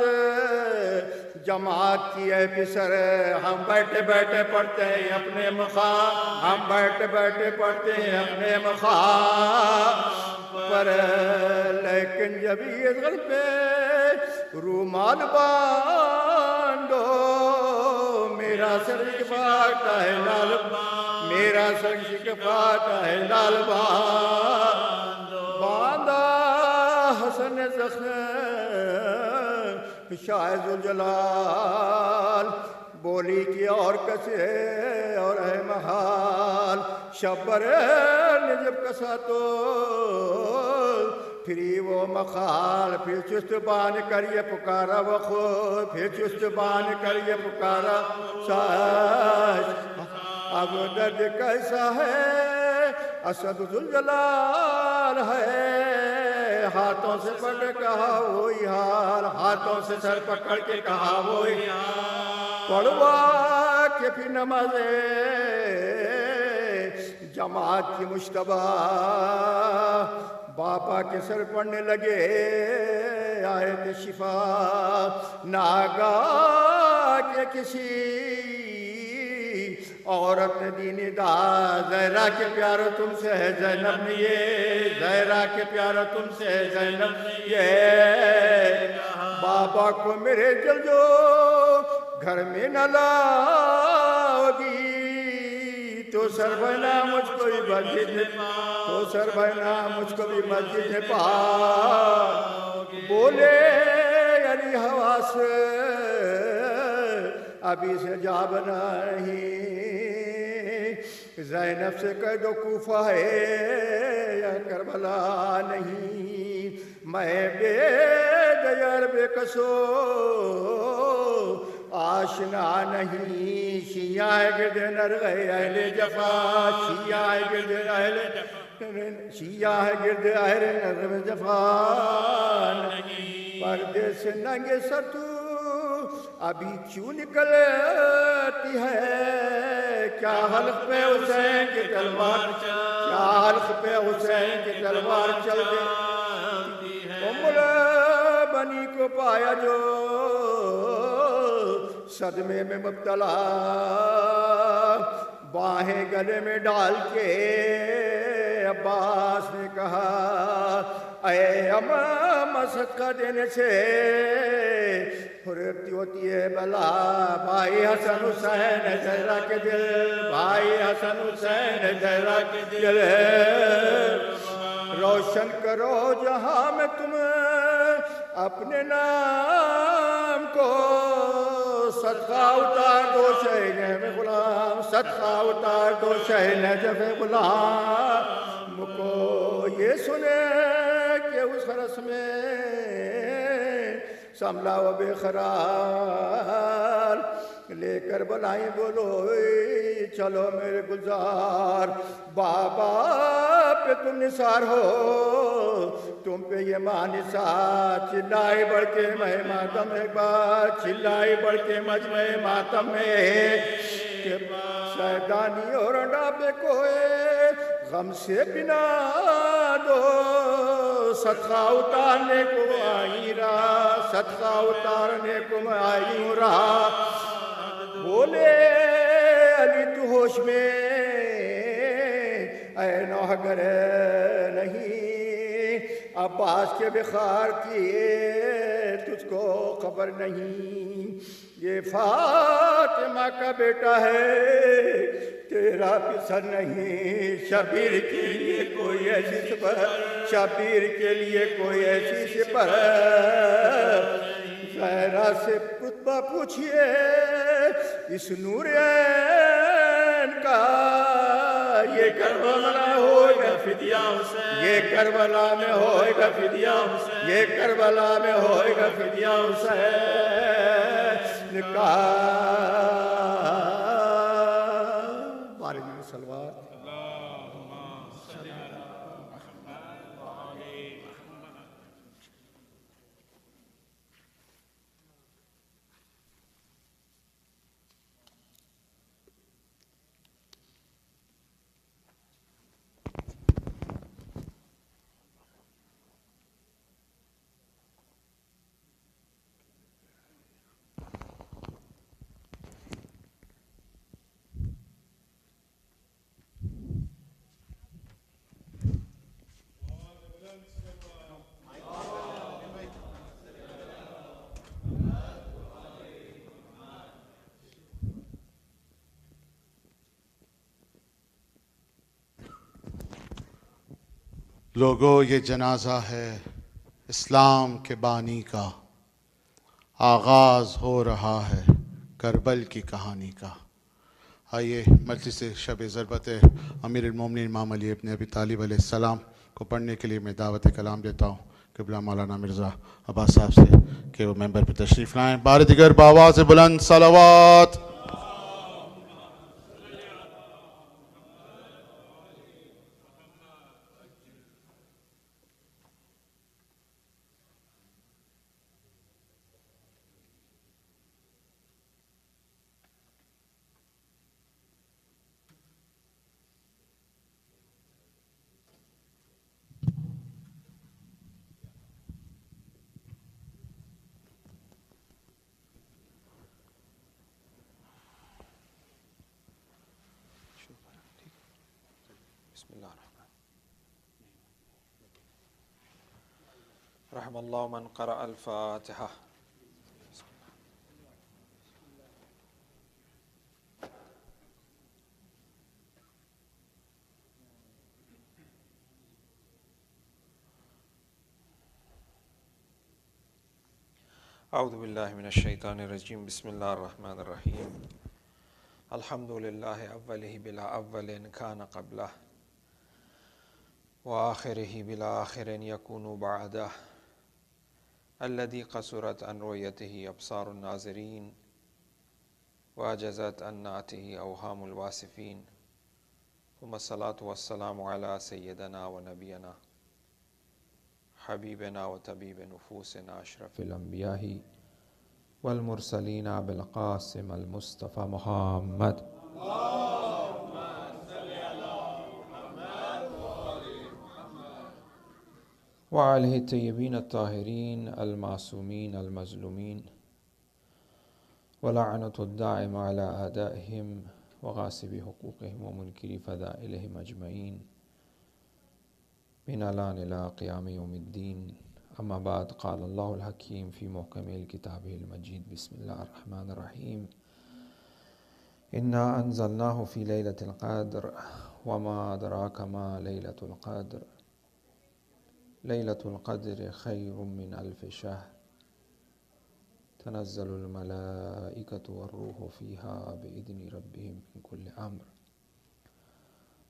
जमात की है पिसर। हम बैठे बैठे पढ़ते हैं अपने मकाम, हम बैठे बैठे पढ़ते हैं अपने मकाम पर, लेकिन जब ये घर पे रूमाल बांधो मेरा सर फाटा है लाल, मेरा सर फाटा है लाल बांधा हसन ज़ख्म शायद जलाल बोली की और कसे और है महाल। शबर ने जब कसा तो फिरी वो मखाल, फिर चुस्त बान कर ये पुकारा वो खुद, फिर चुस्त बान कर ये पुकारा साज। अब दर्द कैसा है असद जुलजलाल है, हाथों से पकड़ कहा वही हाल, हाथों से सर पकड़ के कहा वही हाल। पढ़वा के फिर नमाज़े जमात की मुश्तबा, बापा के सर पढ़ने लगे आयत शिफा। नागा के किसी औरत ने दीनी दा, ज़हरा के प्यारो तुमसे है ज़ैनब ने ये, ज़हरा के प्यारो तुमसे है ज़ैनब ये। बाबा को मेरे जल जो घर में न लाओगी, तो सर बना मुझको भी मस्जिद में, तो सर बना मुझको भी मस्जिद में पा। बोले अली हवा से अभी से जा बना नहीं, ज़ैनब से कह दो कूफा है या करबला नहीं। मैं बेदयर बेकसो आशना नहीं, शिया गिरद नर गए अहले जफा, शिया गिरद अहले, शिया गिरद अहले नर जफा नहीं। पर्दे से नंगे सर तू अभी क्यों निकलती है, क्या हल्क पे हुसैन की तलवार, क्या हल्क पे हुसैन की तलवार चल गई। उम्र बनी को पाया जो सदमे में मुब्तला, बाहें गले में डाल के अब्बास ने कहा, अये अम्मा सदका देने से फुर्ती होती है भला। भाई हसन हुसैन ज़हरा के दिल, भाई हसन हुसैन ज़हरा के दिल, रोशन करो जहां में तुम अपने नाम को, सदका उतार दो शहर में गुलाम, सदका उतार दो शहर जब गुलाम को। ये सुने कि उस हरस में समला व बेखरार लेकर बुलाएं, बोलो चलो मेरे गुलजार। बाबा पे तुम निसार हो, तुम पे ये मानिसा, चिल्लाए बढ़ के मैं मातम एक बार, चिल्लाए बढ़ के मजमे मातम में। सैदानी और डाबे कोए गम से बिना दो, सदका उतारने को आई रहा, सदका उतारने को आई रहा। बोले अली तू होश में ऐ नौहगर नहीं, अब्बास के बिखार किए तुझको खबर नहीं। ये फातिमा का बेटा है तेरा पिसर नहीं, शबीर के लिए कोई ऐसी सिपर, शबीर के लिए कोई ऐसी सिपर। ज़हरा से खुतबा पूछिए इस नूरैन का, ये करबला होगा फिदिया हुसैन, ये करबला में होगा फिदिया हुसैन, ये करबला में होगा फिदिया हुसैन का। बारे में सलवार लोगों, ये जनाजा है इस्लाम के बानी का, आगाज़ हो रहा है करबल की कहानी का। आइए मजलिस शब-ए-ज़रबत अमीरुल मोमिनीन इमाम अली इब्न अबी तालिब अलैहिस्सलाम को पढ़ने के लिए मैं दावत कलाम देता हूँ क़िबला मौलाना मिर्ज़ा अब्बास साहब से कि वो मेंबर पर तशरीफ़ लाएँ। बार दिगर बावाज़ बुलंद सलावत। Rahmallahu man qara al-Fatiha. أعوذ بالله من الشيطان الرجيم بسم الله الرحمن الرحيم الحمد لله أوله بلا أول كان قبله وآخره بلا آخر يكون بعده الذي قصرت عن رؤيته أبصار الناظرين وعجزت عن نعته أوهام الواصفين ثم الصلاة والسلام على سيدنا ونبينا حبيبنا وطبيب نفوسنا أشرف الأنبياء والمرسلين أبي القاسم المصطفى محمد وعليه الطيبين الطاهرين المعصومين المظلومين ولعنة الدائم على أعدائهم وغاصب حقوقهم ومنكر فضائلهم أجمعين من الآن إلى قيام يوم الدين. أما بعد، قال الله الحكيم في محكم الكتاب المجيد بسم الله الرحمن الرحيم إنا أنزلناه في ليلة القدر وما أدراك ما ليلة القدر ليلة القدر خير من ألف شهر تنزل الملائكة والروح فيها بإذن ربهم من كل أمر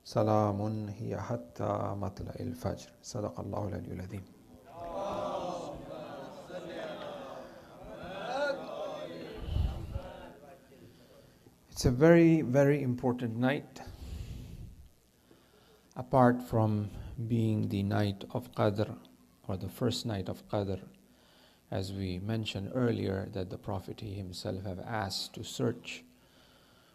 سلام هي حتى مطلع الفجر. صدق الله العلي العظيم. It's a very, very important night. Apart from being the night of Qadr, or the first night of Qadr, as we mentioned earlier, that the Prophet himself have asked to search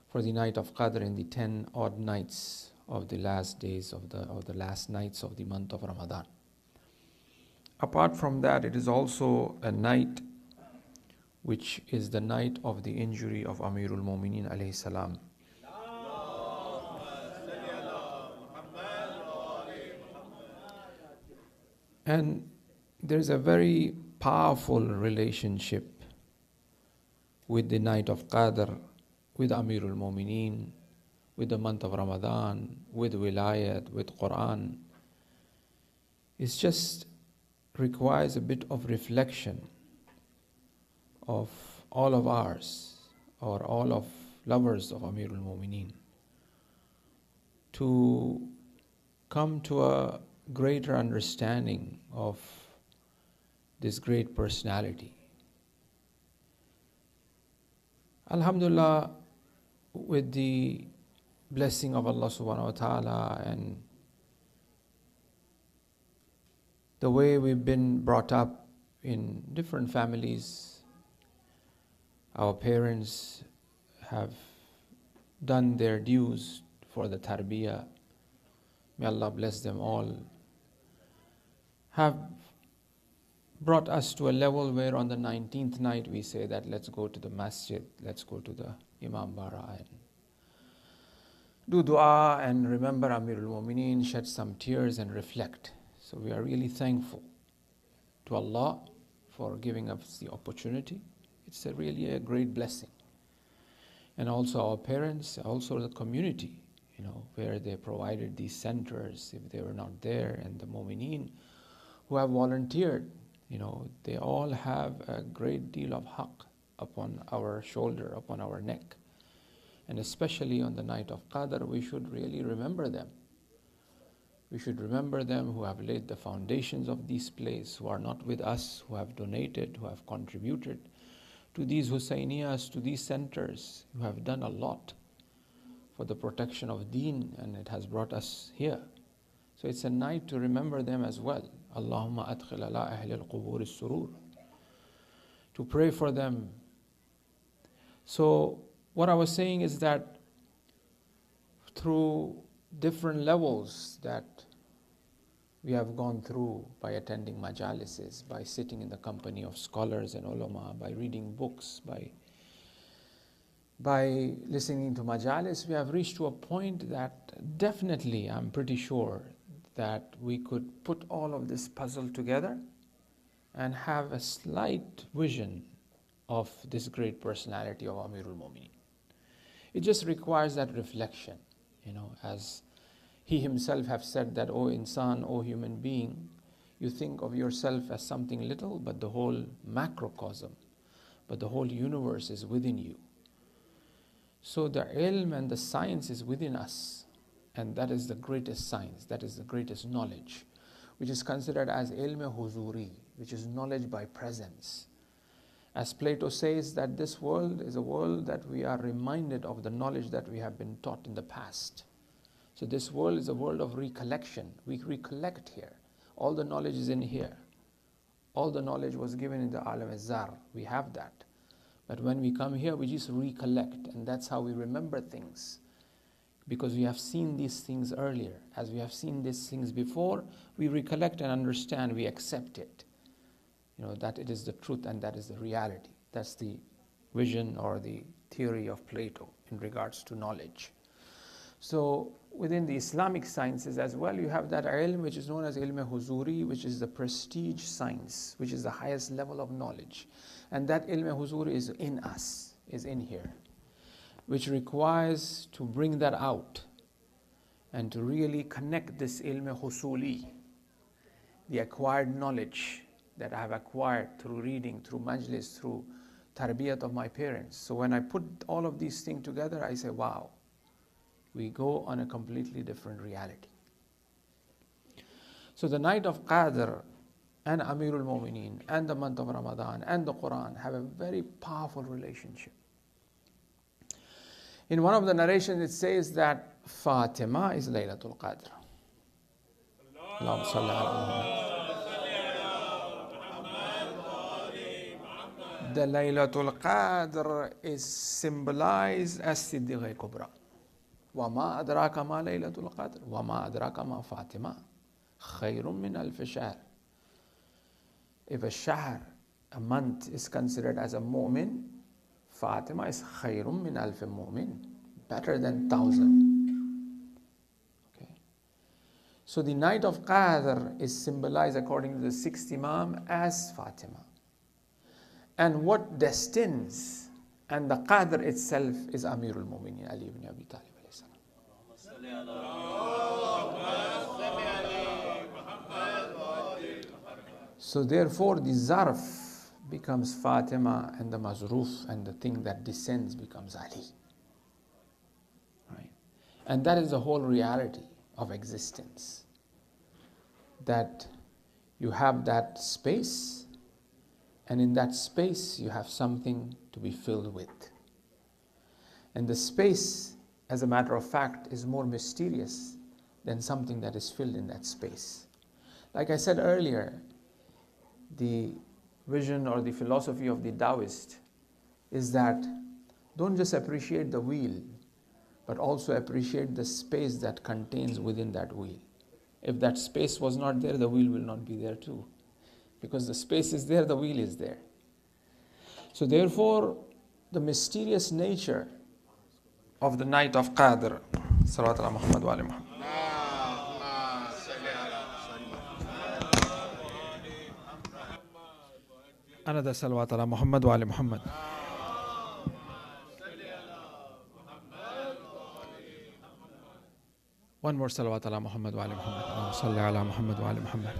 for the night of Qadr in the 10 odd nights of the last days of the last nights of the month of Ramadan. Apart from that, it is also a night which is the night of the injury of Amirul Mominin alayhi salam. And there's a very powerful relationship with the night of Qadr, with Amirul Mominin, with the month of Ramadan, with Wilayat, with Quran. It just requires a bit of reflection of all of ours, or all of lovers of Amirul Mominin, to come to a greater understanding of this great personality. Alhamdulillah, with the blessing of Allah subhanahu wa ta'ala and the way we've been brought up in different families, our parents have done their dues for the tarbiyah. May Allah bless them all. Have brought us to a level where on the 19th night we say that let's go to the masjid, let's go to the Imam Bara and do dua and remember Amirul Mominin, shed some tears and reflect. So we are really thankful to Allah for giving us the opportunity. It's really a great blessing. And also our parents, also the community, where they provided these centers if they were not there, and the Mominin who have volunteered, they all have a great deal of haqq upon our shoulder, upon our neck. And especially on the night of Qadr, we should really remember them. We should remember them who have laid the foundations of this place, who are not with us, who have donated, who have contributed to these Husainiyas, to these centers, who have done a lot for the protection of deen, and it has brought us here. So it's a night to remember them as well. Allahumma adkhil ala ahli al-qubur as-surur. To pray for them. So what I was saying is that through different levels that we have gone through by attending majalises, by sitting in the company of scholars and ulama, by reading books, by listening to majalis, we have reached to a point that definitely, I'm pretty sure, that we could put all of this puzzle together and have a slight vision of this great personality of Amirul Mu'mineen. It just requires that reflection, as he himself have said that, O insan, O human being, you think of yourself as something little, but the whole macrocosm, but the whole universe is within you. So the ilm and the science is within us, and that is the greatest science, that is the greatest knowledge, which is considered as ilm-e-huzuri, which is knowledge by presence. As Plato says that this world is a world that we are reminded of the knowledge that we have been taught in the past. So this world is a world of recollection. We recollect here. All the knowledge is in here. All the knowledge was given in the Alam-e-Zar. We have that. But when we come here, we just recollect, and that's how we remember things. Because we have seen these things earlier. As we have seen these things before, we recollect and understand, we accept it. That it is the truth and that is the reality. That's the vision or the theory of Plato in regards to knowledge. So within the Islamic sciences as well, you have that ilm which is known as ilm-e-huzuri, which is the prestige science, which is the highest level of knowledge. And that ilm-e-huzuri is in us, is in here, which requires to bring that out and to really connect this ilm-e-husuli, the acquired knowledge that I have acquired through reading, through majlis, through tarbiyat of my parents. So when I put all of these things together, I say, wow, we go on a completely different reality. So the night of Qadr and Amirul Mu'mineen and the month of Ramadan and the Quran have a very powerful relationship. In one of the narrations it says that Fatima is Laylatul Qadr. Allahumma salli ala Muhammad. The Laylatul Qadr is symbolized as Siddiqa Kubra. وَمَا أَدْرَاكَ مَا لَيْلَةُ الْقَدْرِ وَمَا أَدْرَاكَ مَا فَاطِمَةٌ خَيْرٌ مِّنْ أَلْفِ شَهْرٍ. If a shahr, a month, is considered as a mu'min, Fatima is خَيْرٌ مِّنْ أَلْفِ mu'min, better than 1,000. Okay. So the night of Qadr is symbolized according to the sixth Imam as Fatima. And what destines, and the Qadr itself is Amirul Mu'mineen Ali ibn Abi Talib. So therefore the Zarf becomes Fatima, and the Mazruf and the thing that descends becomes Ali. Right? And that is the whole reality of existence. That you have that space, and in that space you have something to be filled with. And the space, as a matter of fact, is more mysterious than something that is filled in that space. Like I said earlier, the vision or the philosophy of the Taoist is that don't just appreciate the wheel, but also appreciate the space that contains within that wheel. If that space was not there, the wheel will not be there too. Because the space is there, the wheel is there. So therefore, the mysterious nature of the night of Qadr, Salat-e-Maghrib wa ali Muhammad. Another salawat ala Muhammad wa ali Muhammad. One more salawat ala Muhammad wa ali Muhammad. Allahumma salli ala Muhammad wa ali Muhammad.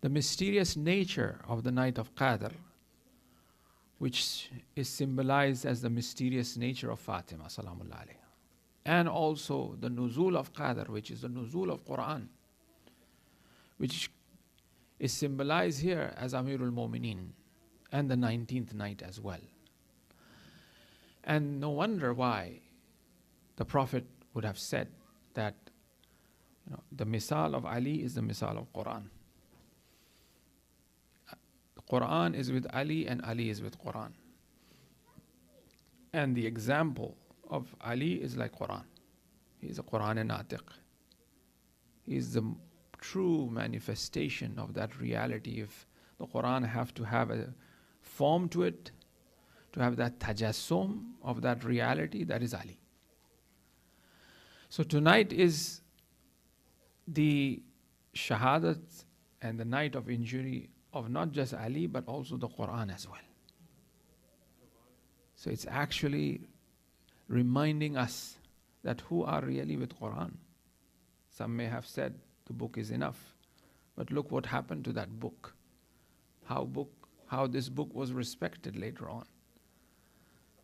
The mysterious nature of the night of Qadr, which is symbolized as the mysterious nature of Fatima, salamullah alayha. and also the nuzul of Qadr, which is the nuzul of Quran, which is symbolized here as Amirul Mominin, and the 19th night as well. And no wonder why the Prophet would have said that the misal of Ali is the misal of Quran. Quran is with Ali and Ali is with Quran. And the example of Ali is like Quran. He is a Quran natiq. He is the true manifestation of that reality. If the Quran have to have a form to it, to have that tajassum of that reality, that is Ali. So tonight is the shahadat and the night of injury of not just Ali but also the Quran as well. So it's actually reminding us that who are really with Quran. Some may have said the book is enough, but look what happened to that book. How this book was respected later on.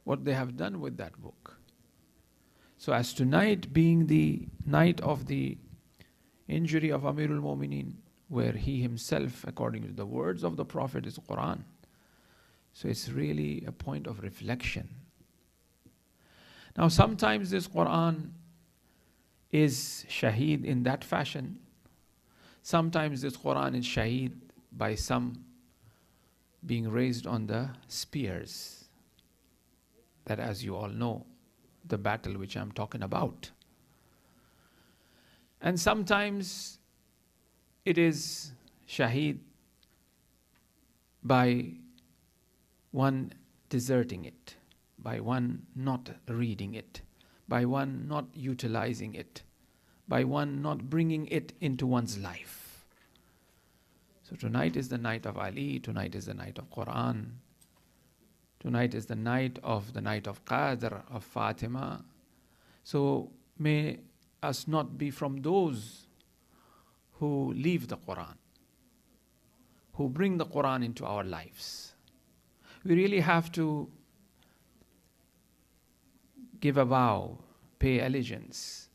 What they have done with that book. So as tonight being the night of the injury of Amirul Mominin, where he himself, according to the words of the Prophet, is Quran. So it's really a point of reflection. Now sometimes this Quran is shaheed in that fashion. Sometimes this Quran is shaheed by some being raised on the spears. That, as you all know, the battle which I'm talking about. And sometimes it is shaheed by one deserting it, by one not reading it, by one not utilizing it, by one not bringing it into one's life. So tonight is the night of Ali, tonight is the night of Quran, tonight is the night of Qadr, of Fatima. So may us not be from those who leave the Quran, who bring the Quran into our lives. We really have to give a vow, pay allegiance,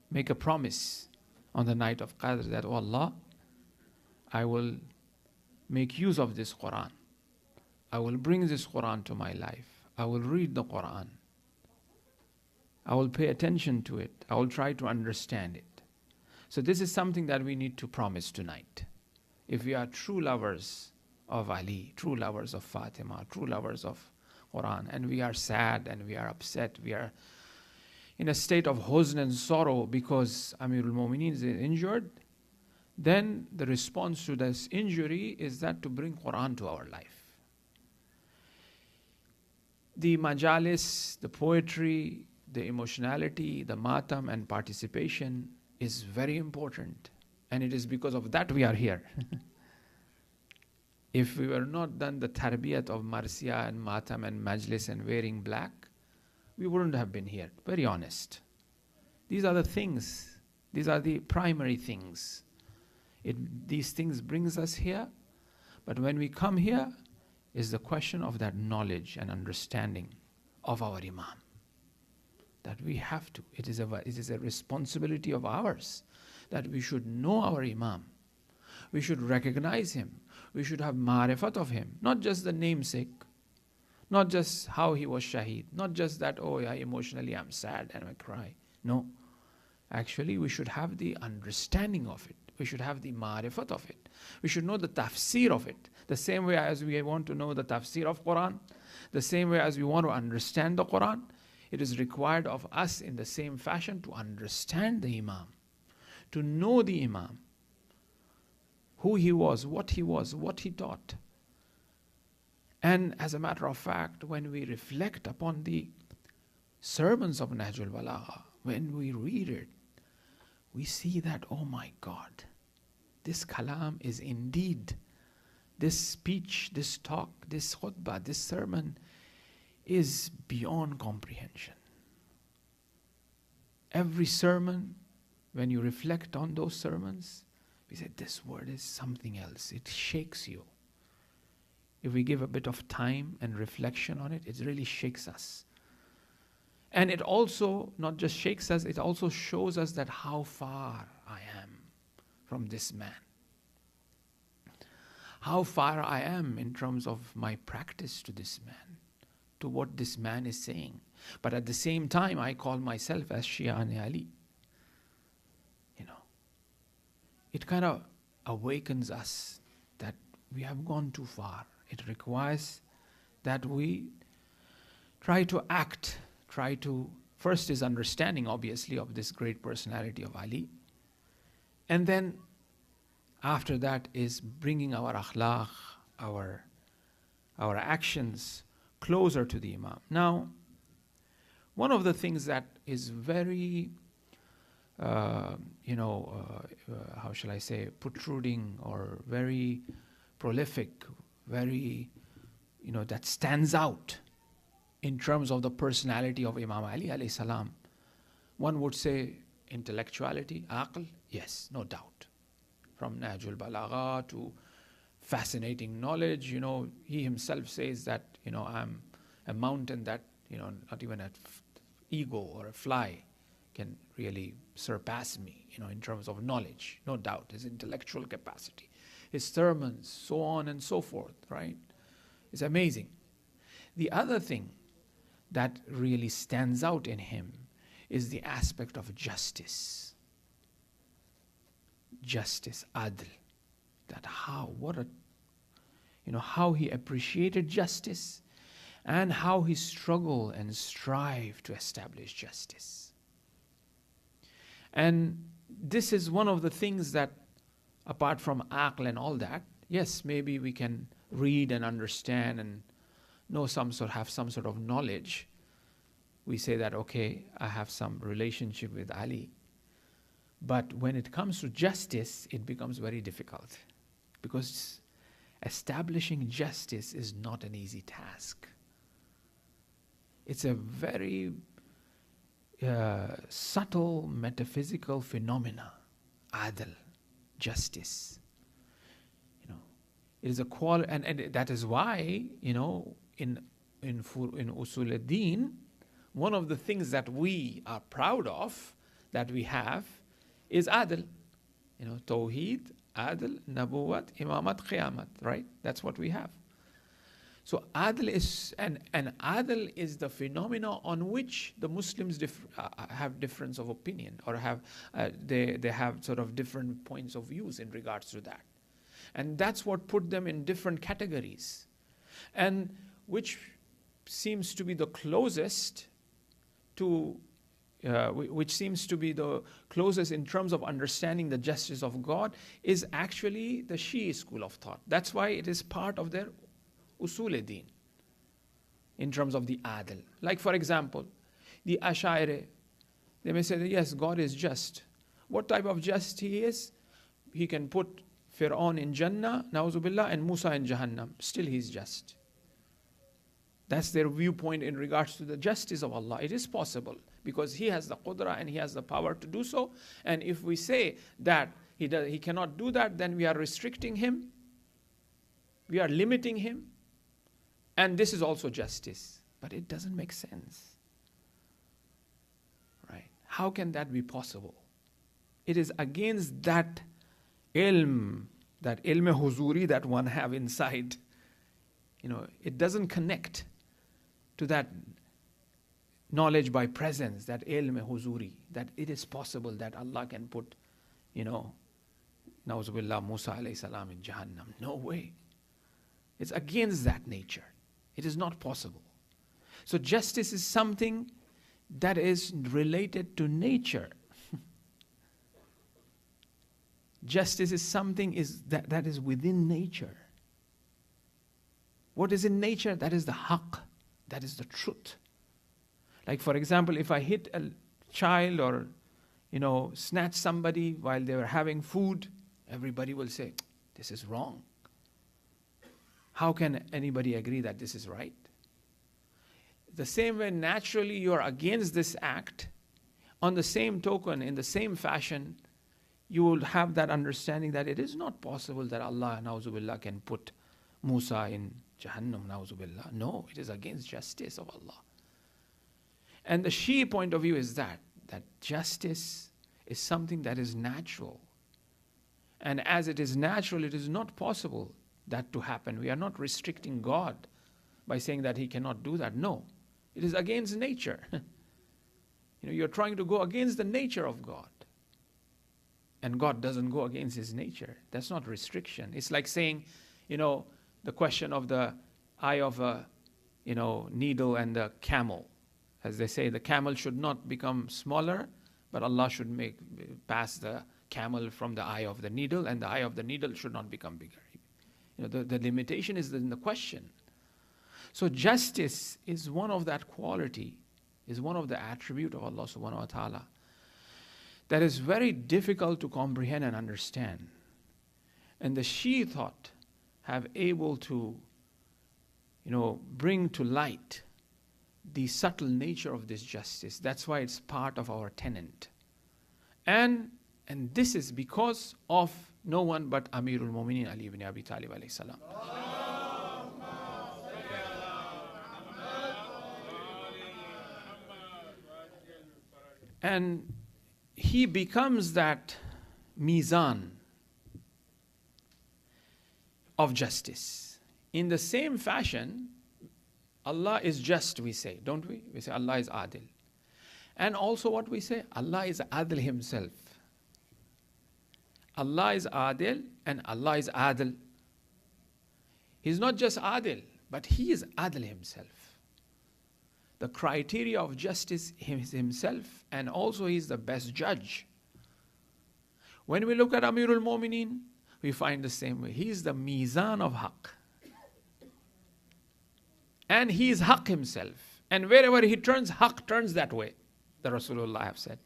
make a promise on the night of Qadr that, oh Allah, I will make use of this Quran. I will bring this Quran to my life. I will read the Quran. I will pay attention to it. I will try to understand it. So this is something that we need to promise tonight. If we are true lovers of Ali, true lovers of Fatima, true lovers of Quran, and we are sad and we are upset, we are in a state of huzn and sorrow because Amirul Mominin is injured, then the response to this injury is that to bring Quran to our life. The majalis, the poetry, the emotionality, the matam and participation is very important. And it is because of that we are here. If we were not done the tarbiyat of Marsia and matam and majlis and wearing black, we wouldn't have been here, very honest. These are the things, these are the primary things. These things brings us here, but when we come here, is the question of that knowledge and understanding of our Imam. That we have to, it is a responsibility of ours, that we should know our Imam. We should recognize him. We should have ma'rifat of him, not just the namesake, not just how he was shaheed, not just that, oh yeah, emotionally I'm sad and I cry. No, actually we should have the understanding of it. We should have the ma'rifat of it. We should know the tafsir of it. The same way as we want to know the tafsir of Quran, the same way as we want to understand the Quran, it is required of us in the same fashion to understand the Imam, to know the Imam, who he was, what he taught. And as a matter of fact, when we reflect upon the sermons of Nahjul Balagha, when we read it, we see that, oh my God, this kalam is indeed, this speech, this talk, this khutbah, this sermon is beyond comprehension. Every sermon, when you reflect on those sermons, we say this word is something else. It shakes you. If we give a bit of time and reflection on it, it really shakes us. And it also not just shakes us, it also shows us that how far I am from this man. How far I am in terms of my practice to this man, to what this man is saying. But at the same time, I call myself as Shia Ali. You know, it kind of awakens us that we have gone too far. It requires that we try to act, first is understanding, obviously, of this great personality of Ali. And then after that is bringing our akhlaq, our actions closer to the Imam. Now, one of the things that is very, how shall I say, protruding or very prolific, very, that stands out in terms of the personality of Imam Ali alayhi salam. One would say intellectuality, aql, yes, no doubt. From Najul Balagha to fascinating knowledge, he himself says that, I'm a mountain that, not even an ego or a fly can really surpass me, in terms of knowledge, no doubt, his intellectual capacity, his sermons, so on and so forth, right? It's amazing. The other thing that really stands out in him is the aspect of justice. Justice, adl. That how he appreciated justice and how he struggled and strived to establish justice. And this is one of the things that, apart from aql and all that, yes, maybe we can read and understand and have some sort of knowledge. We say that, okay, I have some relationship with Ali. But when it comes to justice, it becomes very difficult, because establishing justice is not an easy task. It's a very subtle metaphysical phenomena, adl, justice. It is a quality, and that is why, in Usul ad-Din, one of the things that we are proud of, that we have, is adl. Tawheed, adl, nabuwat, imamat, qiyamat, right? That's what we have. So adl is, and adl is the phenomena on which the Muslims have difference of opinion, or they have sort of different points of views in regards to that. And that's what put them in different categories, and which seems to be the closest to, which seems to be the closest in terms of understanding the justice of God, is actually the Shi'i school of thought. That's why it is part of their usul-e-din in terms of the adl. Like, for example, the Ash'ari, they may say that yes, God is just. What type of just he is? He can put Fir'aun in Jannah, na'uzubillah, and Musa in Jahannam. Still he's just. That's their viewpoint in regards to the justice of Allah. It is possible, because he has the qudra and he has the power to do so. And if we say that he cannot do that, then we are restricting him. We are limiting him. And this is also justice. But it doesn't make sense. Right? How can that be possible? It is against that ilm, that ilm-e-huzuri that one have inside. It doesn't connect to that knowledge by presence, that ilm-e-huzuri, that it is possible that Allah can put, na'uzubillah, Musa alayhi salam in Jahannam. No way. It's against that nature. It is not possible. So justice is something that is related to nature. Justice is something that is within nature. What is in nature? That is the haqq. That is the truth. Like, for example, if I hit a child or, snatch somebody while they were having food, everybody will say, this is wrong. How can anybody agree that this is right? The same way, naturally, you are against this act. On the same token, in the same fashion, you will have that understanding that it is not possible that Allah, na'uzubillah, can put Musa in Jahannam, na'uzubillah. No, it is against justice of Allah. And the Shia point of view is that justice is something that is natural. And as it is natural, it is not possible that to happen. We are not restricting God by saying that he cannot do that. No, it is against nature. You're trying to go against the nature of God. And God doesn't go against his nature. That's not restriction. It's like saying, the question of the eye of a, needle and the camel. As they say, the camel should not become smaller, but Allah should pass the camel from the eye of the needle, and the eye of the needle should not become bigger. The limitation is in the question. So justice is one of that quality, is one of the attribute of Allah subhanahu wa ta'ala that is very difficult to comprehend and understand. And the Shia thought have able to, bring to light the subtle nature of this justice. That's why it's part of our tenet. And this is because of no one but Amirul Mu'minin Ali ibn Abi Talib alayhi salam. And he becomes that mizan of justice. In the same fashion, Allah is just, we say, don't we? We say Allah is adil. And also what we say, Allah is adil himself. Allah is adil and Allah is adil. He's not just adil, but he is adil himself. The criteria of justice is himself, and also he is the best judge. When we look at Amirul Mu'minin, we find the same way. He is the mizan of haqq. And he is haqq himself. And wherever he turns, haqq turns that way. The Rasulullah have said.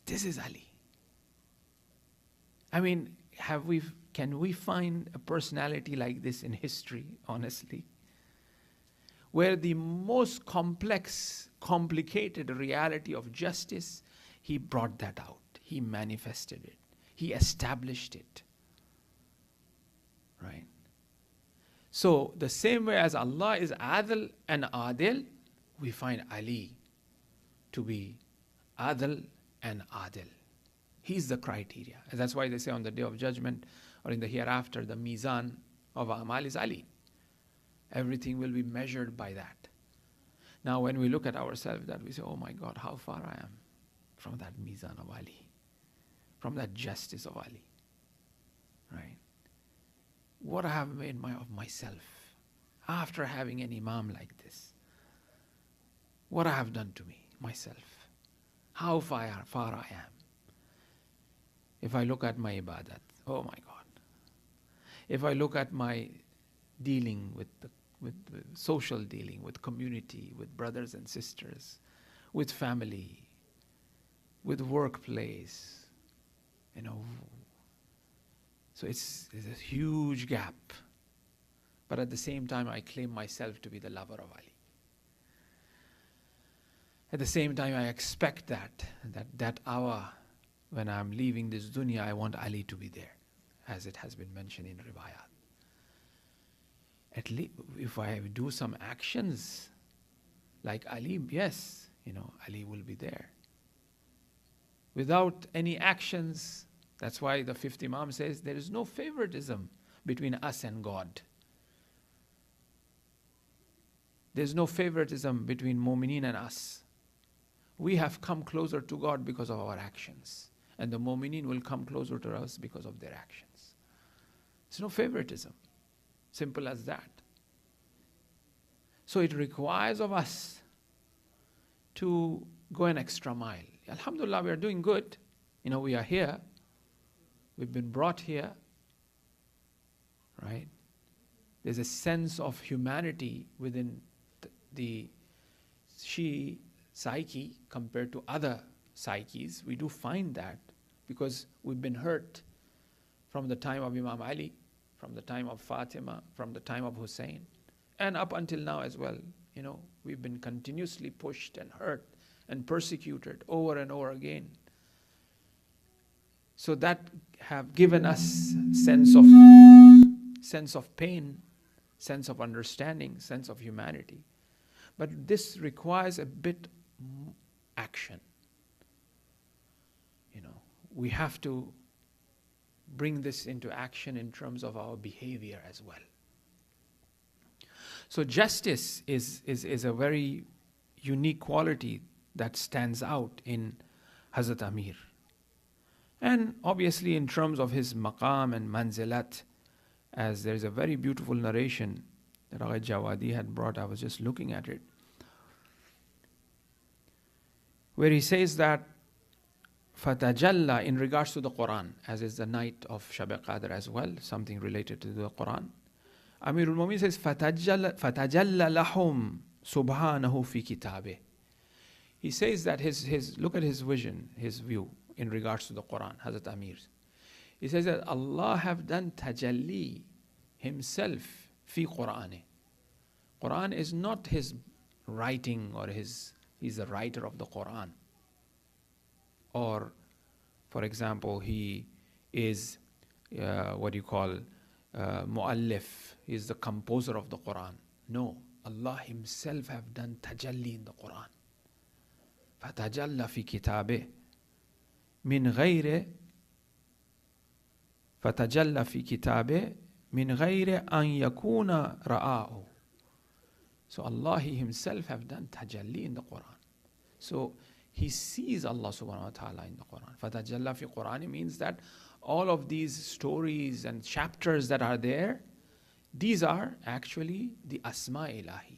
This is Ali. I mean, can we find a personality like this in history, honestly? Where the most complex, complicated reality of justice, he brought that out. He manifested it. He established it. Right? So, the same way as Allah is Adil and Adil, we find Ali to be Adil and Adil. He's the criteria. And that's why they say on the Day of Judgment or in the hereafter, the Mizan of Amal is Ali. Everything will be measured by that. Now, when we look at ourselves, that we say, oh my God, how far I am from that Mizan of Ali, from that justice of Ali. Right? What I have made of myself after having an Imam like this. What I have done to me, myself. How far I am. If I look at my ibadat, oh my God. If I look at my dealing with social dealing, with community, with brothers and sisters, with family, with workplace, so it's a huge gap. But at the same time, I claim myself to be the lover of Ali. At the same time, I expect that hour when I'm leaving this dunya, I want Ali to be there, as it has been mentioned in Riwayat. At least if I do some actions like Ali, yes, Ali will be there. Without any actions, that's why the fifth Imam says there is no favoritism between us and God. There's no favoritism between Mu'mineen and us. We have come closer to God because of our actions. And the Mu'mineen will come closer to us because of their actions. There's no favoritism. Simple as that. So it requires of us to go an extra mile. Alhamdulillah, we are doing good. We are here. We've been brought here. Right? There's a sense of humanity within the Shia psyche compared to other psyches. We do find that because we've been hurt from the time of Imam Ali, from the time of Fatima, from the time of Hussein, and up until now as well. We've been continuously pushed and hurt and persecuted over and over again. So that have given us sense of pain, sense of understanding, sense of humanity. But this requires a bit action. We have to bring this into action in terms of our behavior as well. So justice is a very unique quality that stands out in Hazrat Amir. And obviously in terms of his maqam and manzilat, as there is a very beautiful narration that Agha Jawadi had brought, I was just looking at it, where he says that Fatajalla, in regards to the Quran, as is the night of Shab-e-Qadr as well, something related to the Quran. Amirul Mu'minin says, Fatajalla lahum subhanahu fi kitabeh. He says that look at his vision, his view in regards to the Quran, Hazrat Amir. He says that Allah have done tajalli himself fi Qur'ane. Quran is not his writing or he's the writer of the Quran. Or, for example, he is, mu'allif, he is the composer of the Quran. No, Allah himself have done tajalli in the Quran. فَتَجَلَّ فِي كِتَابِهِ مِنْ غَيْرِ فَتَجَلَّ فِي كِتَابِهِ مِنْ غَيْرِ أَنْ يَكُونَ رَآهُ. So Allah, He Himself have done tajalli in the Quran. So He sees Allah subhanahu wa ta'ala in the Quran. Fatajalla fi Qur'ani means that all of these stories and chapters that are there, these are actually the Asma Ilahi.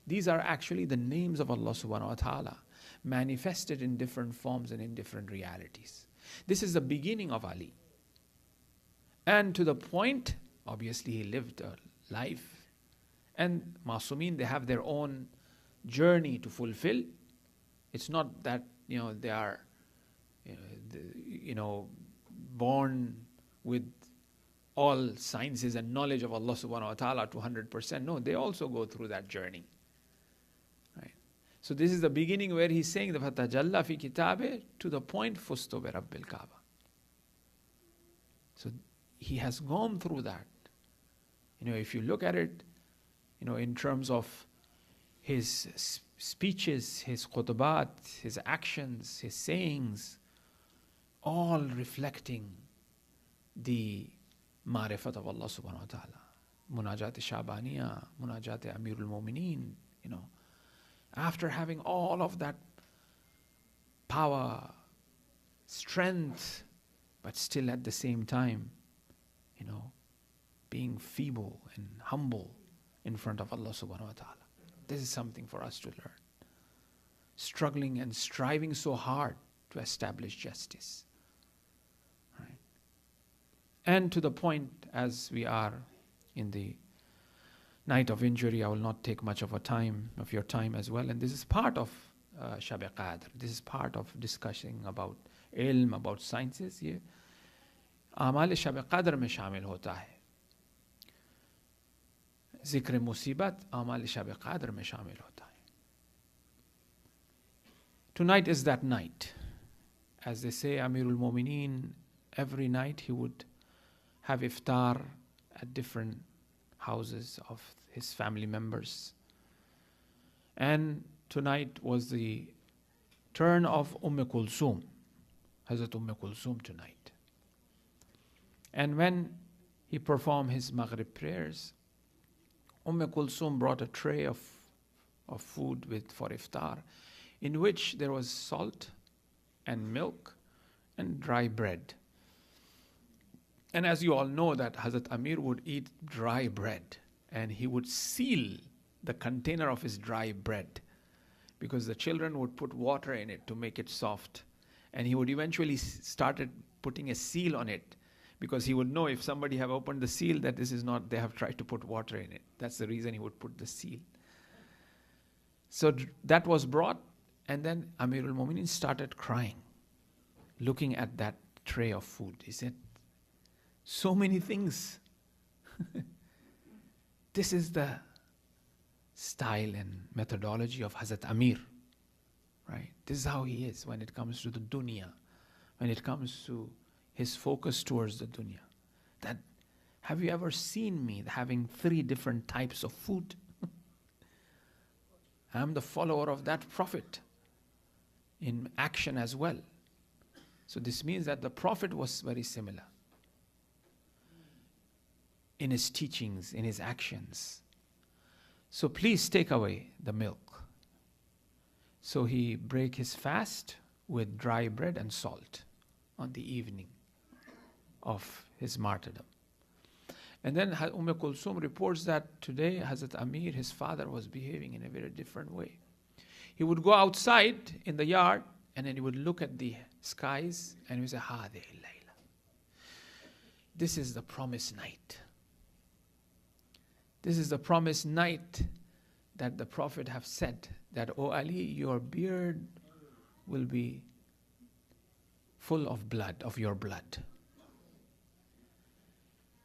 These are actually the names of Allah subhanahu wa ta'ala, manifested in different forms and in different realities. This is the beginning of Ali. And to the point, obviously he lived a life. And Masumin, they have their own journey to fulfill. It's not that, they are, born with all sciences and knowledge of Allah subhanahu wa ta'ala to 100%. No, they also go through that journey. Right? So this is the beginning where he's saying the fatajalla fi kitabe to the point fusto bi rabbil kaaba. So he has gone through that. If you look at it, in terms of his speeches, his khutbat, his actions, his sayings, all reflecting the ma'rifat of Allah subhanahu wa ta'ala. Munajat-e-Shabaniya, Munajat-e-Amirul Mu'mineen, after having all of that power, strength, but still at the same time, being feeble and humble in front of Allah subhanahu wa ta'ala. This is something for us to learn. Struggling and striving so hard to establish justice. Right? And to the point, as we are in the night of injury, I will not take much of your time as well. And this is part of Shab-e-Qadr. This is part of discussing about ilm, about sciences. ये आमाल Shab-e-Qadr में शामिल होता है. ज़िक्र मुसीबत आमाल Shab-e-Qadr में शामिल होता है. Tonight is that night. As they say, Amirul Mu'mineen, every night he would have iftar at different houses of his family members. And tonight was the turn of Kulsum, Hazrat Kulsum tonight. And when he performed his Maghrib prayers, Kulsum brought a tray of food for iftar, in which there was salt and milk and dry bread. And as you all know that Hazrat Amir would eat dry bread, and he would seal the container of his dry bread, because the children would put water in it to make it soft. And he would eventually started putting a seal on it, because he would know if somebody have opened the seal that this is not, they have tried to put water in it. That's the reason he would put the seal. So that was brought, and then Amirul Mu'mineen started crying, looking at that tray of food. He said, so many things. This is the style and methodology of Hazrat Amir. Right? This is how he is when it comes to the dunya, when it comes to his focus towards the dunya. That, have you ever seen me having 3 different types of food? I am the follower of that Prophet in action as well. So this means that the Prophet was very similar in his teachings, in his actions. So please take away the milk. So he break his fast with dry bread and salt on the evening of his martyrdom. And then Kulsum reports that today Hazrat Amir, his father, was behaving in a very different way. He would go outside in the yard and then he would look at the skies and he would say, Hadihi Layla. This is the promised night. This is the promised night that the Prophet have said that, O Ali, your beard will be full of blood, of your blood.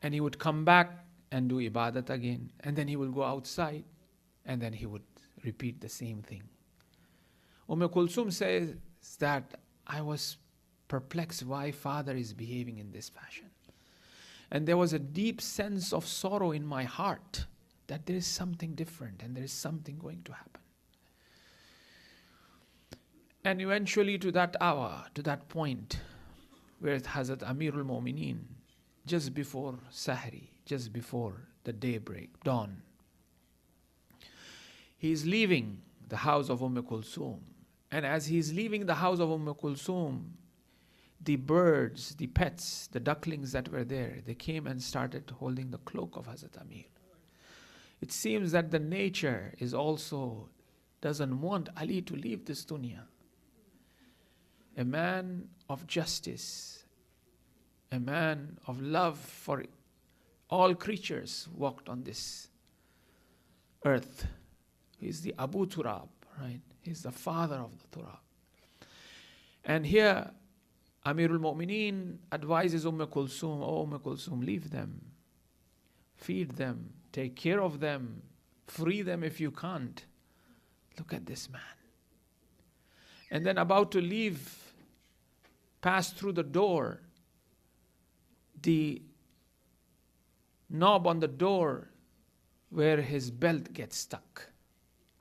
And he would come back and do ibadat again. And then he will go outside and then he would repeat the same thing. Kulsum says that I was perplexed why father is behaving in this fashion. And there was a deep sense of sorrow in my heart that there is something different and there is something going to happen. And eventually to that hour, to that point where Hazrat Amirul Mu'mineen, just before Sahri, just before the daybreak, dawn, he is leaving the house of Kulsum. And as he is leaving the house of Kulsum, the birds, the pets, the ducklings that were there, they came and started holding the cloak of Hazrat Amir. It seems that the nature is also doesn't want Ali to leave this dunya. A man of justice, a man of love for all creatures walked on this earth. He's the Abu Turab, right? He's the father of the Turab. And here, Amirul Mu'mineen advises Kulsum, oh Kulsum, leave them, feed them, take care of them, free them if you can't. Look at this man. And then about to leave, pass through the door, the knob on the door where his belt gets stuck.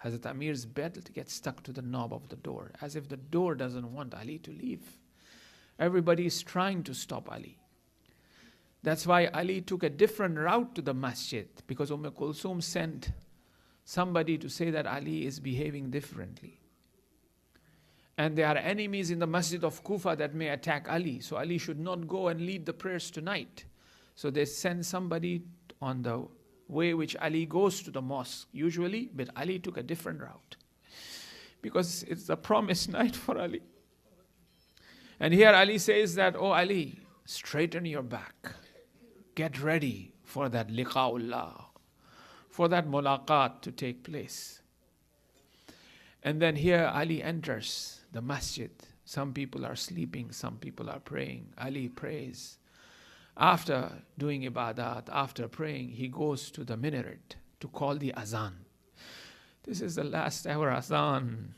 Hazrat Amir's belt gets stuck to the knob of the door, as if the door doesn't want Ali to leave. Everybody is trying to stop Ali. That's why Ali took a different route to the masjid, because Kulsum sent somebody to say that Ali is behaving differently. And there are enemies in the masjid of Kufa that may attack Ali. So Ali should not go and lead the prayers tonight. So they send somebody on the way which Ali goes to the mosque usually, but Ali took a different route. Because it's the promised night for Ali. And here Ali says that, oh Ali, straighten your back. Get ready for that liqa'ullah, for that mulaqat to take place. And then here Ali enters the masjid. Some people are sleeping, some people are praying. Ali prays. After doing ibadat, after praying, he goes to the minaret to call the azan. This is the last ever azan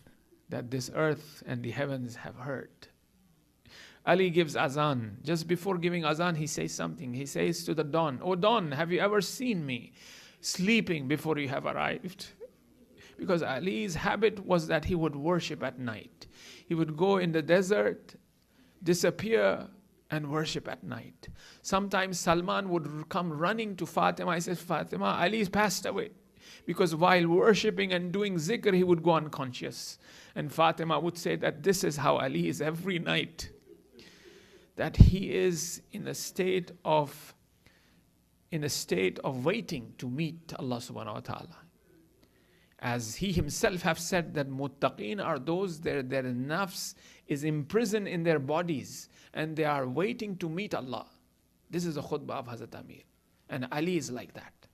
that this earth and the heavens have heard. Ali gives azan. Just before giving azan, he says something. He says to the dawn, "Oh dawn, have you ever seen me sleeping before you have arrived?" Because Ali's habit was that he would worship at night. He would go in the desert, disappear, and worship at night. Sometimes Salman would come running to Fatima. He says, "Fatima, Ali's passed away." Because while worshipping and doing zikr, he would go unconscious. And Fatima would say that this is how Ali is every night. That he is in a state of waiting to meet Allah subhanahu wa ta'ala. As he himself have said that muttaqeen are those their nafs is imprisoned in their bodies and they are waiting to meet Allah. This is the khutbah of Hazrat Amir. And Ali is like that.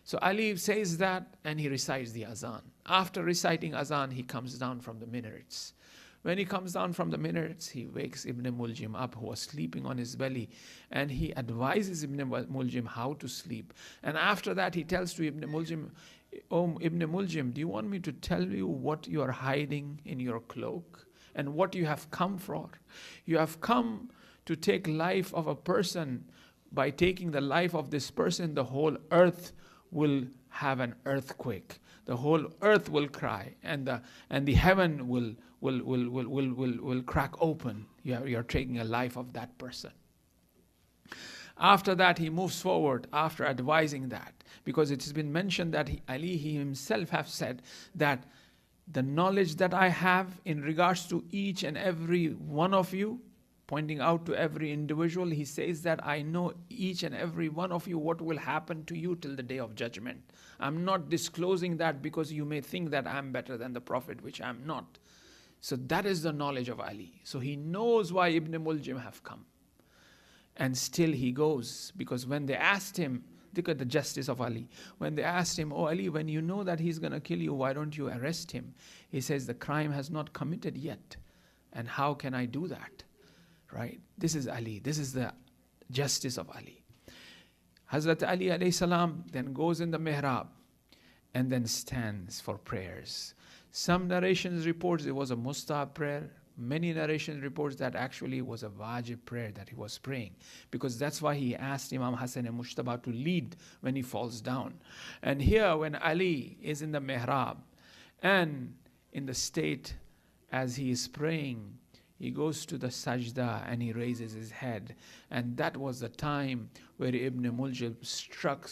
So Ali says that and he recites the azan. After reciting azan, he comes down from the minarets. When he comes down from the minarets, he wakes Ibn Muljim up, who was sleeping on his belly, and he advises Ibn Muljim how to sleep. And after that, he tells to Ibn Muljim, "Oh, Ibn Muljim, do you want me to tell you what you are hiding in your cloak and what you have come for? You have come to take life of a person. By taking the life of this person, the whole earth will have an earthquake. the whole earth will cry, and the heaven will crack open. You're taking a life of that person. After that, he moves forward after advising that, because it has been mentioned that Ali himself have said that the knowledge that I have in regards to each and every one of you, pointing out to every individual, he says that I know each and every one of you, what will happen to you till the day of judgment. I'm not disclosing that because you may think that I'm better than the Prophet, which I'm not. So that is the knowledge of Ali. So he knows why Ibn Muljim have come. And still he goes, because when they asked him, look at the justice of Ali. When they asked him, oh Ali, when you know that he's going to kill you, why don't you arrest him? He says, the crime has not committed yet. And how can I do that? Right? This is Ali. This is the justice of Ali. Hazrat Ali alayhi salam then goes in the mihrab and then stands for prayers. Some narrations reports it was a mustahab prayer. Many narration reports that actually it was a wajib prayer that he was praying, because that's why he asked Imam Hassan and Mushtaba to lead when he falls down. And here when Ali is in the mihrab and in the state as he is praying, he goes to the sajda and he raises his head, and that was the time where Ibn Muljim struck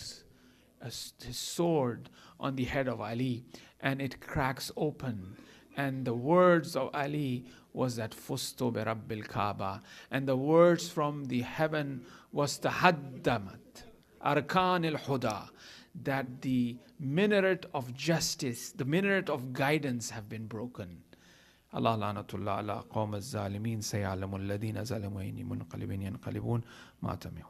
his sword on the head of Ali, and it cracks open, and the words of Ali was that Fustu bi Rabbil Kaaba, and the words from the heaven was Tahaddamat Arkan al-Huda, that the minaret of justice, the minaret of guidance have been broken. Allah lanatullah ala qawm az-zalimin sayalamu alladhina zalamu ayni munqalibin yanqalibun Matamdari.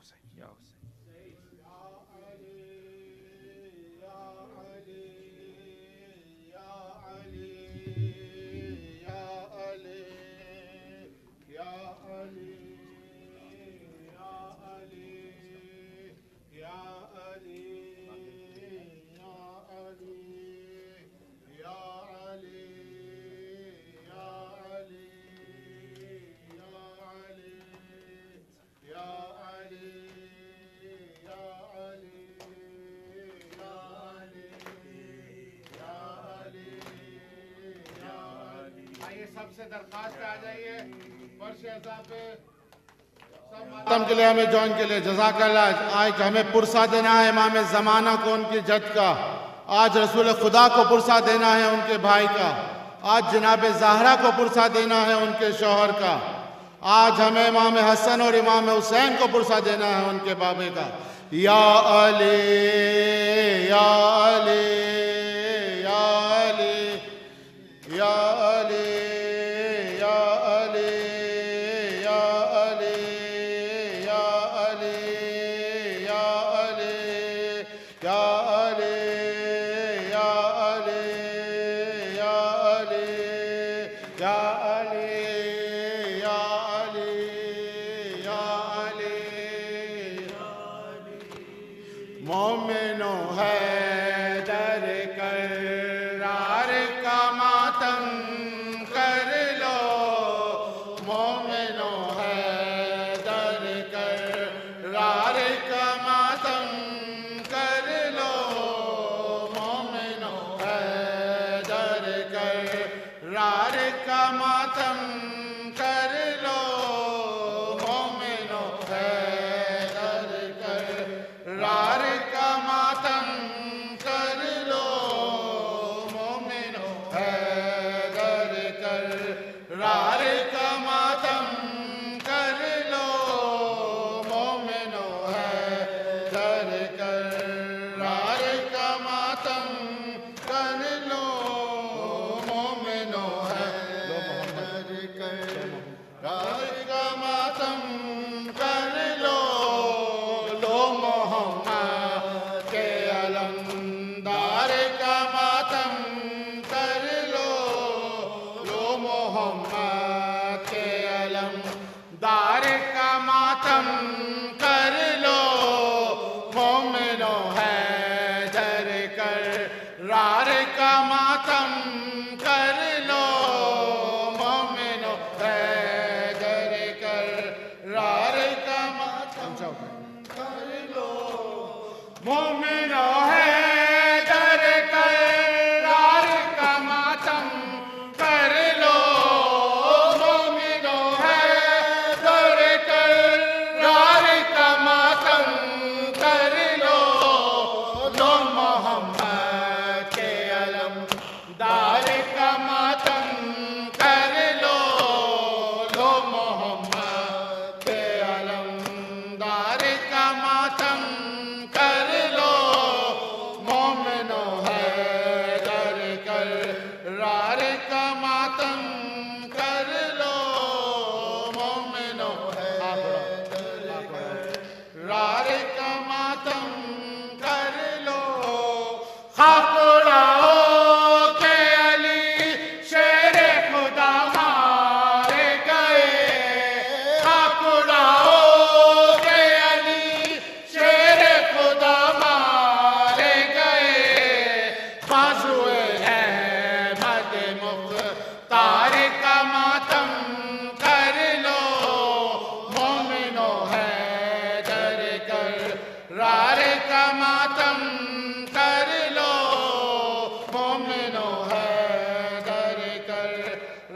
मातम के लिए हमें join के लिए जज़ाकल्लाह। आज हमें पुरसा देना है इमाम ज़माना को उनकी जद का, आज रसूल खुदा को पुरसा देना है उनके भाई का, आज जनाब ज़हरा को पुरसा देना है उनके शौहर का, आज हमें इमाम हसन और इमाम हुसैन को पुरसा देना है उनके बाबे का। या अली या अली या अली या अली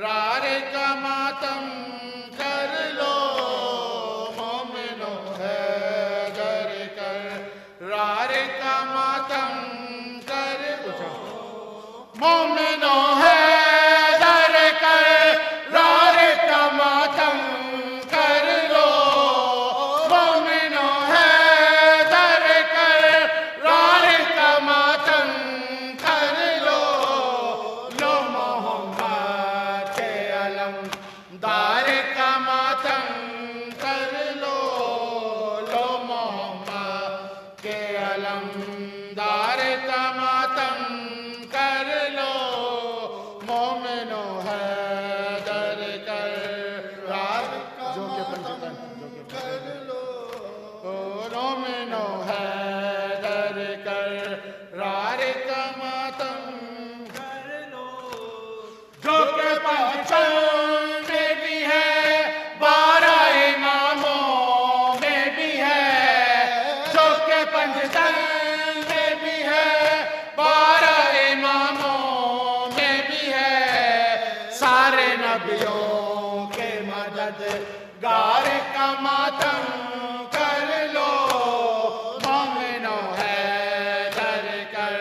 रारे का मातम कर लो मोमिनो हैदर कर रारे का मातम कर लो मोमिनो हैदर कर रारे का मातम कर लो मोमिनो हैदर कर रारे का मातम कर लो मोहम्मद के अलम दार का मातम कर लो मोहम्मद के अलम दार का मातम कर लो मोमिनो हैदर कर रार जो के पंचतन जो के कर लो मोमिनो हैदर कर रार का मातम कर लो जो के पंचतन में भी है 12 इमामों में भी है जो के पंचतन में भी है 12 इमामों में भी है सारे नबियों के मदद गार का मातम कर लो मोमिनो हैदर कर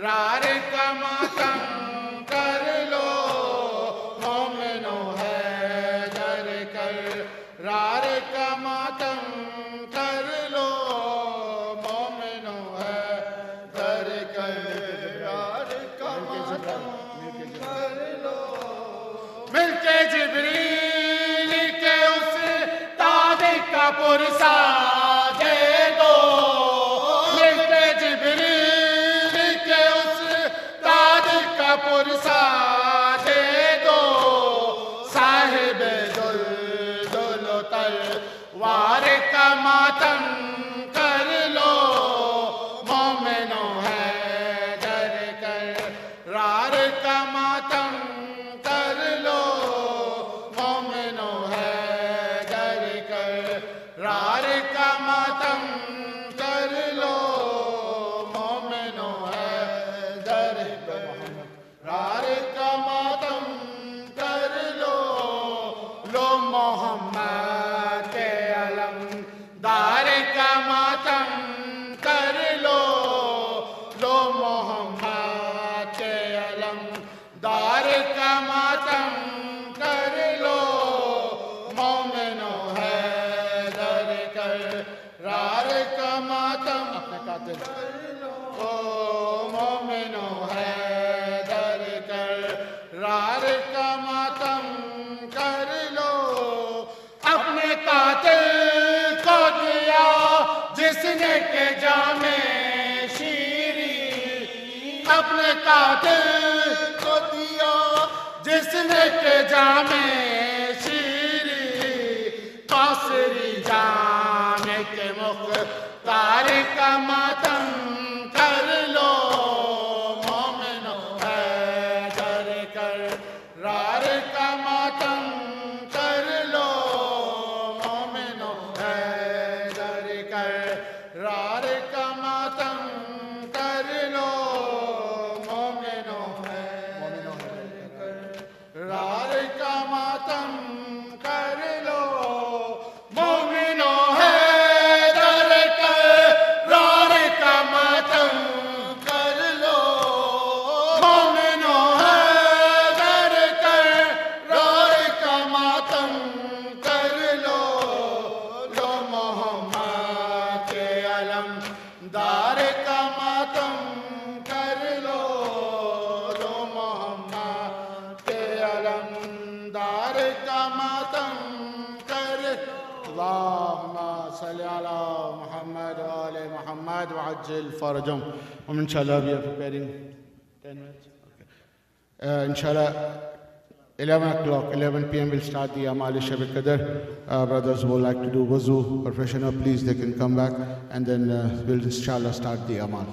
रार का मातम कर लो मोमिनो हैदर कर रार का मातम कर लो मोमिनो हैदर कर रार का मातम कर लो मिलके जिब्रील के उस ताज का पुरसा दे दो मिलके जिब्रील के उस ताज का पुरसा दे दो साहिब दुल तलवार का मातम कर लो मोमिनो हैदर कर रार का मातम कर लो मोमिनो हैदर कर रार का मातम कर लो मोमिनो हैदर कर रार का मातम कर लो मोहम्मद के अलम दार का मातम कर लो मोहम्मद के अलम दार का मातम कर लो मोमिनो हैदर कर रार का मातम अपने कातिल ओ मोमिनो हैदर कर रार का मातम कर लो अपने कातिल को दिया जिसने के जामे शीरी अपने कातिल को दिया जिसने के जामे शीरी कासरी जामे के मुख्तार का मातम कर लो मोमिनो हैदर कर रार का मातम कर लो मोमिनो हैदर कर रार का मातम कर लो मोमिनो हैदर कर रार का मातम कर लो मोमिनो हैदर कर रार का मातम कर लो मोमिनो हैदर कर रार का मातम कर लो मोहम्मद के अलम दार का मातम कर लो मोहम्मद के अलम दार का मातम कर अल्लाहुम्मा सल्ली अला मुहम्मद व आले मुहम्मद व अज्जिल फरजहum inshallah we are preparing 10 minutes inshallah 11 o'clock 11 p.m. we'll start the Amal Shab-e-Qadr. Brothers who would like to do wuzu or freshen up, please they can come back and then we'll inshallah start the Amal.